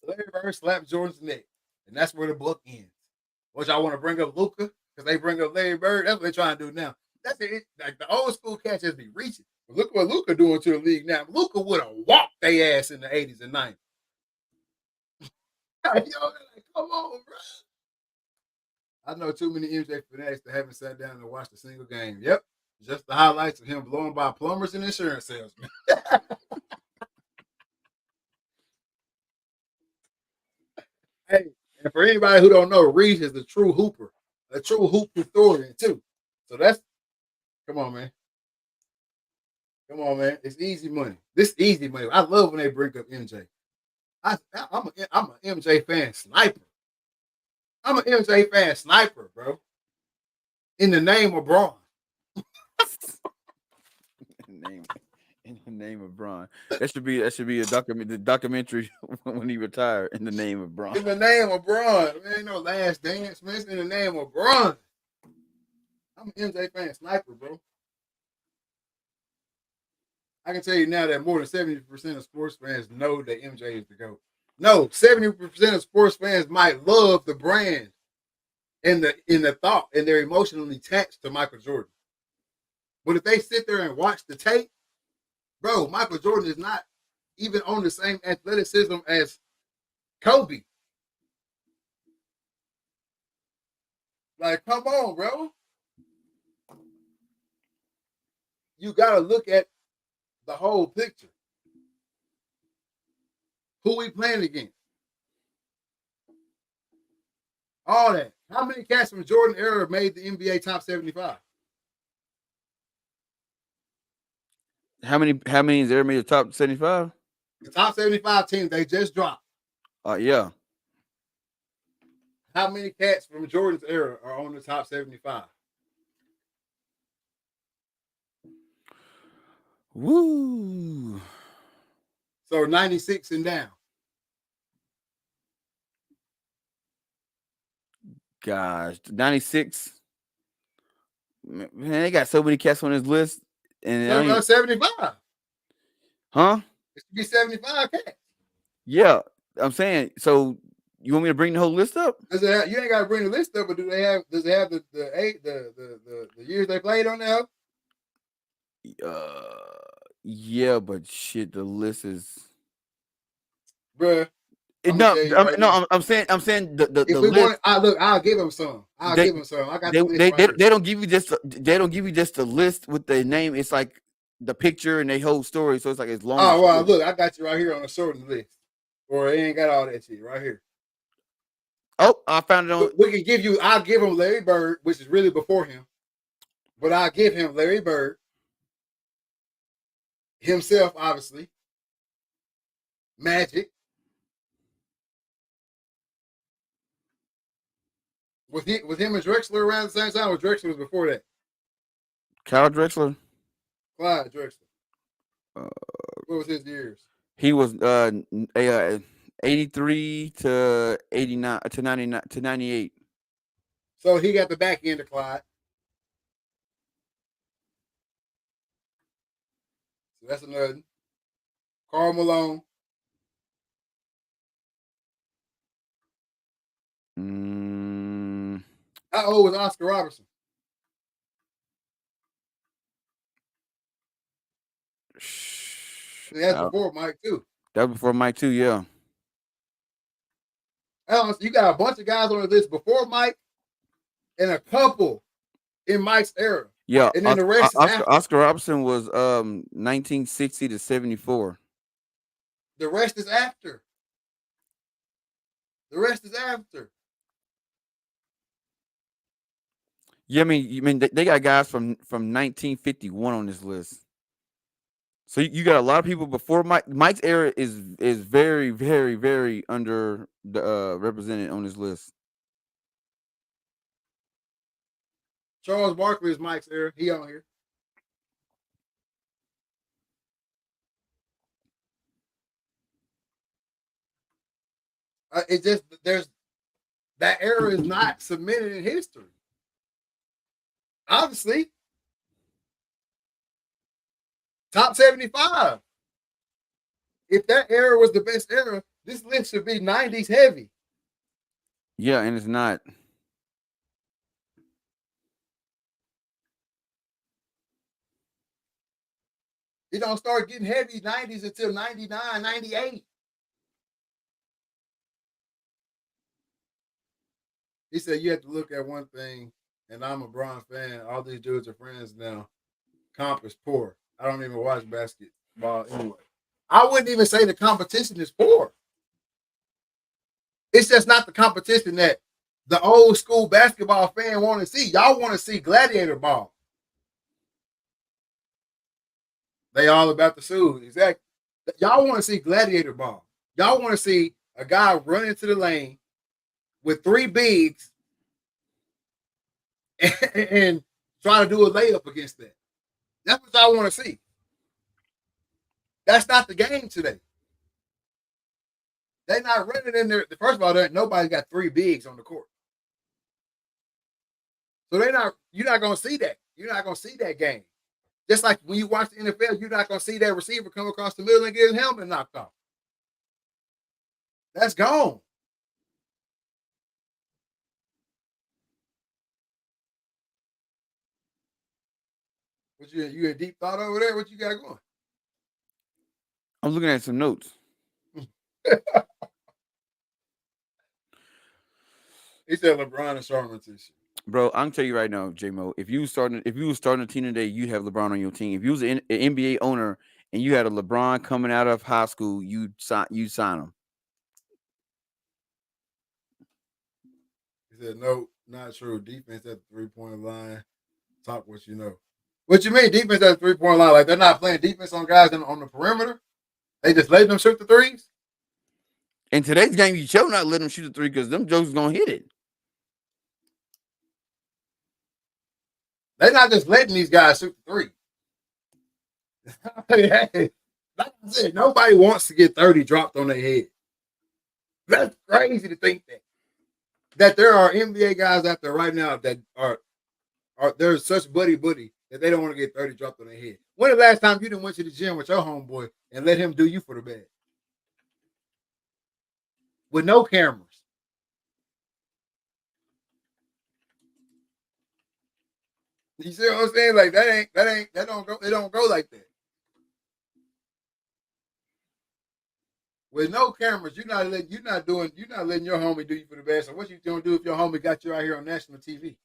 Larry Bird slapped Jordan's neck, and that's where the book ends. Which I want to bring up Luca because they bring up Larry Bird. That's what they're trying to do now. That's it. Like the old school cats just be reaching. But look what Luca doing to the league now. Luca would have walked their ass in the 80s and 90s. Yo, like, come on, bro. I know too many MJ fanatics that haven't sat down and watched a single game. Yep. Just the highlights of him blowing by plumbers and insurance salesmen. Hey, and for anybody who don't know, Reese is a true hooper, a true hoop historian too. So that's come on, man. Come on, man. It's easy money. This easy money. I love when they bring up MJ. I'm an MJ fan sniper. I'm an MJ fan sniper, bro. In the name of Braun. In the name of Braun. That should be a documentary when he retired. In the name of Braun. In the name of Braun. Man, ain't no last dance, man. It's in the name of Braun. I'm an MJ fan sniper, bro. I can tell you now that more than 70% of sports fans know that MJ is the GOAT. No, 70% of sports fans might love the brand and the thought, and they're emotionally attached to Michael Jordan. But if they sit there and watch the tape, bro, Michael Jordan is not even on the same athleticism as Kobe. Like, come on, bro. You got to look at the whole picture. Who we playing against? All that. How many cats from Jordan era made the NBA top 75? How many is there made the top 75? The top 75 teams they just dropped. Yeah. How many cats from Jordan's era are on the top 75? Woo. So 96 and down. Gosh, 96. Man, they got so many cats on this list. And 75. Huh? It should be 75 cats. Yeah, I'm saying. So you want me to bring the whole list up? You ain't got to bring the list up, but does it have the years they played on there? Yeah, but shit, the list is, bruh. I'm saying the if we list. I'll give them some. Give them some. I got the list right here. They don't give you just the list with the name. It's like the picture and they whole story. So it's like as long. Oh well, look, I got you right here on a shortened list, or it ain't got all that shit right here. Oh, I found it on. We can give you. I'll give him Larry Bird, which is really before him, but I'll give him Larry Bird himself, obviously. Magic. Was him and Drexler around the same time, or Drexler was before that? Kyle Drexler. Clyde Drexler. What was his years? He was 83 to 89 to 99 to 98. So he got the back end of Clyde. So that's another. Karl Malone. How old was Oscar Robertson? That's before Mike too. That was before Mike too, yeah. You got a bunch of guys on the list before Mike, and a couple in Mike's era. Yeah, and then the rest is after. Oscar Robertson was 1960 to 74. The rest is after. The rest is after. Yeah, I mean they got guys from 1951 on this list. So you got a lot of people before Mike. Mike's era is very, very, very under the represented on this list. Charles Barkley is Mike's era. He on here. It just that era is not submitted in history. Obviously, top 75. If that era was the best era, this list should be 90s heavy. Yeah, and it's not. It don't start getting heavy 90s until 99, 98. He said you have to look at one thing, and I'm a Bron fan. All these dudes are friends now. Comp is poor. I don't even watch basketball anyway. I wouldn't even say the competition is poor. It's just not the competition that the old school basketball fan want to see. Y'all want to see gladiator ball. They all about the shoes. Exactly. Y'all want to see gladiator ball. Y'all want to see a guy run into the lane with three bigs and try to do a layup against that. That's what y'all want to see. That's not the game today. They're not running in there. First of all, nobody got three bigs on the court. So you're not gonna see that. You're not gonna see that game. Just like when you watch the NFL, you're not gonna see that receiver come across the middle and get his helmet knocked off. That's gone. What you in deep thought over there? What you got going? I'm looking at some notes. He said LeBron and Sharman this year. Bro, I'm tell you right now, J-Mo, if you was starting a team today, you'd have LeBron on your team. If you was an NBA owner and you had a LeBron coming out of high school, you'd sign him. He said, no, not true. Defense at the 3-point line. Talk what you know. What you mean defense at the 3-point line? Like they're not playing defense on guys on the perimeter? They just let them shoot the threes? In today's game, you should not let them shoot the three because them jokers gonna hit it. They're not just letting these guys shoot the three. Like I said, nobody wants to get 30 dropped on their head. That's crazy to think that there are NBA guys out there right now that are they're such buddy that they don't want to get 30 dropped on their head. When the last time you didn't went to the gym with your homeboy and let him do you for the bag? With no cameras. You see what I'm saying? Like that don't go like that. With no cameras, you're not letting your homie do you for the bad. So what you gonna do if your homie got you out here on national TV?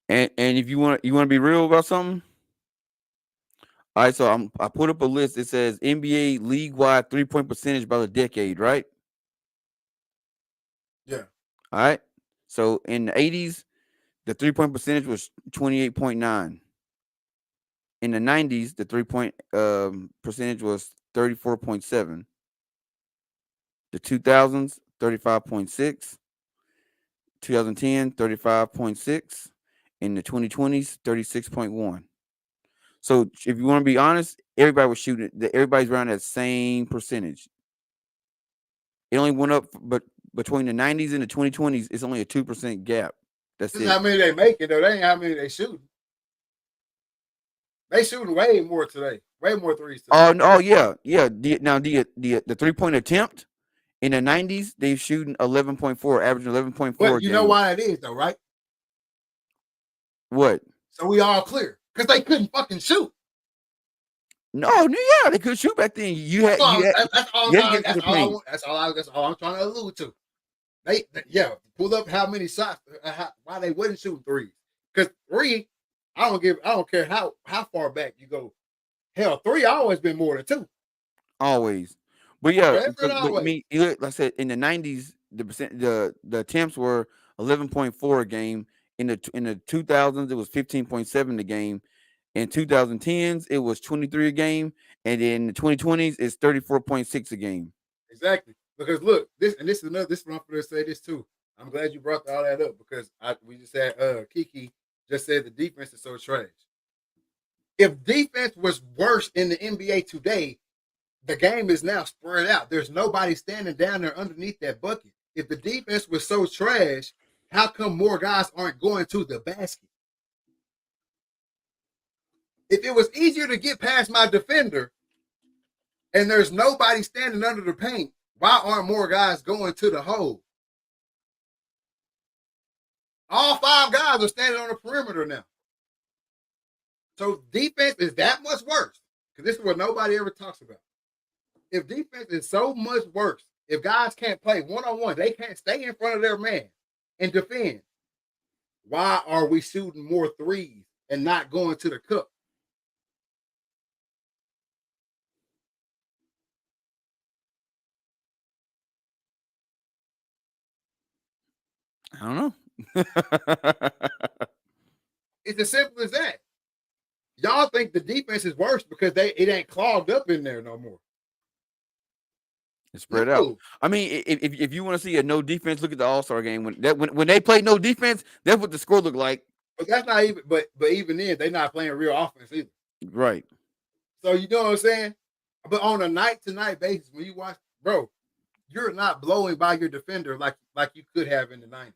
And if you want to be real about something, all right. So I put up a list. It says NBA league wide 3-point percentage by the decade, right? Yeah. All right. So in the 80s, the 3-point percentage was 28.9. In the 90s, the 3-point percentage was 34.7. The 2000s, 35.6. 2010, 35.6. In the 2020s, 36.1. So if you want to be honest, everybody was shooting. Everybody's around that same percentage. It only went up, but between the 90s and the 2020s, it's only a 2% gap. That's This it. is how many they making though. They ain't how many they shooting. They shooting way more today. Way more threes today. Oh yeah. The 3-point attempt in the 90s, they shooting 11.4, averaging 11.4. But you know why that is though, right? What? So we all clear because they couldn't fucking shoot. No, yeah, they could shoot back then. That's all I'm trying to allude to. They pull up how many shots, why they wasn't shooting threes. Because three, I don't care how far back you go. Hell, three always been more than two. Always. But yeah, like I said, in the 90s, the attempts were 11.4 a game. In the 2000s, it was 15.7 a game. In 2010s, it was 23 a game, and in the 2020s, it's 34.6 a game. Exactly. Because look, this is what I'm going to say this too. I'm glad you brought all that up because we just had Kiki just said the defense is so trash. If defense was worse in the NBA today, the game is now spread out. There's nobody standing down there underneath that bucket. If the defense was so trash, how come more guys aren't going to the basket? If it was easier to get past my defender and there's nobody standing under the paint, why aren't more guys going to the hole? All 5 guys are standing on the perimeter now. So defense is that much worse. Because this is what nobody ever talks about. If defense is so much worse, if guys can't play one-on-one, they can't stay in front of their man and defend, why are we shooting more threes and not going to the cup? I don't know. It's as simple as that. Y'all think the defense is worse because it ain't clogged up in there no more. It's spread out. I mean, if you want to see a no defense, look at the All-Star game. When they play no defense, that's what the score looked like. But that's not even. But even then, they're not playing real offense either. Right. So you know what I'm saying? But on a night-to-night basis, when you watch, bro, you're not blowing by your defender like you could have in the 90s.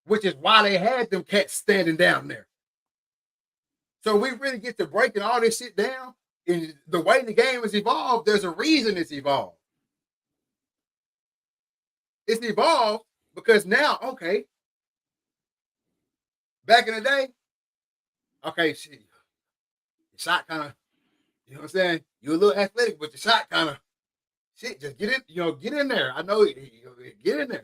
Which is why they had them cats standing down there. So we really get to breaking all this shit down. And the way the game has evolved, there's a reason it's evolved. It's evolved because now, okay, back in the day, okay, shit, your shot kind of, you know what I'm saying? You're a little athletic, but your shot kind of, shit, just get in, get in there. I know, get in there.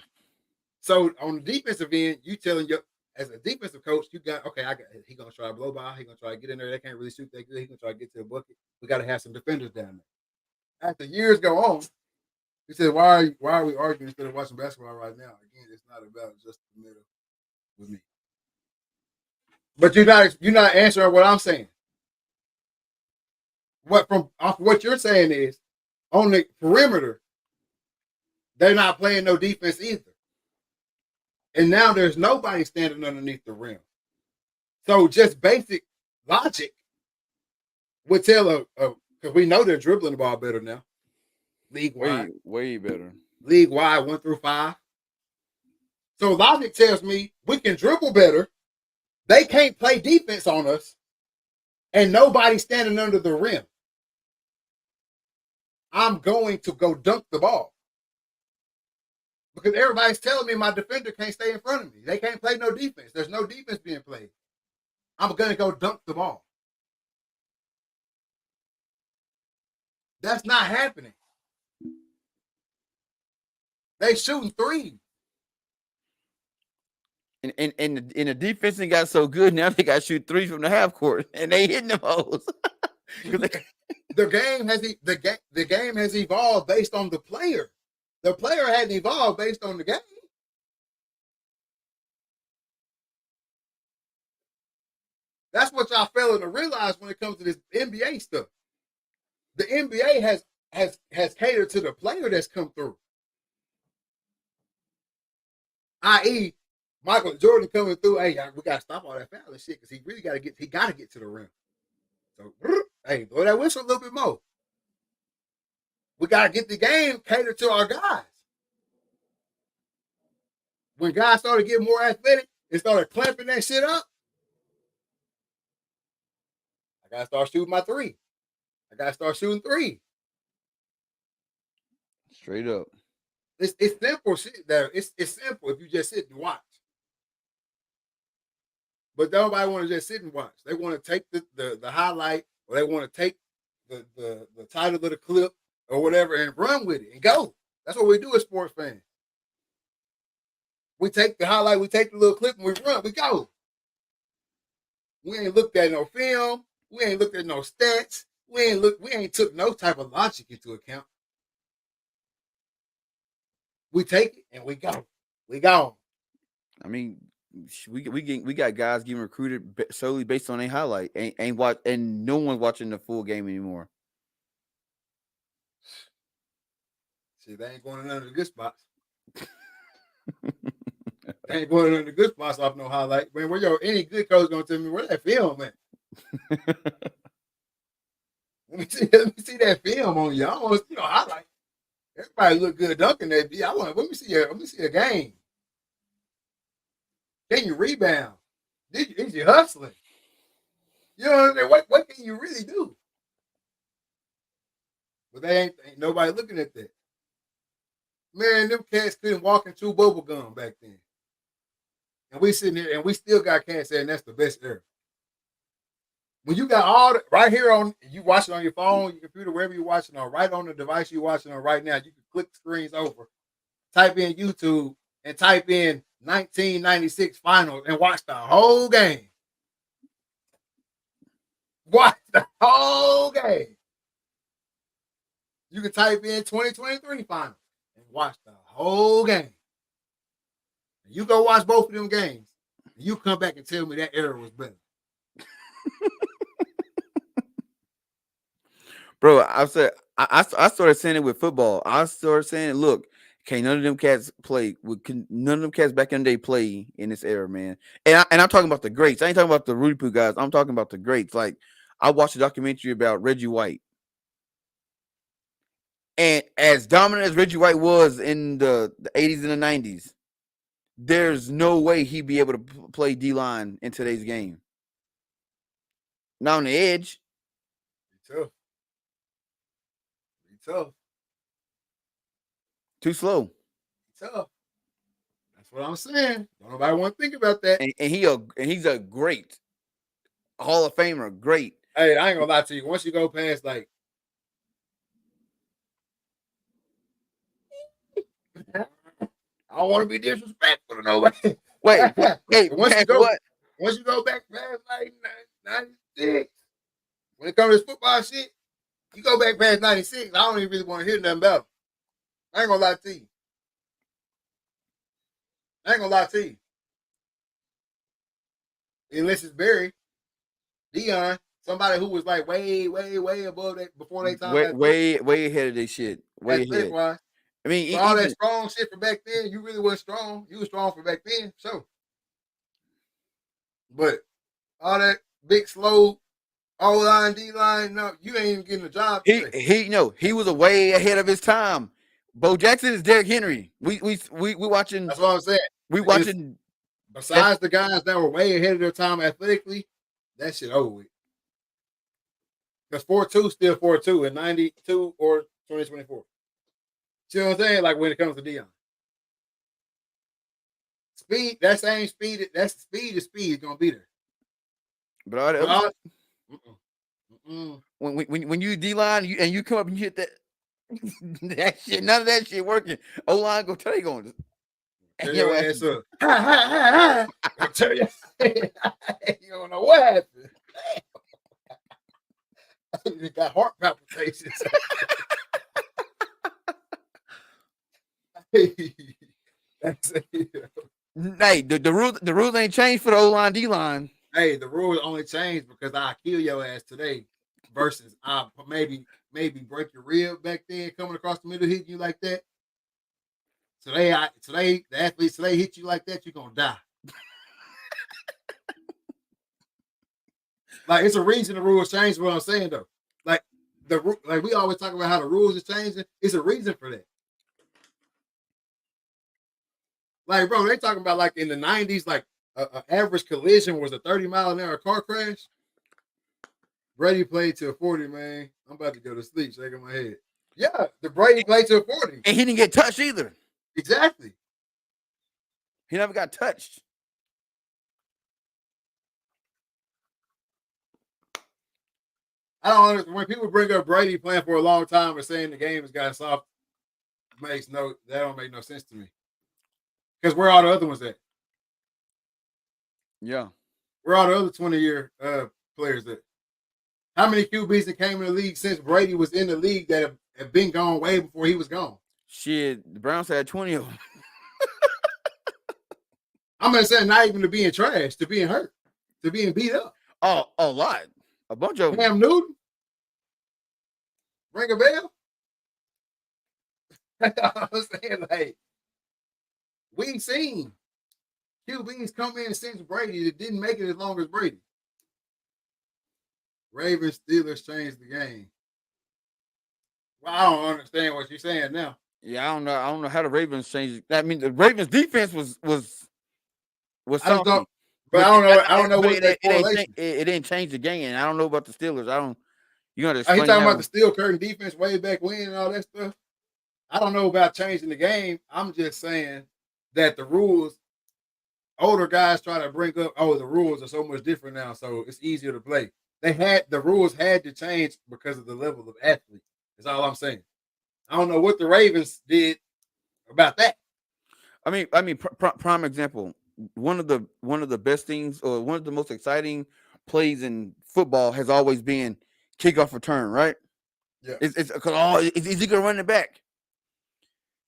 So on the defensive end, you telling your, as a defensive coach, you got, okay, he gonna try to blow by, he gonna try to get in there. They can't really shoot that good. He gonna try to get to the bucket. We got to have some defenders down there. After years go on, he said, why are we arguing instead of watching basketball right now? Again, it's not about just the middle with me. But you're not answering what I'm saying. What you're saying is on the perimeter, they're not playing no defense either. And now there's nobody standing underneath the rim. So just basic logic would tell because we know they're dribbling the ball better now. League wide. Way better. League wide 1 through 5. So logic tells me we can dribble better. They can't play defense on us. And nobody's standing under the rim. I'm going to go dunk the ball. Because everybody's telling me my defender can't stay in front of me. They can't play no defense. There's no defense being played. I'm going to go dunk the ball. That's not happening. They shooting 3. And the defense got so good now they got to shoot 3 from the half court and they hitting them hoes. The game has evolved based on the player. The player hadn't evolved based on the game. That's what y'all failing to realize when it comes to this NBA stuff. The NBA has catered to the player that's come through. I.e., Michael Jordan coming through. Hey, we gotta stop all that fouling shit because he really gotta get to the rim. So, hey, blow that whistle a little bit more. We gotta get the game catered to our guys. When guys started getting more athletic and started clamping that shit up, I gotta start shooting my 3. I gotta start shooting 3. Straight up. It's simple shit there. It's simple if you just sit and watch. But nobody want to just sit and watch. They want to take the highlight, or they want to take the title of the clip or whatever and run with it and go. That's what we do as sports fans. We take the highlight, we take the little clip, and we run. We go. We ain't looked at no film. We ain't looked at no stats. We ain't took no type of logic into account. We take it and we go. We go. I mean, we got guys getting recruited solely based on a highlight. And no one's watching the full game anymore. See, they ain't going to none of the good spots. They ain't going to none of the good spots off no highlight. Man, any good coach gonna tell me where that film at? Let me see that film on you. I want to highlight. Everybody look good dunking that. Let me see a game. Can you rebound? Is you hustling? You know what I'm saying? What can you really do? But they ain't nobody looking at that. Man, them cats couldn't walk and chew bubble gum back then. And we sitting here and we still got cats saying that's the best era. When you got all the, right here on you watching on your phone, your computer, wherever you're watching on, right on the device you're watching on right now, you can click the screens over, type in YouTube, and type in 1996 finals and watch the whole game. Watch the whole game. You can type in 2023 finals and watch the whole game. You go watch both of them games. And you come back and tell me that era was better. Bro, I said I started saying it with football. I started saying, look, okay, none of them cats play. None of them cats back in the day play in this era, man. And I'm talking about the greats. I ain't talking about the Rudy Poo guys. I'm talking about the greats. Like I watched a documentary about Reggie White, and as dominant as Reggie White was in the 80s and the 90s, there's no way he'd be able to play D line in today's game. Not on the edge. Be tough. Be tough. Too slow. Be tough. That's what I'm saying. Don't nobody want to think about that. And he's a great Hall of Famer. Great. Hey, I ain't gonna lie to you. Once you go past like I don't want to be disrespectful to nobody. Wait, hey, once you go, what? once you go back past like 96, when it comes to this football shit, you go back past 96. I don't even really want to hear nothing about it. I ain't gonna lie to you. I ain't gonna lie to you. Unless it's Barry, Dion, somebody who was like way above that before they time. Way ahead of this shit. Way ahead. Wise. I mean, for all that strong shit for back then, you really wasn't strong. You was strong for back then, so. But all that big slow O line, D line, no, you ain't even getting a job. He was a way ahead of his time. Bo Jackson is Derrick Henry. We watching. That's what I'm saying. We watching. Besides the guys that were way ahead of their time athletically, that shit over with. Because 4-2 still 4-2 in 92 or 2024. See what I'm saying? Like when it comes to Dion. Speed, that same speed, that's speed is gonna be there. But when you D line and you come up and you hit that that shit, none of that shit working. O line go tell you going. Tell your ass up. I tell you, you don't know what happened. You got heart palpitations. That's it. Hey, the rules ain't changed for the O line, D line. Hey, the rules only changed because I kill your ass today versus I maybe break your rib back then coming across the middle hitting you like that. Today the athletes today hit you like that, you're gonna die. Like it's a reason the rules changed. What I'm saying though, like we always talk about how the rules are changing. It's a reason for that. Like, bro, they talking about like in the 90s, like an average collision was a 30-mile-an-hour car crash. Brady played till 40, man. I'm about to go to sleep, shaking my head. Yeah, the Brady played till 40. And he didn't get touched either. Exactly. He never got touched. I don't understand. When people bring up Brady playing for a long time and saying the game has gotten soft, that don't make no sense to me. Because where are the other ones at? Yeah. Where are the other 20-year players at? How many QBs that came in the league since Brady was in the league that have been gone way before he was gone? Shit, the Browns had 20 of them. I'm not saying not even to being trash, to being hurt, to being beat up. Oh, a lot. A bunch of them. Cam Newton? Ring a bell? I'm saying, like, we've seen QBs come in since Brady that didn't make it as long as Brady. Ravens, Steelers changed the game. Well, I don't understand what you're saying now. Yeah, I don't know how the Ravens changed. I mean, the Ravens defense was I just don't. But I don't know what that correlation. It didn't change the game. And I don't know about the Steelers. I don't. You got to He explain talking how. about the steel curtain defense way back when and all that stuff. I don't know about changing the game. I'm just saying that the rules, older guys try to bring up, the rules are so much different now, so it's easier to play. The rules had to change because of the level of athlete. That's all I'm saying. I don't know what the Ravens did about that. I mean, prime example. One of the best things, or one of the most exciting plays in football, has always been kickoff return. Right? Yeah. It's because is he gonna run it back?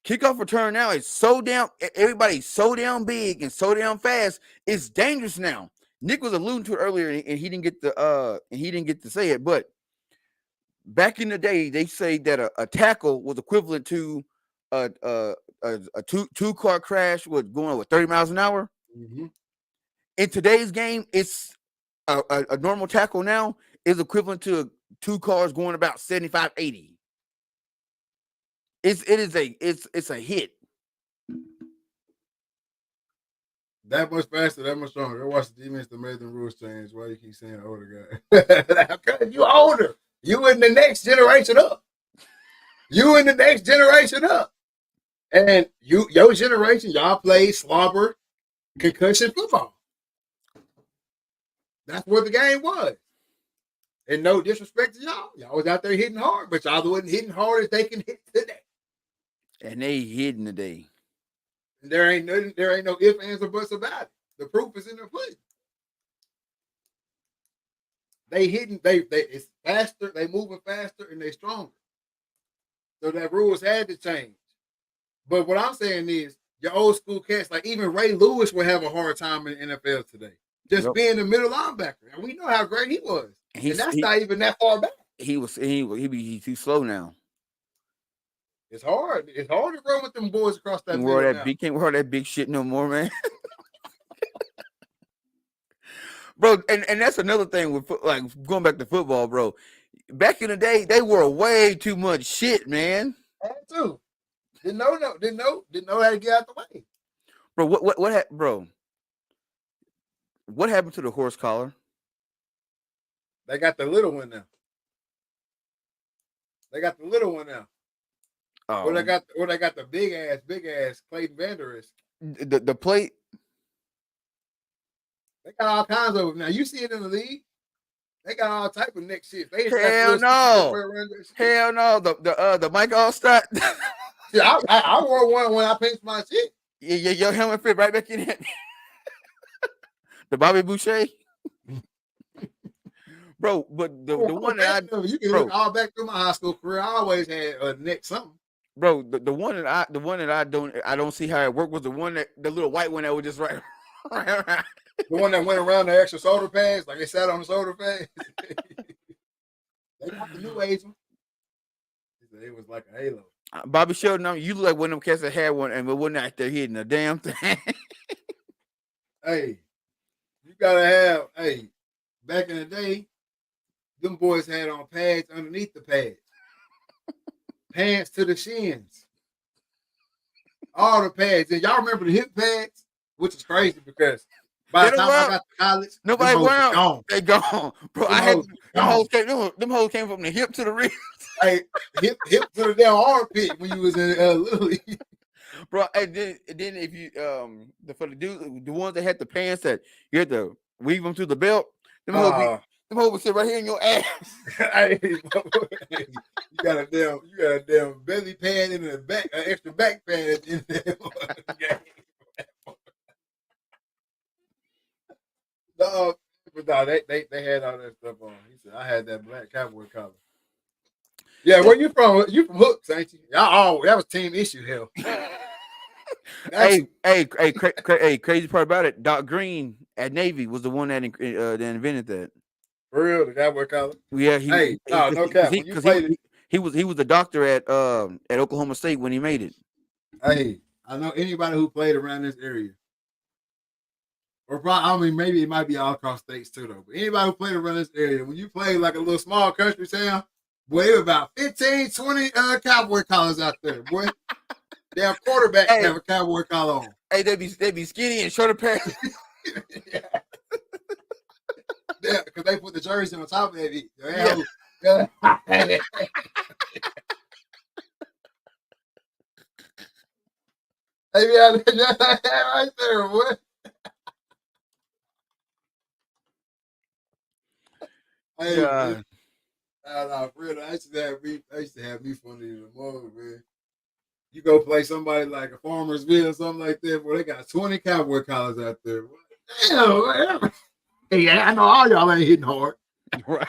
Kickoff return now is so down. Everybody's so down big and so down fast. It's dangerous now. Nick was alluding to it earlier, and he didn't get to say it. But back in the day, they say that a tackle was equivalent to a two car crash with going over 30 miles an hour. Mm-hmm. In today's game, it's a normal tackle now is equivalent to two cars going about 75, 80. It's a hit. That much faster, that much stronger. Go watch the defense that made the rules change. Why you keep saying older guy? You older. You in the next generation up. You in the next generation up. And your generation, y'all play slobber, concussion football. That's what the game was. And no disrespect to y'all. Y'all was out there hitting hard, but y'all wasn't hitting hard as they can hit today. And they hitting today. And there ain't no ifs, ands, or buts about it. The proof is in the pudding. They hitting, it's faster, they moving faster, and they stronger. So that rules had to change. But what I'm saying is, your old school cats, like even Ray Lewis, would have a hard time in the NFL today. Just being the middle linebacker. And we know how great he was. And that's not even that far back. He's too slow now. It's hard. It's hard to run with them boys across that middle now. Can't wear that big shit no more, man. Bro, and that's another thing with like going back to football, bro. Back in the day, they wore way too much shit, man. Had to. Didn't know how to get out the way. Bro, what happened, bro? What happened to the horse collar? They got the little one now. Oh. Or they got the big ass Clayton Vanderis. The plate. They got all kinds of them now. You see it in the league. They got all type of neck shit. Hell no. The Mike Allstott. Yeah, I wore one when I painted my shit. Yeah, your helmet fit right back in it. The Bobby Boucher. Bro, but the one that you can look all back through my high school career. I always had a neck something. Bro, the one that I don't see how it worked was the little white one that was just right around. The one that went around the extra shoulder pads, like they sat on the shoulder pads. They got the new age one. It was like a halo. Bobby showed them. You look like one of them cats that had one and wasn't out there hitting a damn thing. Hey, you gotta have. Hey, back in the day, them boys had on pads underneath the pads, pants to the shins, all the pads. And y'all remember the hip pads, which is crazy because by the time I got to college, nobody went. They gone, bro. Them hoes came from the hip to the wrist. Hey, hip to the damn armpit when you was in Little League. Bro, and then if you for the ones that had the pants that you had to weave them through the belt, them hoes would sit right here in your ass. Hey, you got a damn belly pad in the back, an extra back pad in there. No, they had all that stuff on. He said I had that black cowboy collar. Yeah, where you from? You from Hooks, ain't you? That was team issue, hell. Crazy part about it, Doc Green at Navy was the one that invented that. For real, the cowboy collar. Yeah, no cap. He was the doctor at Oklahoma State when he made it. Hey, I know anybody who played around this area. Or probably, maybe it might be all across states too, though. But anybody who played around this area, when you play like a little small country town, boy, it was about 15, 20 cowboy collars out there, boy. Damn quarterback have a cowboy collar on. Hey, they be skinny and shorter pants. Yeah. Yeah, because they put the jersey on top of that. Yeah. Yeah. Hey, yeah, that right there, boy. Hey, man. God. Nah, for real, I used to have me funny in the moment, man. You go play somebody like a Farmersville or something like that, boy, they got 20 cowboy collars out there. Boy. Damn, man. Hey, I know all y'all ain't hitting hard. Right.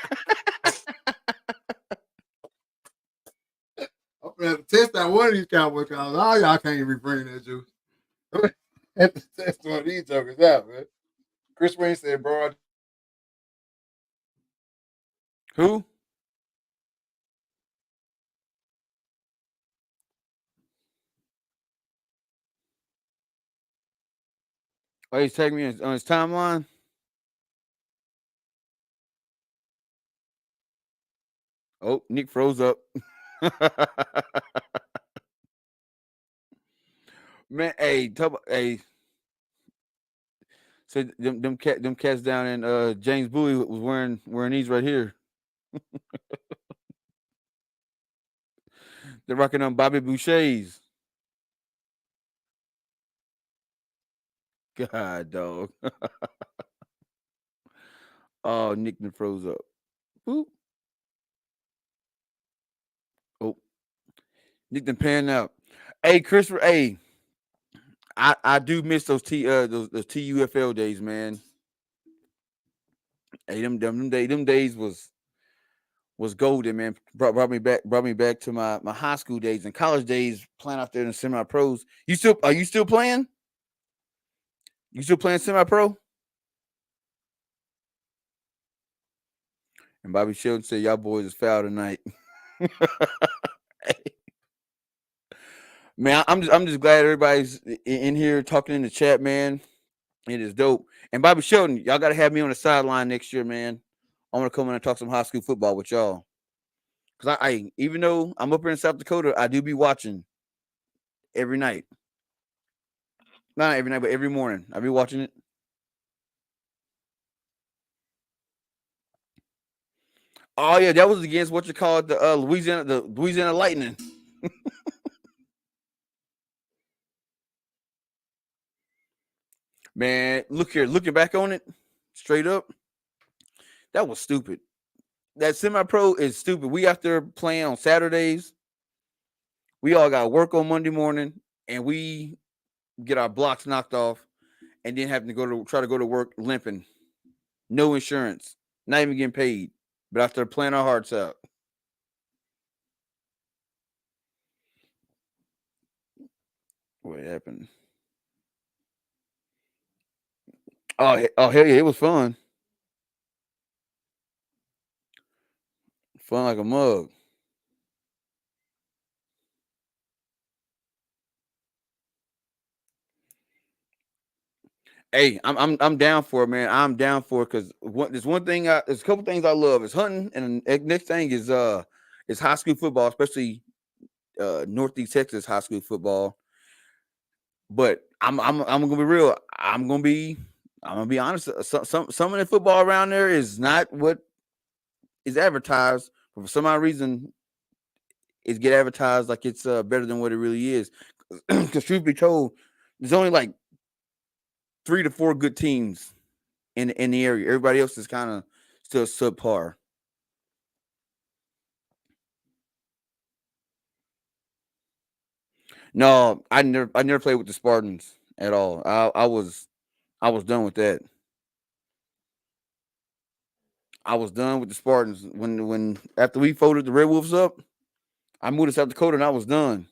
I'm gonna have to test out one of these cowboy collars. All y'all can't even bring that juice. Have to test one of these jokers out, man. Chris Wayne said, bro, Who? Oh, he's tagging me on his timeline. Oh, Nick froze up. Man, hey, hey. So them cats down in James Bowie was wearing these right here. They're rocking on Bobby Boucher's. God, dog. Oh, Nick done froze up. Boop. Oh, Nick done pan out. Hey, Chris. Hey, I do miss those TUFL days, man. Hey, them days was golden, man. Brought me back to my high school days and college days, playing out there in the semi pros. You still playing? You still playing semi pro? And Bobby Sheldon said, "Y'all boys is foul tonight." Man, I'm just glad everybody's in here talking in the chat, man. It is dope. And Bobby Sheldon, y'all got to have me on the sideline next year, man. I want to come in and talk some high school football with y'all. Cause I even though I'm up here in South Dakota, I do be watching every night. Not every night, but every morning. I be watching it. Oh yeah, that was against what you call it, the Louisiana Lightning. Man, look here, looking back on it, straight up, that was stupid. That semi-pro is stupid. We out there playing on Saturdays. We all got work on Monday morning, and we get our blocks knocked off, and then having to try to go to work limping, no insurance, not even getting paid, but out there playing our hearts out. What happened? Oh hell yeah, it was fun, fun like a mug. Hey, I'm down for it, man. I'm down for it because there's one thing. There's a couple things I love is hunting, and the next thing is high school football, especially Northeast Texas high school football. But I'm gonna be real. I'm gonna be honest. Some of the football around there is not what is advertised. But for some odd reason, it's get advertised like it's better than what it really is. Because truth be told, there's only like 3 to 4 good teams in the area. Everybody else is kind of still subpar. No, I never played with the Spartans at all. I was done with that. I was done with the Spartans when after we folded the Red Wolves up. I moved to South Dakota and I was done.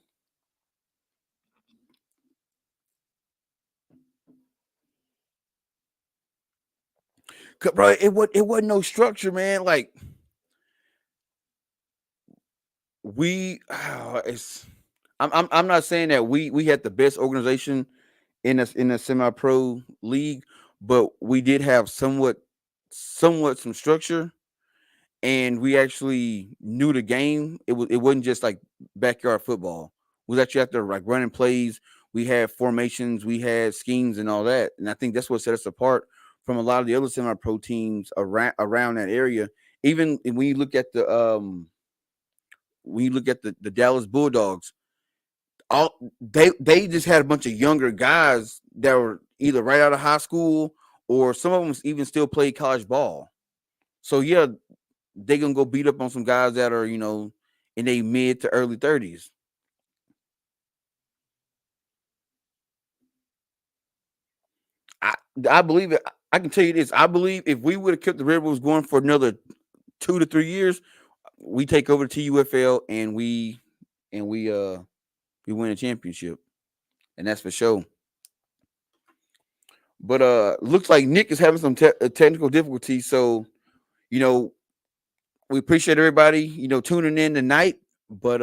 Bro, it wasn't no structure, man. Like we, it's I'm not saying that we had the best organization in a semi pro league, but we did have somewhat some structure, and we actually knew the game. It wasn't just like backyard football. We was actually out there like running plays. We had formations, we had schemes, and all that. And I think that's what set us apart from a lot of the other semi-pro teams around that area. Even when you look at the Dallas Bulldogs, all they just had a bunch of younger guys that were either right out of high school or some of them even still played college ball. So yeah, they gonna go beat up on some guys that are in their mid to early 30s. I I believe it. I can tell you this. I believe if we would have kept the Red Bulls going for another 2 to 3 years, we take over the TUFL and we win a championship, and that's for sure. But looks like Nick is having some technical difficulties. So you know, we appreciate everybody tuning in tonight. But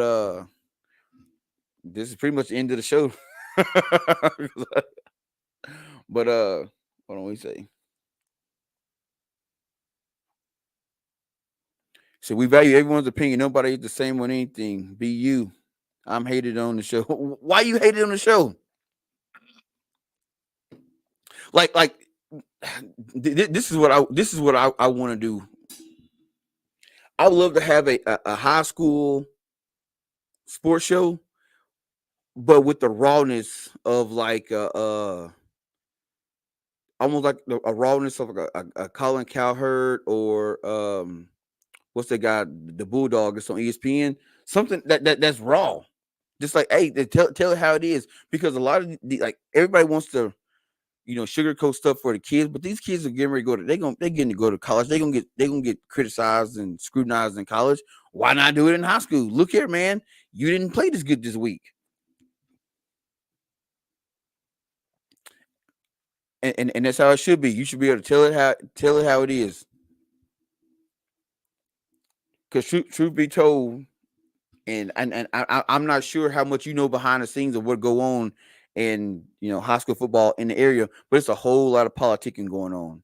this is pretty much the end of the show. But hold on, what do you say? So we value everyone's opinion. Nobody is the same on anything. Be you. I'm hated on the show. Why you hated on the show? Like this is what I want to do. I would love to have a high school sports show, but with the rawness of like almost like a rawness of like a Colin Cowherd or what's that guy, the Bulldog that's on ESPN, something that's raw. Just like, hey, tell it how it is, because a lot of like everybody wants to sugarcoat stuff for the kids, but these kids are getting ready to go to they're getting to go to college. They're gonna get criticized and scrutinized in college. Why not do it in high school? Look here, man, you didn't play this good this week, and that's how it should be. You should be able to tell it how it is. Because truth be told, I'm not sure how much behind the scenes of what go on in high school football in the area, but it's a whole lot of politicking going on.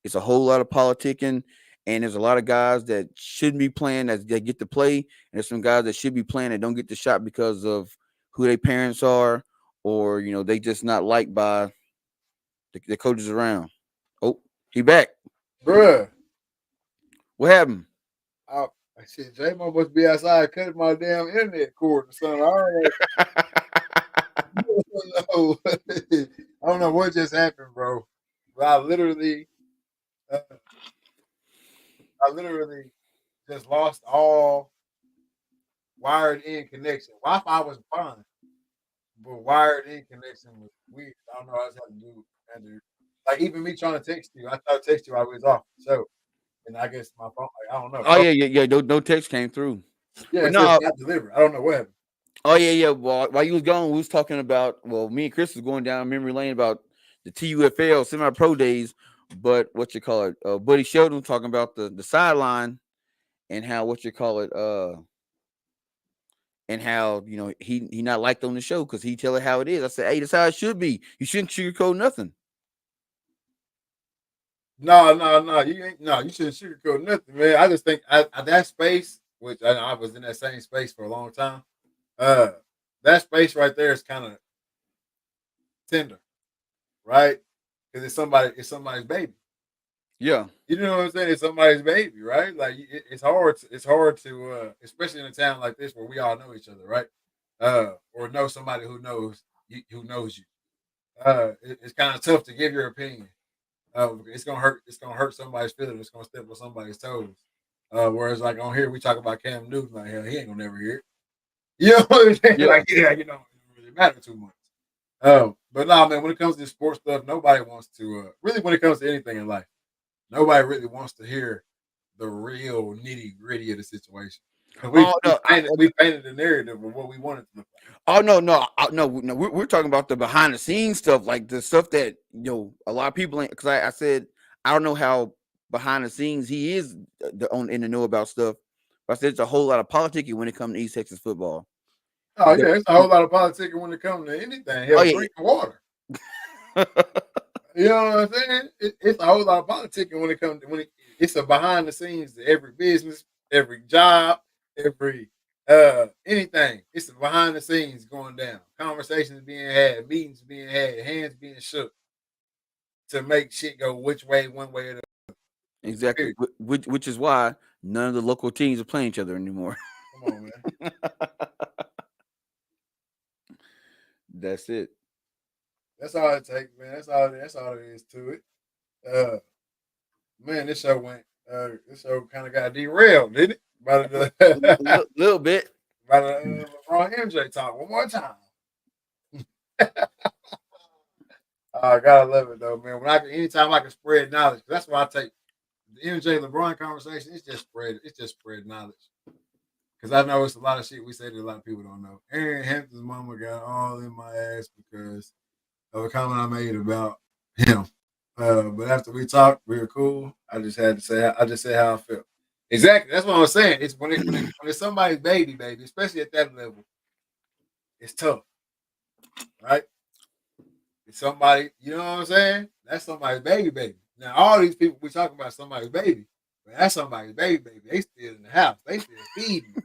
It's a whole lot of politicking, and there's a lot of guys that shouldn't be playing that get to play, and there's some guys that should be playing that don't get the shot because of who their parents are, or they just not liked by the coaches around. Oh, he back. Bruh. What happened? I, Shit, J-Mo must be outside cutting my damn internet cord or something. Don't know. I don't know what just happened, bro. But uh, I literally just lost all wired in connection. Wi-Fi was fine, but wired in connection was weird. I don't know how to do. Like even me trying to text you, I tried to text you while we was off the show, and I guess my phone. Like, I don't know. Oh yeah. No text came through, Yeah, but it says no. not delivered. I don't know what happened. Oh yeah. While you was gone, we was talking about. Well, me and Chris was going down memory lane about the TUFL semi-pro days. But what you call it? Buddy Sheldon talking about the sideline and how what you call it? And how he not liked on the show because he tell it how it is. I said, hey, that's how it should be. You shouldn't sugarcoat nothing. No. You ain't. No, you shouldn't sugarcoat nothing, man. I just think that space, which I was in that same space for a long time. Uh, that space right there is kind of tender, right? Because it's somebody's baby. Yeah. You know what I'm saying? It's somebody's baby, right? Like it's hard. It's hard to, especially in a town like this where we all know each other, right? Or know somebody who knows you. It's kind of tough to give your opinion. It's gonna hurt. It's gonna hurt somebody's feelings. It's gonna step on somebody's toes. Whereas like on here we talk about Cam Newton, like hell, he ain't gonna never hear it. You know what I'm saying? Yeah. Like yeah, it don't really matter too much. But nah, man, when it comes to sports stuff, nobody wants to really when it comes to anything in life, nobody really wants to hear the real nitty gritty of the situation. Because Oh no. we painted the narrative of what we wanted to look like. Oh no. We're talking about the behind the scenes stuff, like the stuff that a lot of people ain't. Because I said I don't know how behind the scenes he is in the know about stuff. But I said it's a whole lot of politicking when it comes to East Texas football. Oh yeah, it's a whole lot of politics when it comes to anything. Oh Hell, yeah. drinking water. You know what I'm saying? It's a whole lot of politicking when it comes to it's a behind the scenes to every business, every job, every anything. It's a behind the scenes going down. Conversations being had, meetings being had, hands being shook. to make shit go which way, one way or the other. Exactly. Period. Which is why none of the local teams are playing each other anymore. Come on, man. That's it. That's all it takes, man. That's all it is to it. Uh, man, this show went. This show kind of got derailed, didn't it? By the Little bit. by the LeBron MJ talk one more time. I gotta love it though, man. Anytime I can spread knowledge, that's why I take the MJ LeBron conversation. It's just spread knowledge. Because I know it's a lot of shit we say that a lot of people don't know. Aaron Hampton's mama got all in my ass because of a comment I made about him. But after we talked, we were cool. I just said how I felt. Exactly. That's what I'm saying. It's when it's somebody's baby, especially at that level, it's tough, right? It's somebody, you know what I'm saying? That's somebody's baby. Now all these people we talking about somebody's baby, but that's somebody's baby. They still in the house. They still feeding.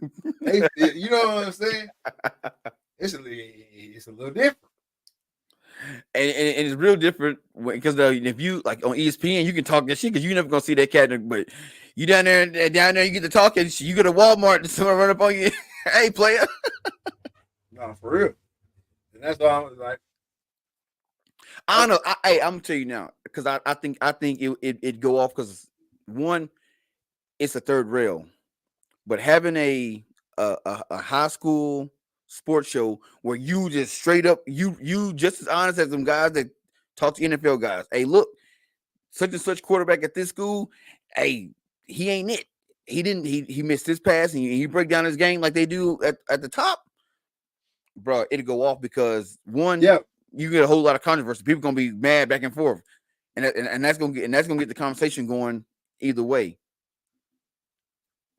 They still, you know what I'm saying? It's a little different. And it's real different because if you like on ESPN, you can talk that shit because you never gonna see that cat. But you down there, you get to talk and you go to Walmart and someone run up on you. Hey, player. No, for real. And that's why I was like, I don't know. I'm gonna tell you now because I think it go off because one, it's a third rail, but having a high school sports show where you just straight up you just as honest as them guys that talk to NFL guys. Hey, look, such and such quarterback at this school. Hey, he ain't it. He didn't. He missed his pass, and you break down his game like they do at the top, bro. It'll go off because one, yeah, you get a whole lot of controversy. People gonna be mad back and forth, and that's gonna get the conversation going either way.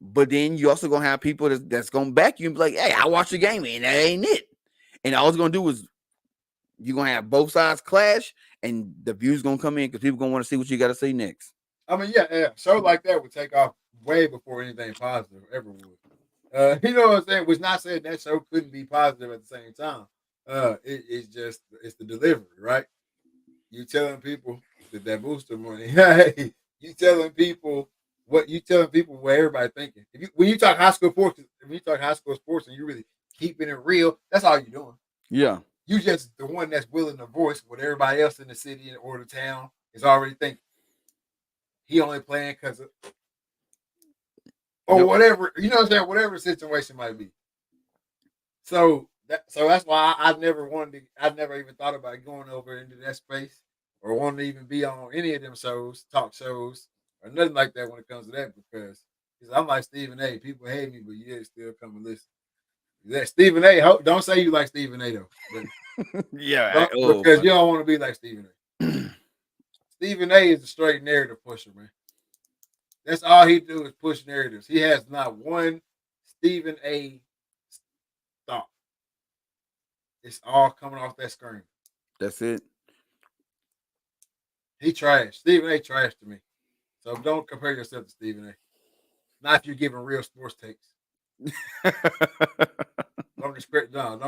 But then you also gonna have people that's gonna back you and be like, "Hey, I watched the game and that ain't it." And all it's gonna do is you're gonna have both sides clash, and the views gonna come in because people gonna want to see what you got to say next. I mean, yeah, show like that would take off way before anything positive ever would. You know what I'm saying? Which not saying that show couldn't be positive at the same time. It's the delivery, right? You telling people that booster money. Hey, you telling people what everybody thinking. When you talk high school sports, and you really keeping it real, that's all you're doing. Yeah, You just the one that's willing to voice what everybody else in the city or the town is already thinking. He only playing because of or yep, whatever, you know what I'm saying? Whatever the situation might be. So that's why I've never even thought about going over into that space or wanting to even be on any of them shows, talk shows, or nothing like that when it comes to that because I'm like Stephen A. People hate me, but yeah, still come and listen. That Stephen A. Don't say you like Stephen A. though, but yeah. because you don't want to be like Stephen A. Stephen A. is a straight narrative pusher, man. That's all he do is push narratives. He has not one Stephen A. thought. It's all coming off that screen. That's it. He trash. Stephen A. trash to me. So don't compare yourself to Stephen A. Not if you're giving real sports takes. Don't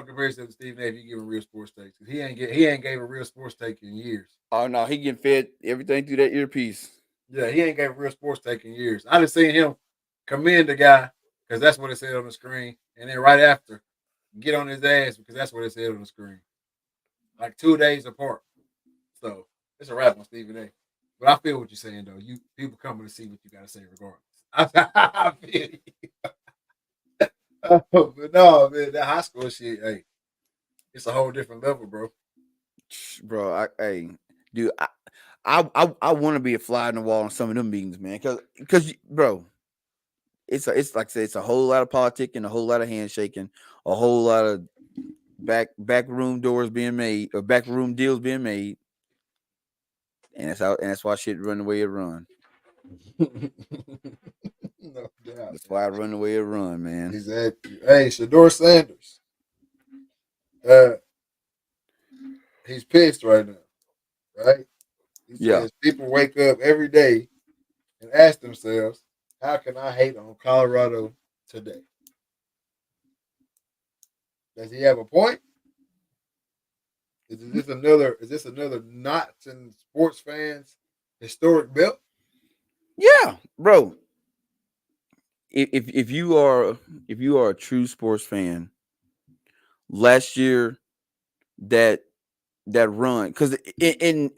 compare yourself to Stephen A. if you're giving real sports takes. He ain't gave a real sports take in years. Oh no, he getting fed everything through that earpiece. Yeah, he ain't gave a real sports take in years. I just seen him commend the guy because that's what it said on the screen, and then right after get on his ass because that's what it said on the screen. Like 2 days apart. So it's a wrap on Stephen A. But I feel what you're saying though. You people coming to see what you got to say regardless. I feel you. But no, man, that high school shit, hey, it's a whole different level, bro. Bro, dude, I want to be a fly on the wall in some of them meetings, man. Because bro, it's like I said, it's a whole lot of politicking, a whole lot of handshaking, a whole lot of back room doors being made, or back room deals being made, and that's why shit run the way it run. No doubt. That's why I run the way it run, man. Exactly. Hey, Shador Sanders. Uh, he's pissed right now, right? He Yeah, says people wake up every day and ask themselves, "How can I hate on Colorado today?" Does he have a point? Is this another notch in sports fans' historic belt? Yeah, bro. If you are a true sports fan, last year that that run because and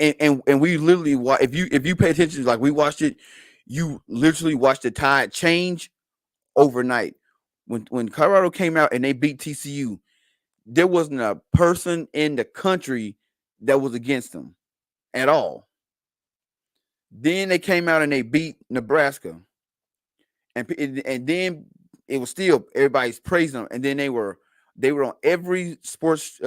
we literally if you pay attention like we watched it, you literally watched the tide change overnight. When Colorado came out and they beat TCU, there wasn't a person in the country that was against them at all. Then they came out and they beat Nebraska, and then it was still everybody's praising them, and then they were on every sports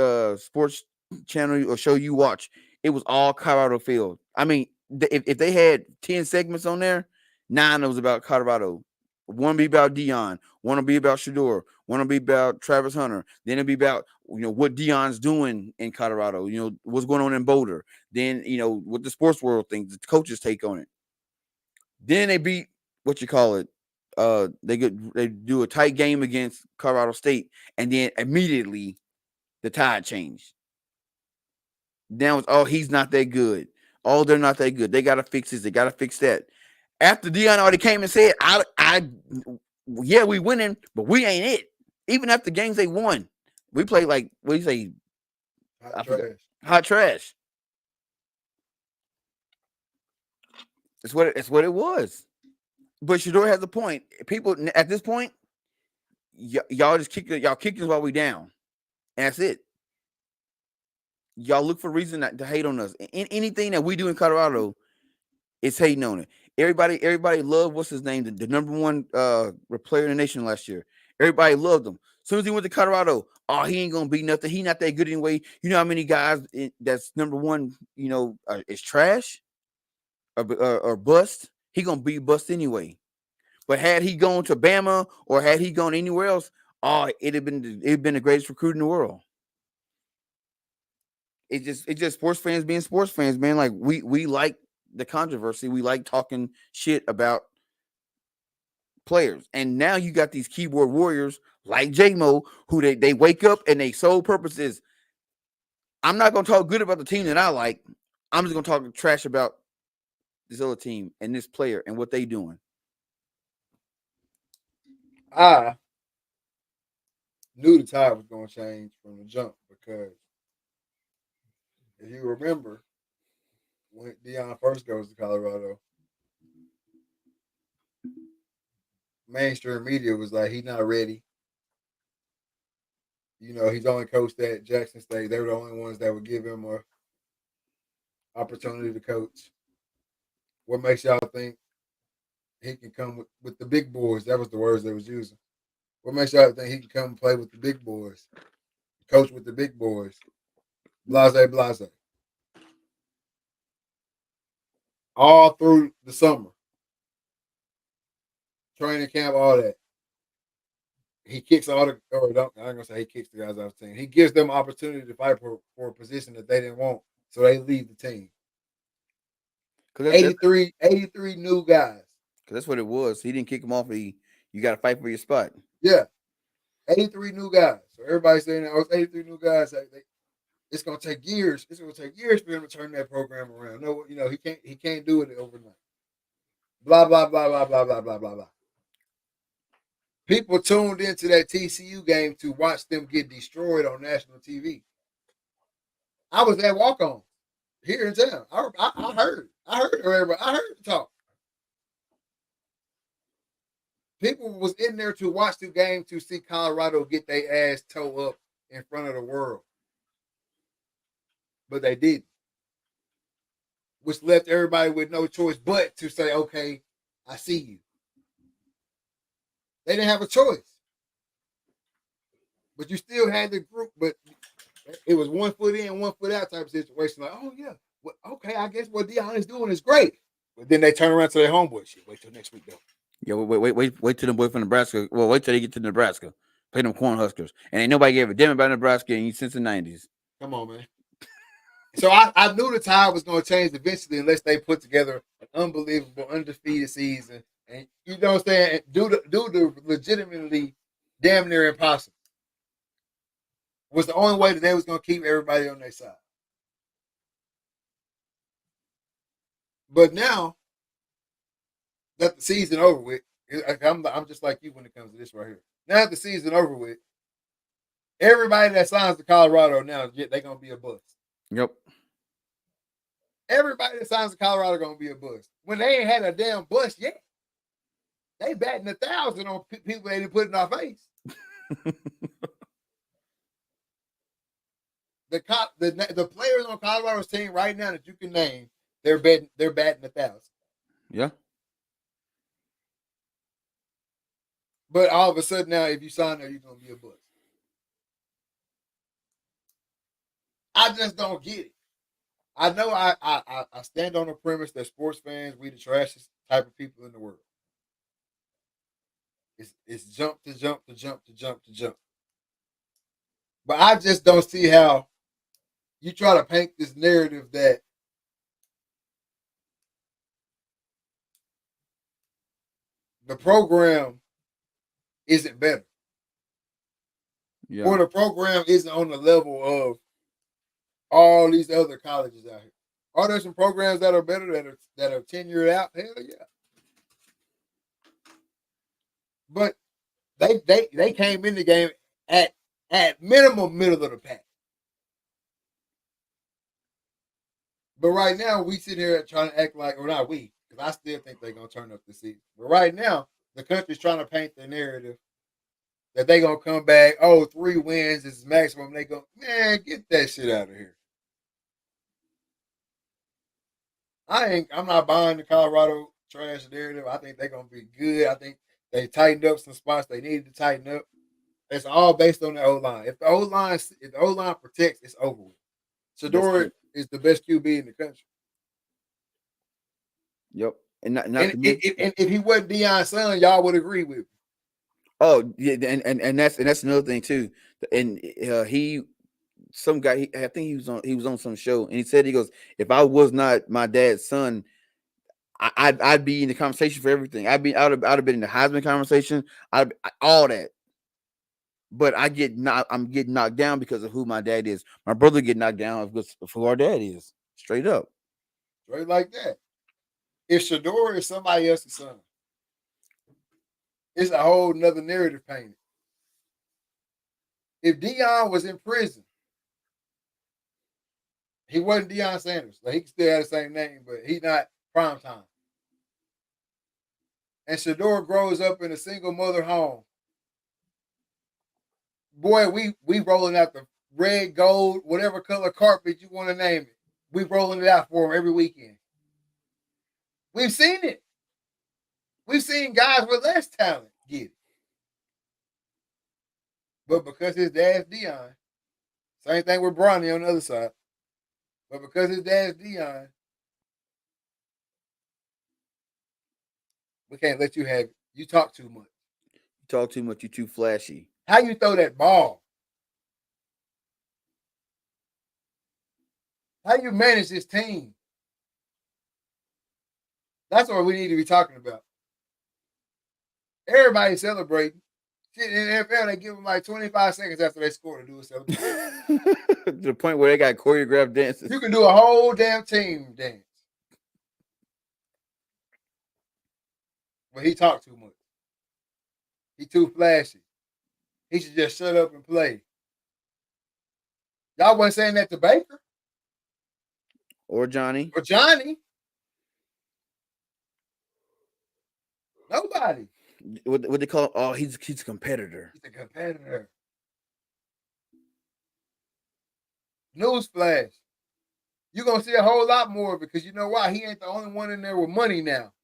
channel or show you watch. It was all Colorado field. I mean, if they had 10 segments on there, 9 was about Colorado. One be about Dion, one will be about Shador, one will be about Travis Hunter. Then it'll be about what Dion's doing in Colorado. What's going on in Boulder. Then what the sports world thinks, the coaches take on it. Then they beat what you call it. They do a tight game against Colorado State, and then immediately the tide changed. Now it's he's not that good. Oh, they're not that good. They gotta fix this. They gotta fix that. After Dion already came and said, yeah, we winning, but we ain't it. Even after games they won, we played like what do you say? I forgot. Hot trash. It's what it was. But Shador has a point. People at this point, y'all just kicking us while we down. And that's it. Y'all look for reason to hate on us. Anything that we do in Colorado is hating on it. Everybody loved what's his name, the number one player in the nation last year. Everybody loved him. As soon as he went to Colorado, he ain't gonna be nothing. He not that good anyway. You know how many guys that's number one, is trash or bust. He gonna be bust anyway. But had he gone to Bama or had he gone anywhere else, it'd been the greatest recruit in the world. It's just sports fans being sports fans, man. Like we like the controversy. We like talking shit about players. And now you got these keyboard warriors like J-Mo who they wake up and their sole purpose is, I'm not gonna talk good about the team that I like. I'm just gonna talk trash about this other team and this player and what they doing. I knew the tide was going to change from the jump because if you remember when Dion first goes to Colorado, mainstream media was like, he's not ready. He's only coached at Jackson State. They were the only ones that would give him a opportunity to coach. What makes y'all think he can come with the big boys? That was the words they was using. What makes y'all think he can come and play with the big boys, coach with the big boys? Blase, blase. All through the summer, training camp, all that. He kicks all the, or I'm gonna say he kicks the guys off the team. He gives them opportunity to fight for a position that they didn't want, so they leave the team. 83 new guys. Because that's what it was. He didn't kick him off. You got to fight for your spot. Yeah, 83 new guys. So everybody's saying that it's 83 new guys. It's gonna take years. It's gonna take years for him to turn that program around. No, he can't do it overnight. Blah blah blah blah blah blah blah blah blah. People tuned into that TCU game to watch them get destroyed on national TV. I was at walk on here in town. I heard everybody. I heard the talk. People was in there to watch the game to see Colorado get their ass toe up in front of the world. But they didn't. Which left everybody with no choice but to say, okay, I see you. They didn't have a choice. But you still had the group, but it was 1 foot in, 1 foot out type of situation. Like, oh yeah, well, okay, I guess what Dion is doing is great. But then they turn around to their homeboy. Shit, wait till next week though. Yeah, wait till the boy from Nebraska. Well, wait till they get to Nebraska. Play them Cornhuskers. And ain't nobody gave a damn about Nebraska since the 90s. Come on, man. So I knew the tide was going to change eventually unless they put together an unbelievable undefeated season. And you know what I'm saying? Do the legitimately damn near impossible. Was the only way that they was going to keep everybody on their side. But now that the season over with, I'm just like you when it comes to this right here. Now that the season over with, everybody that signs to Colorado now, they're gonna be a bust. Yep. Everybody that signs to Colorado gonna be a bust. When they ain't had a damn bust yet, they batting 1,000 on people they didn't put in our face. The players on Colorado's team right now that you can name, they're batting 1,000. Yeah. But all of a sudden now, if you sign there, you're gonna be a bust. I just don't get it. I know I stand on the premise that sports fans, we the trashiest type of people in the world. It's jump to jump to jump to jump to jump. But I just don't see how you try to paint this narrative that the program isn't better. Yeah. Or the program isn't on the level of all these other colleges out here. Are there some programs that are better that are tenured out? Hell yeah. But they came in the game at minimum middle of the pack. But right now we sit here trying to act like, or not we, because I still think they're gonna turn up the season. But right now the country's trying to paint the narrative that they gonna come back. Oh, 3 wins is maximum. They go, man, get that shit out of here. I'm not buying the Colorado trash narrative. I think they're gonna be good. I think they tightened up some spots they needed to tighten up. It's all based on the O line. If the O line protects, it's over with. Shador is the best QB in the country. Yep. And not And to mention, if he wasn't Deion's son, y'all would agree with me. oh yeah, and that's another thing too. And he, some guy, I think he was on some show, and he said, he goes, if I was not my dad's son, I'd be in the conversation for everything. I'd have been in the Heisman conversation. All that. But I'm getting knocked down because of who my dad is. My brother get knocked down because of who our dad is. Straight up. Right like that. If Shador is somebody else's son, it's a whole nother narrative painted. If Deion was in prison, he wasn't Deion Sanders. Like, he still had the same name, but he's not prime time. And Shador grows up in a single mother home. Boy, we rolling out the red, gold, whatever color carpet you want to name it. We rolling it out for him every weekend. We've seen it. We've seen guys with less talent get it. But because his dad's Deion, same thing with Bronny on the other side. But because his dad's Deion, we can't let you have it. You talk too much. You talk too much. You too flashy. How you throw that ball? How you manage this team? That's what we need to be talking about. Everybody celebrating. Shit, in the NFL, they give them like 25 seconds after they score to do a celebration. To the point where they got choreographed dances. You can do a whole damn team dance. But he talked too much. He too flashy. He should just shut up and play. Y'all wasn't saying that to Baker Or Johnny. or Johnny. Nobody. What they call? Oh, he's a competitor. He's a competitor. Newsflash. You're going to see a whole lot more of it because you know why? He ain't the only one in there with money now.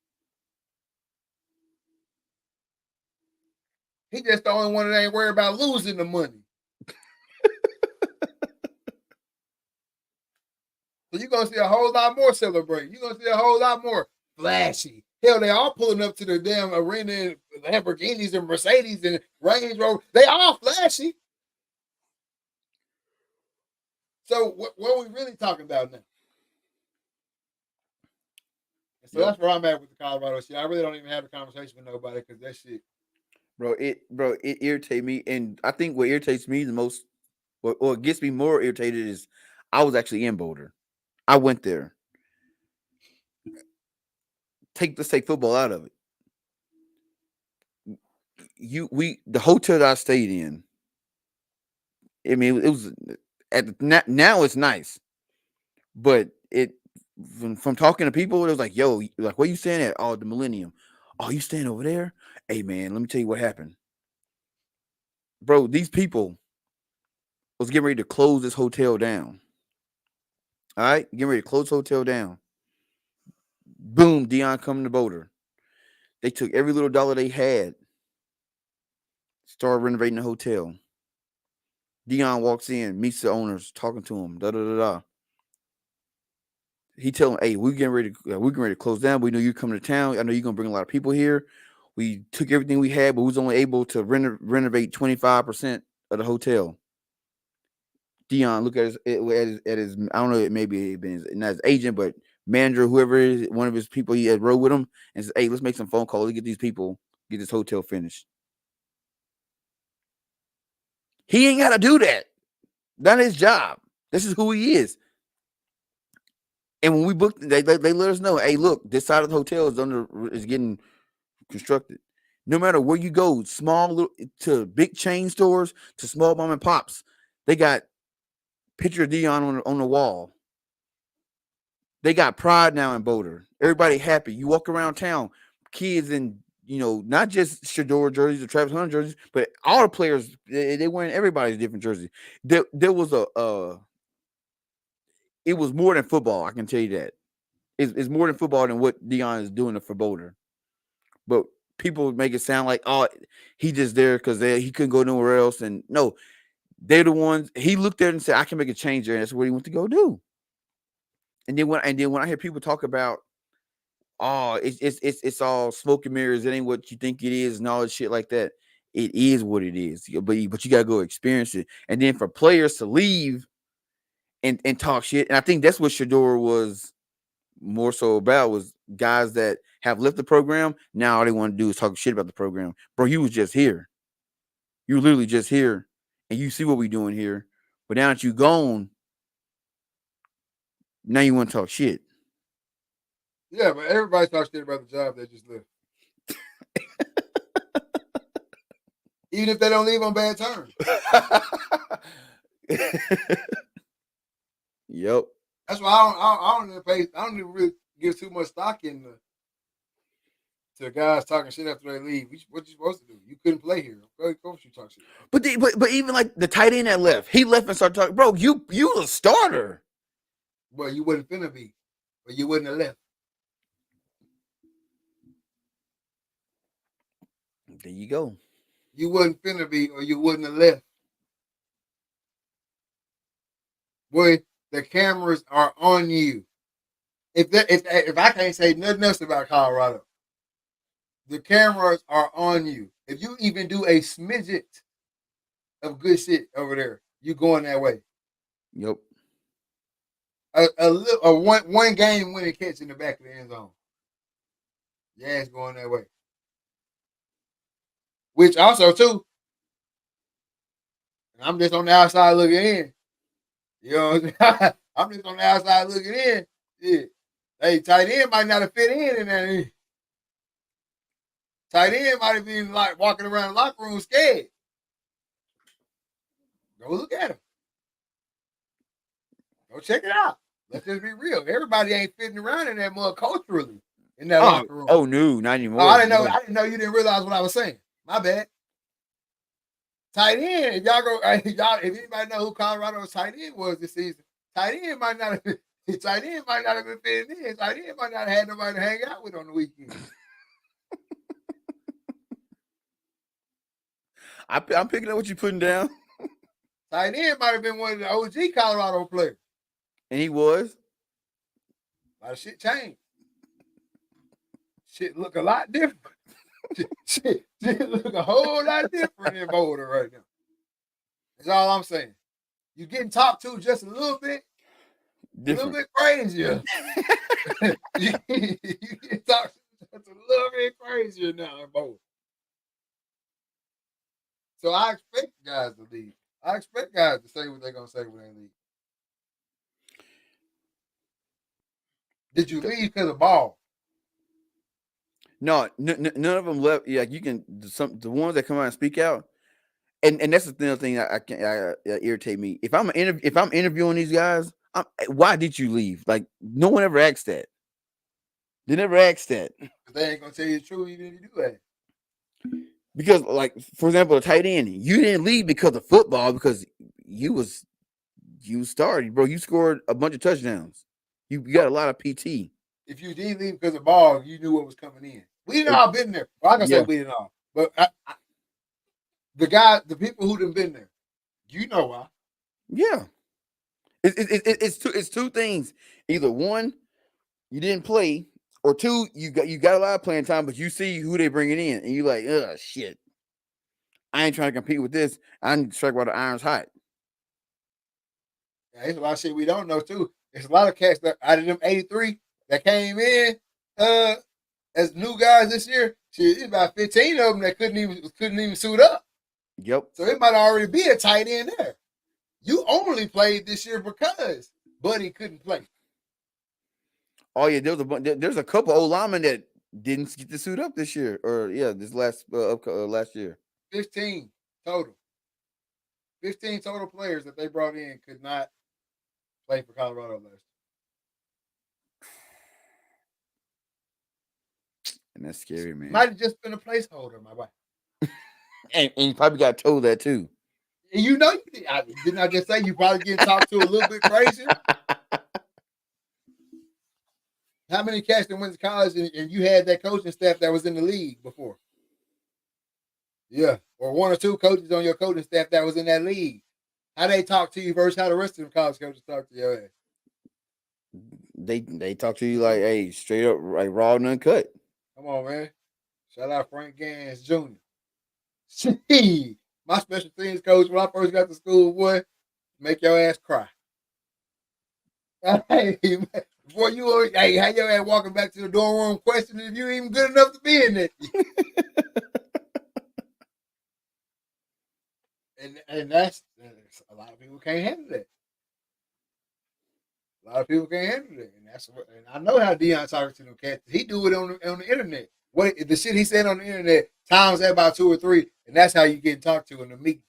He just the only one that ain't worried about losing the money. So you're going to see a whole lot more celebrating. You're going to see a whole lot more flashy. Hell, they all pulling up to the damn arena in Lamborghinis and Mercedes and Range Rover. They all flashy. So what are we really talking about now? So that's where I'm at with the Colorado shit. I really don't even have a conversation with nobody because that shit. It irritates me, and I think what irritates me the most, or gets me more irritated, is I was actually in Boulder. I went there. let's take football out of it. The hotel that I stayed in. I mean, it was now it's nice, but from talking to people, it was like, yo, like, where you staying at? Oh, the Millennium. Oh, you staying over there? Hey, man, let me tell you what happened, bro. These people was getting ready to close this hotel down. All right, getting ready to close the hotel down. Boom, Dion coming to Boulder. They took every little dollar they had, started renovating the hotel. Dion walks in, meets the owners, talking to him. Da da da da. He tell him, "Hey, we're getting ready to close down. We know you're coming to town. I know you're gonna bring a lot of people here. We took everything we had, but we was only able to renovate 25% of the hotel." Dion look at his I don't know, it maybe not his agent, but manager, whoever it is, one of his people he had rode with him, and says, "Hey, let's make some phone calls. Let's get these people, get this hotel finished." He ain't got to do that. Not his job. This is who he is. And when we booked, they let us know, "Hey, look, this side of the hotel is getting constructed. No matter where you go, small to big chain stores to small mom and pops, they got picture of Dion on the wall. They got pride now in Boulder. Everybody happy. You walk around town, kids in not just Shador jerseys or Travis Hunter jerseys, but all the players they wearing everybody's different jersey. There was it was more than football. I can tell you that. It's more than football than what Dion is doing for Boulder. But people make it sound like, oh, he just there because he couldn't go nowhere else. And no, they're the ones. He looked there and said, I can make a change there. And that's what he went to go do. And then when I hear people talk about, oh, it's all smoke and mirrors, it ain't what you think it is, and all this shit like that. It is what it is. But you gotta go experience it. And then for players to leave and talk shit, and I think that's what Shador was more so about, was guys that have left the program. Now all they want to do is talk shit about the program. Bro, you was just here. You were literally just here, and you see what we doing here. But now that you gone, now you want to talk shit. Yeah, but everybody talks shit about the job they just left. Even if they don't leave on bad terms. Yep. That's why I don't even really give too much stock to guys talking shit after they leave. What you supposed to do? You couldn't play here. Of course you talk shit. But even like the tight end that left, he left and started talking. Bro, you a starter. Well, you wouldn't finna be, or you wouldn't have left. There you go. You wouldn't finna be, or you wouldn't have left. Boy, the cameras are on you. If I can't say nothing else about Colorado, the cameras are on you. If you even do a smidget of good shit over there, you going that way. Yep. A one game winning catch in the back of the end zone. Yeah, it's going that way. Which also too, I'm just on the outside looking in. You know what I'm saying? I'm just on the outside looking in. Yeah. Hey, tight end might not have fit in that. Tight end might have been like walking around the locker room scared. Go look at him. Go check it out. Let's just be real. Everybody ain't fitting around in that mud culturally in that locker room. Oh no, not anymore. Oh, I didn't know. No. I didn't know you didn't realize what I was saying. My bad. Tight end. If y'all go, if anybody know who Colorado's tight end was this season, tight end might not have been fitting in. Tight end might not have had nobody to hang out with on the weekend. I'm picking up what you're putting down. Tight end might have been one of the OG Colorado players. And he was. A lot of shit changed. Shit look a lot different. shit look a whole lot different in Boulder right now. That's all I'm saying. You're getting talked to just a little bit. Different. A little bit crazier. you get talked to just a little bit crazier now in Boulder. So I expect guys to leave. I expect guys to say what they're going to say when they leave. Did you leave because of ball? No, none of them left. Yeah, you can the ones that come out and speak out, and that's the other thing I can irritate me. If I'm interviewing these guys, why did you leave? Like no one ever asked that. They never asked that But they ain't gonna tell you the truth even if you do that. because, like for example, the tight end, you didn't leave because of football because you started, bro. You scored a bunch of touchdowns. You got a lot of PT. If you did leave because of ball, you knew what was coming in. We didn't all been there. Well, I can say Yeah, we didn't all, but the people who done been there, you know why. yeah. It's two things. Either one, you didn't play, or two, you got a lot of playing time, but you see who they bringing in, and you like, ugh, shit. I ain't trying to compete with this. I need to strike while the iron's hot. Yeah, there's a lot of shit we don't know too. There's a lot of cats that out of them 83 that came in as new guys this year. Shit, it's about 15 of them that couldn't even suit up. Yep. So it might already be a tight end there. You only played this year because Buddy couldn't play. Oh yeah, there's a couple old linemen that didn't get to suit up this year, or yeah, this last year. 15 total. 15 total players that they brought in could not play for Colorado last year. And that's scary, man. Might have just been a placeholder, my boy. And you probably got told that too. You know, didn't I just say you probably getting talked to a little bit crazy? How many cats that went to college and you had that coaching staff that was in the league before? Yeah. Or one or two coaches on your coaching staff that was in that league. How they talk to you versus how the rest of them college coaches talk to your ass. They talk to you like, hey, straight up, like raw and uncut. Come on, man. Shout out Frank Gans Jr. See, my special things coach when I first got to school, boy, make your ass cry. Hey, boy, hey, how your ass walking back to the dorm room questioning if you even good enough to be in there. and that's a lot of people can't handle that. A lot of people can't handle that, and I know how Deion talks to them cats. He do it on the internet. What the shit he said on the internet times that by 2 or 3, and that's how you get talked to in the meetings.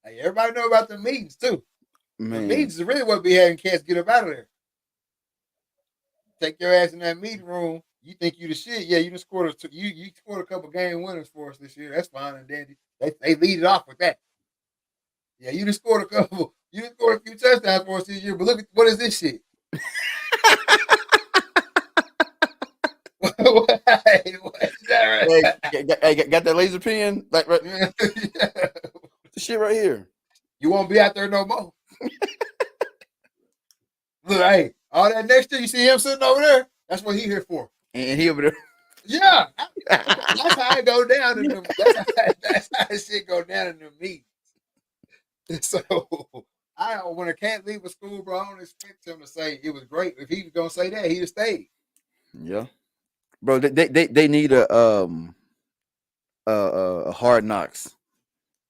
Hey, everybody know about the meetings too. The meetings is really what be having cats get up out of there. Take your ass in that meeting room. You think you the shit? Yeah, you scored a couple game winners for us this year. That's fine and dandy. They lead it off with that. Yeah, you just scored a couple. You just scored a few touchdowns for us this year. But look at what is this shit? What is that Hey, got that laser pen? Like right, the shit right here. You won't be out there no more. Look, hey, all that next year, you see him sitting over there? That's what he here for. And he over there. Yeah. That's how it go down in them. That's how shit go down in them meetings. So when a cat leave a school, bro, I don't expect him to say it was great. If he was gonna say that, he'd have stayed. Yeah. Bro, they need a hard knocks.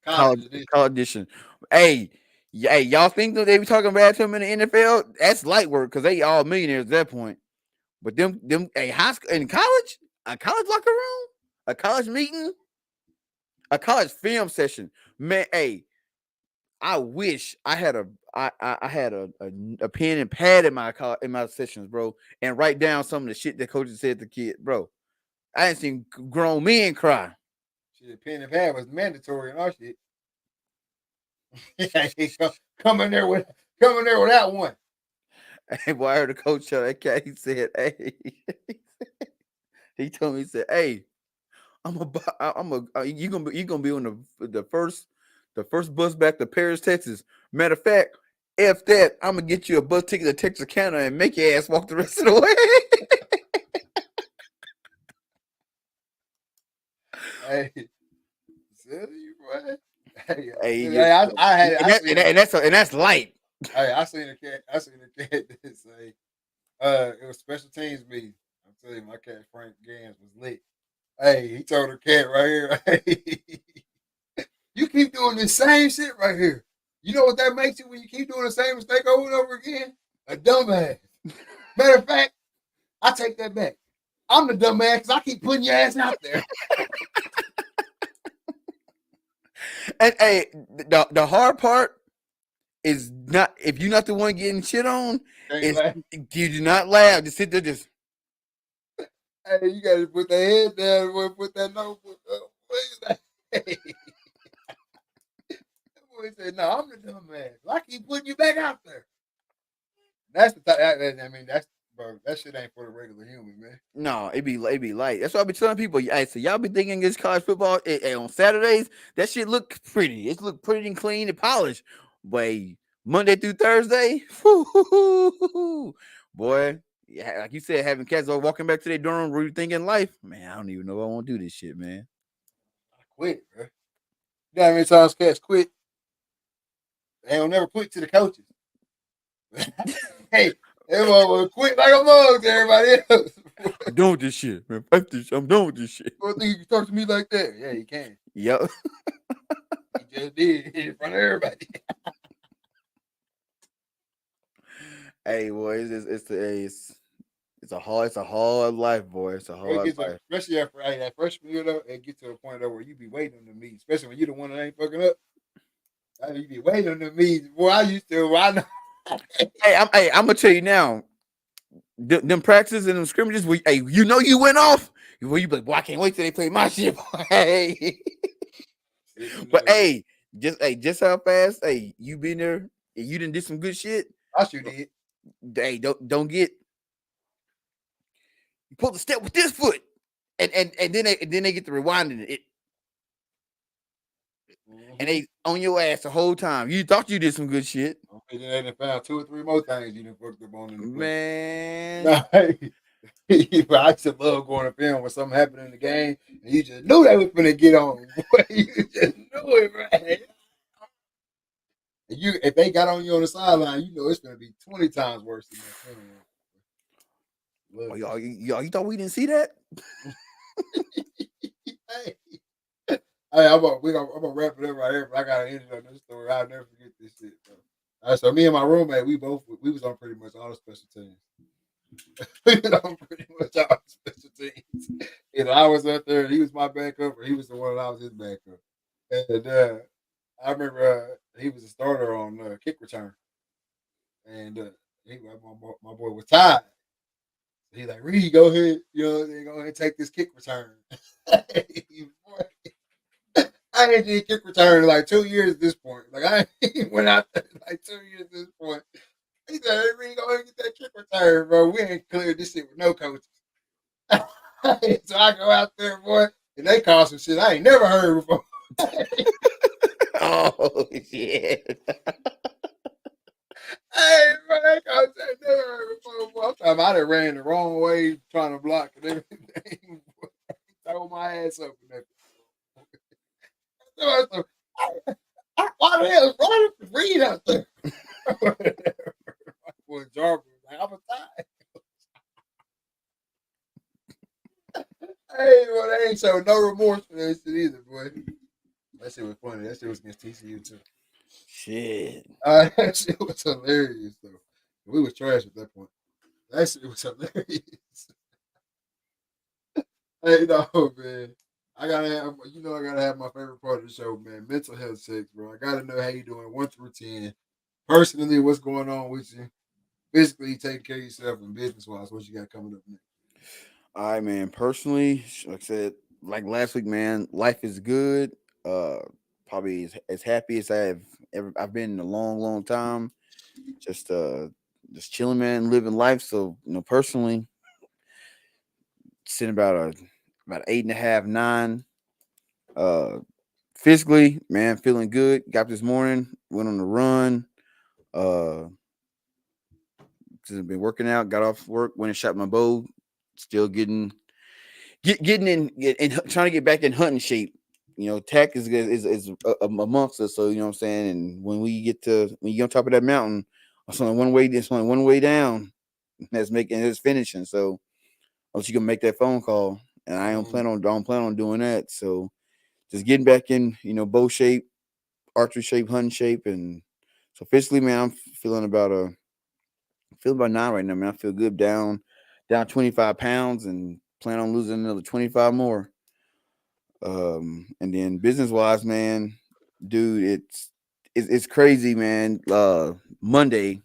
College edition. Hey, y'all think that they be talking bad to him in the NFL? That's light work because they all millionaires at that point. But them high school in college, a college locker room, a college meeting, a college film session. Man, hey, I wish I had a pen and pad in my sessions, bro, and write down some of the shit that coaches said to kids, bro. I ain't seen grown men cry. Shit, pen and pad was mandatory in our shit. Come in there without one. Hey, boy, I heard a coach tell that cat. He said, "Hey," he told me, he said, "Hey, you gonna be on the first bus back to Paris, Texas. Matter of fact, F that, I'm gonna get you a bus ticket to Texarkana and make your ass walk the rest of the way." Hey, silly, boy. And that's light. Hey, I seen a cat that say, it was special teams meeting. I'm telling you, my cat Frank Gans was lit. Hey, he told the cat right here, hey, you keep doing the same shit right here. You know what that makes you when you keep doing the same mistake over and over again? A dumbass. Matter of fact, I take that back. I'm the dumb man because I keep putting your ass out there. And hey, the hard part is not if you're not the one getting shit on, Ain't is like, you do not laugh. Just sit there, just hey, you gotta put that head down, boy, put that notebook up. What is that? Hey. Boy said, no, I'm the dumb man. I keep putting you back out there. That's the I mean, that's bro, that shit ain't for the regular human, man. no, it be light. That's what I be telling people. Hey, so y'all be thinking this college football on Saturdays, that shit look pretty. It look pretty and clean and polished. But hey, Monday through Thursday, boy, yeah, like you said, having cats all walking back to their dorm room thinking life, man, I don't even know if I want to do this shit, man. I quit, bro. You know how many times cats quit? They don't never quit to the coaches. Hey, they will quit like a mug to everybody else. I'm done with this shit, man. Fuck this. I'm done with this shit. You think you can talk to me like that? Yeah, you can. Yep. He just did in front of everybody. Hey, boy, it's a hard life, boy. It's a Bro, it hard gets life. especially after that freshman year though, it gets to a point though where you be waiting on the meet, especially when you the one that ain't fucking up. You be waiting on the meet. Boy, I used to. I know. I'm gonna tell you now. Them practices and them scrimmages, where, hey, you know you went off. Where you be like, boy, I can't wait till they play my shit. Boy. Hey. Sitting But there, boy. just how fast, hey, you been there and you didn't did some good shit. I sure did. Hey, don't get you pull the step with this foot, and then they get to rewinding it, and Mm-hmm. they on your ass the whole time. You thought you did some good shit, And then they found two or three more things you done fucked up on in the play. man. Nah, but I used to love going to film when something happened in the game and you just knew they was finna get on. Boy, you just knew it, right? And you if they got on you on the sideline, you know it's gonna be 20 times worse than that film. Oh, Love you thought we didn't see that? it. Hey, I'm gonna wrap it up right here, but I gotta end it on this story. I'll never forget this shit, bro. All right, so me and my roommate, we was on pretty much all the special teams. We was on pretty much all the special teams. Either I was up there, he was my backup, or he was the one that I was his backup. And I remember he was a starter on kick return, and my boy was tired. He like, Reed, go ahead, go ahead and take this kick return. I ain't did kick return in like 2 years at this point. Like I ain't went out there in like 2 years at this point. He said, "Hey, Reed, go ahead and get that kick return, bro. We ain't cleared this shit with no coaches." So I go out there, boy, and they call some shit I ain't never heard before. Oh shit! Hey, bro, they call shit I never heard before. Boy. I'm talking about I done ran the wrong way trying to block and everything. Throw my ass up in that. So why the hell is Ronald Reed out there? Boy, Jarvis was like, I'm a tie. Hey, boy, they ain't show no remorse for that shit either, boy. That shit was funny. That shit was against TCU too. Shit. That shit was hilarious though. We was trash at that point. That shit was hilarious. Hey, no, man. I gotta have my favorite part of the show, man. Mental health checks, bro. I gotta know how you doing 1 through 10. Personally, what's going on with you? Physically, taking care of yourself, and business wise, what you got coming up next? All right, man. Personally, like I said, like last week, man, life is good. Uh, Probably as happy as I've been in a long time. Just just chilling, man, living life. So personally, sitting about 8.5, 9. Uh, Physically, man, feeling good. Got up this morning, went on a run. Uh, just been working out. Got off work, went and shot my bow. Still getting in trying to get back in hunting shape. Tech is amongst us. So what I'm saying. And when you get on top of that mountain, it's only one way down. That's finishing. So unless you can make that phone call, and I don't plan on doing that. So just getting back in, bow shape, archery shape, hunting shape, and so physically, man, I'm feeling about 9 right now, man. I feel good down. down 25 pounds and plan on losing another 25 more. And then business wise, man, dude, it's crazy, man. Monday,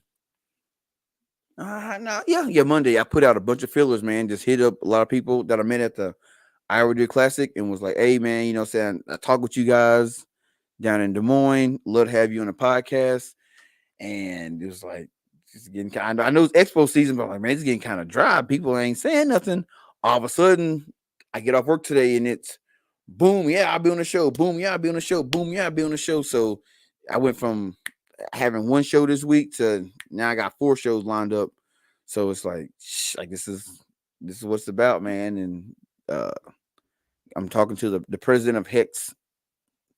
no, yeah, Monday, I put out a bunch of fillers, man. Just hit up a lot of people that I met at the Iowa Deer Classic and was like, hey, man, you know, what I'm saying, I talk with you guys down in Des Moines. Love to have you on the podcast. And it was like, it's getting kind of, I know it's expo season, but I'm like, man, it's getting kind of dry. People ain't saying nothing. All of a sudden, I get off work today and it's boom, yeah, I'll be on the show. Boom, yeah, I'll be on the show. Boom, yeah, I'll be on the show. So I went from having one show this week to now I got 4 shows lined up. So it's like, like this is what it's about, man. And uh, I'm talking to the president of Hex,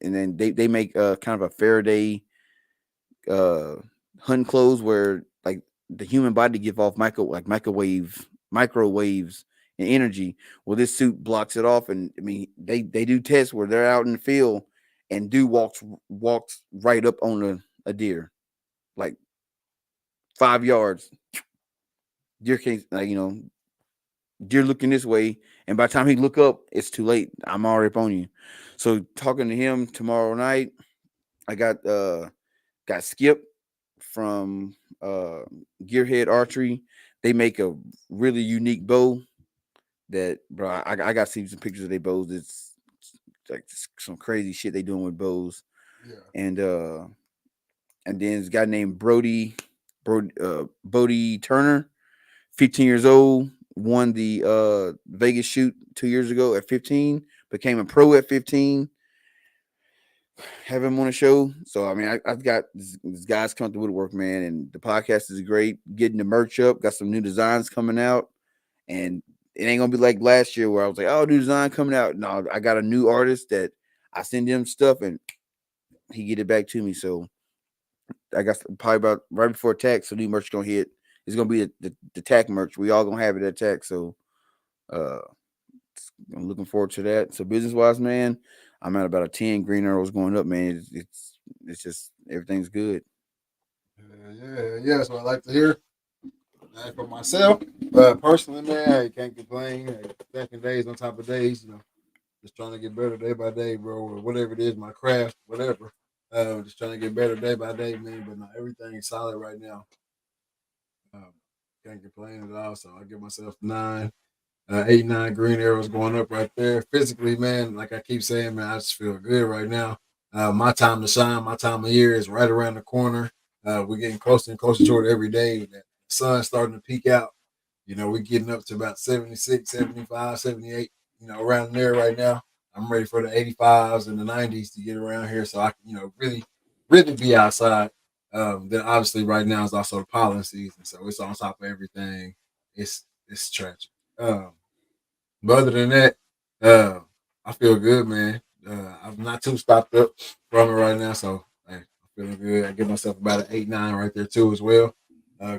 and then they make kind of a Faraday uh hunting clothes where like the human body give off microwaves and energy. Well, this suit blocks it off, and I mean they do tests where they're out in the field and do walks right up on a deer, like 5 yards. Deer can't, like, you know, deer looking this way, and by the time he look up, it's too late. I'm already up on you. So talking to him tomorrow night, I got Skip from Gearhead Archery. They make a really unique bow that, bro. I got to see some pictures of their bows. It's like some crazy shit they doing with bows. Yeah. And and then this guy named Bodie Turner, 15 years old, won the Vegas shoot 2 years ago at 15, became a pro at 15. Have him on the show. So I mean, I've got this guys coming through woodwork, man, and the podcast is great. Getting the merch up, got some new designs coming out, and it ain't gonna be like last year where I was like, "Oh, new design coming out." No, I got a new artist that I send him stuff and he get it back to me. So I got probably about right before tax, so new merch gonna hit. It's gonna be the tax merch. We all gonna have it at tax. So uh, I'm looking forward to that. So business wise, man, I'm at about a 10 green arrows going up, man. It's just everything's good. Yeah. That's what I like to hear. And for myself, personally, man, I can't complain. Hey, stacking days on top of days, just trying to get better day by day, bro, or whatever it is, my craft, whatever. Just trying to get better day by day, man. But no, everything's solid right now. Um, can't complain at all. So I give myself 9, 8, 9 green arrows going up right there. Physically, man, like I keep saying, man, I just feel good right now. My time to shine, my time of year is right around the corner. We're getting closer and closer to it every day. The sun's starting to peak out. We're getting up to about 76, 75, 78, around there right now. I'm ready for the 85s and the 90s to get around here so I can, really, really be outside. Then obviously right now is also the pollen season. So it's on top of everything. It's tragic. Um, but other than that, uh, I feel good, man. I'm not too stopped up from it right now, so hey, I'm feeling good. I give myself about an 8, 9 right there too as well.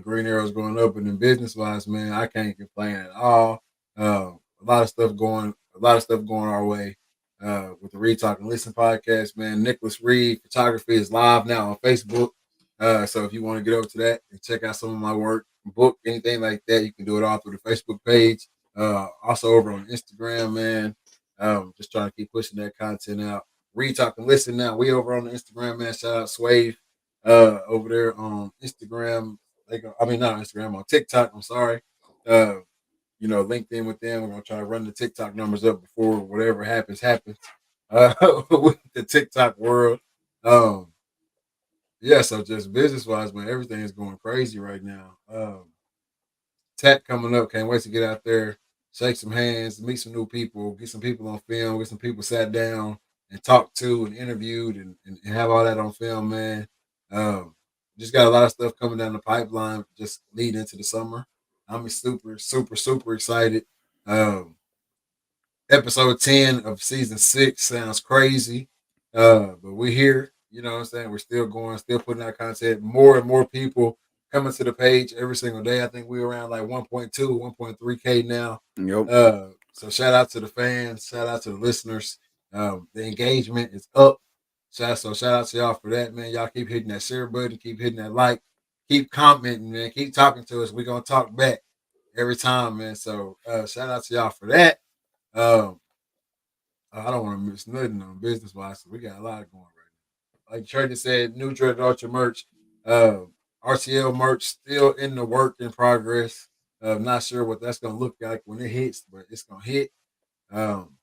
Green arrows going up, and then business wise, man, I can't complain at all. A lot of stuff going our way. With the Read Talk and Listen podcast, man. Nicholas Reed Photography is live now on Facebook. So if you want to get over to that and check out some of my work, book, anything like that, you can do it all through the Facebook page. Also over on Instagram, man. Just trying to keep pushing that content out. Read, talk, and listen now. We over on the Instagram, man. Shout out Swave over there on Instagram. I mean, not on Instagram, on TikTok. I'm sorry. Uh, LinkedIn with them. We're gonna try to run the TikTok numbers up before whatever happens. With the TikTok world. Um, yeah. So just business wise, man, everything is going crazy right now. Tech coming up. Can't wait to get out there, shake some hands, meet some new people, get some people on film, get some people sat down and talked to and interviewed and have all that on film, man. Um, just got a lot of stuff coming down the pipeline just leading into the summer. I'm super, super, super excited. Um, Episode 10 of season 6 sounds crazy. But we're here. You know what I'm saying? We're still going, still putting out content. More and more people coming to the page every single day. I think we're around like 1.2, 1.3K now. Yep. So shout out to the fans, shout out to the listeners. The engagement is up. Shout out to y'all for that, man. Y'all keep hitting that share button, keep hitting that like, keep commenting, man. Keep talking to us. We're gonna talk back. every time, man. So shout out to y'all for that. Um, I don't want to miss nothing on business wise. So we got a lot going right now. Like Trader said, new Dread Archer merch, uh, RTL merch still in the work in progress. Not sure what that's gonna look like when it hits, but it's gonna hit. Um,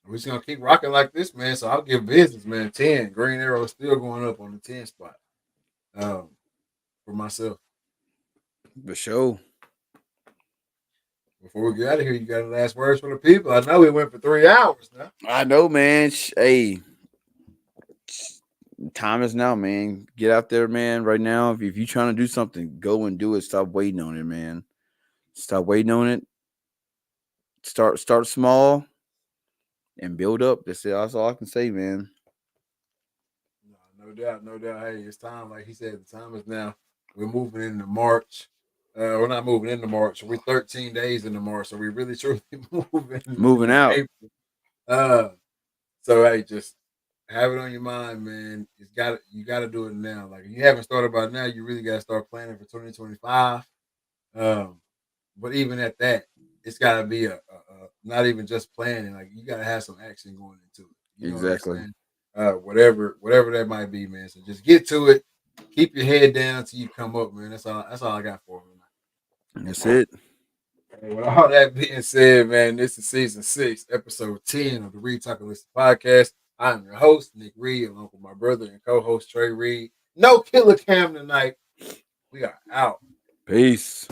we're just gonna keep rocking like this, man. So I'll give business, man, 10. Green Arrow is still going up on the 10 spot. Um, for myself. For sure. Before we get out of here, you got the last words for the people. I know we went for 3 hours now. I know, man. Hey, time is now, man. Get out there, man. Right now, if you're trying to do something, go and do it. Stop waiting on it, man. Stop waiting on it. Start small and build up. That's it. That's all I can say, man. No, no doubt, no doubt. Hey, it's time. Like he said, the time is now. We're moving into March. We're not moving into March. We're 13 days into March, so we really truly moving Moving into out. April. Uh, so hey, just have it on your mind, man. You got to do it now. Like if you haven't started by now, you really got to start planning for 2025. Um, but even at that, it's got to be not even just planning. Like you got to have some action going into it. You know what I'm Exactly. saying? Whatever that might be, man. So just get to it. Keep your head down till you come up, man. That's all. That's all I got for you. That's it. And with all that being said, man, this is season 6, episode 10 of the Reed Talking List podcast. I'm your host, Nick Reed, along with my brother and co-host Trey Reed. No killer cam tonight. We are out. Peace.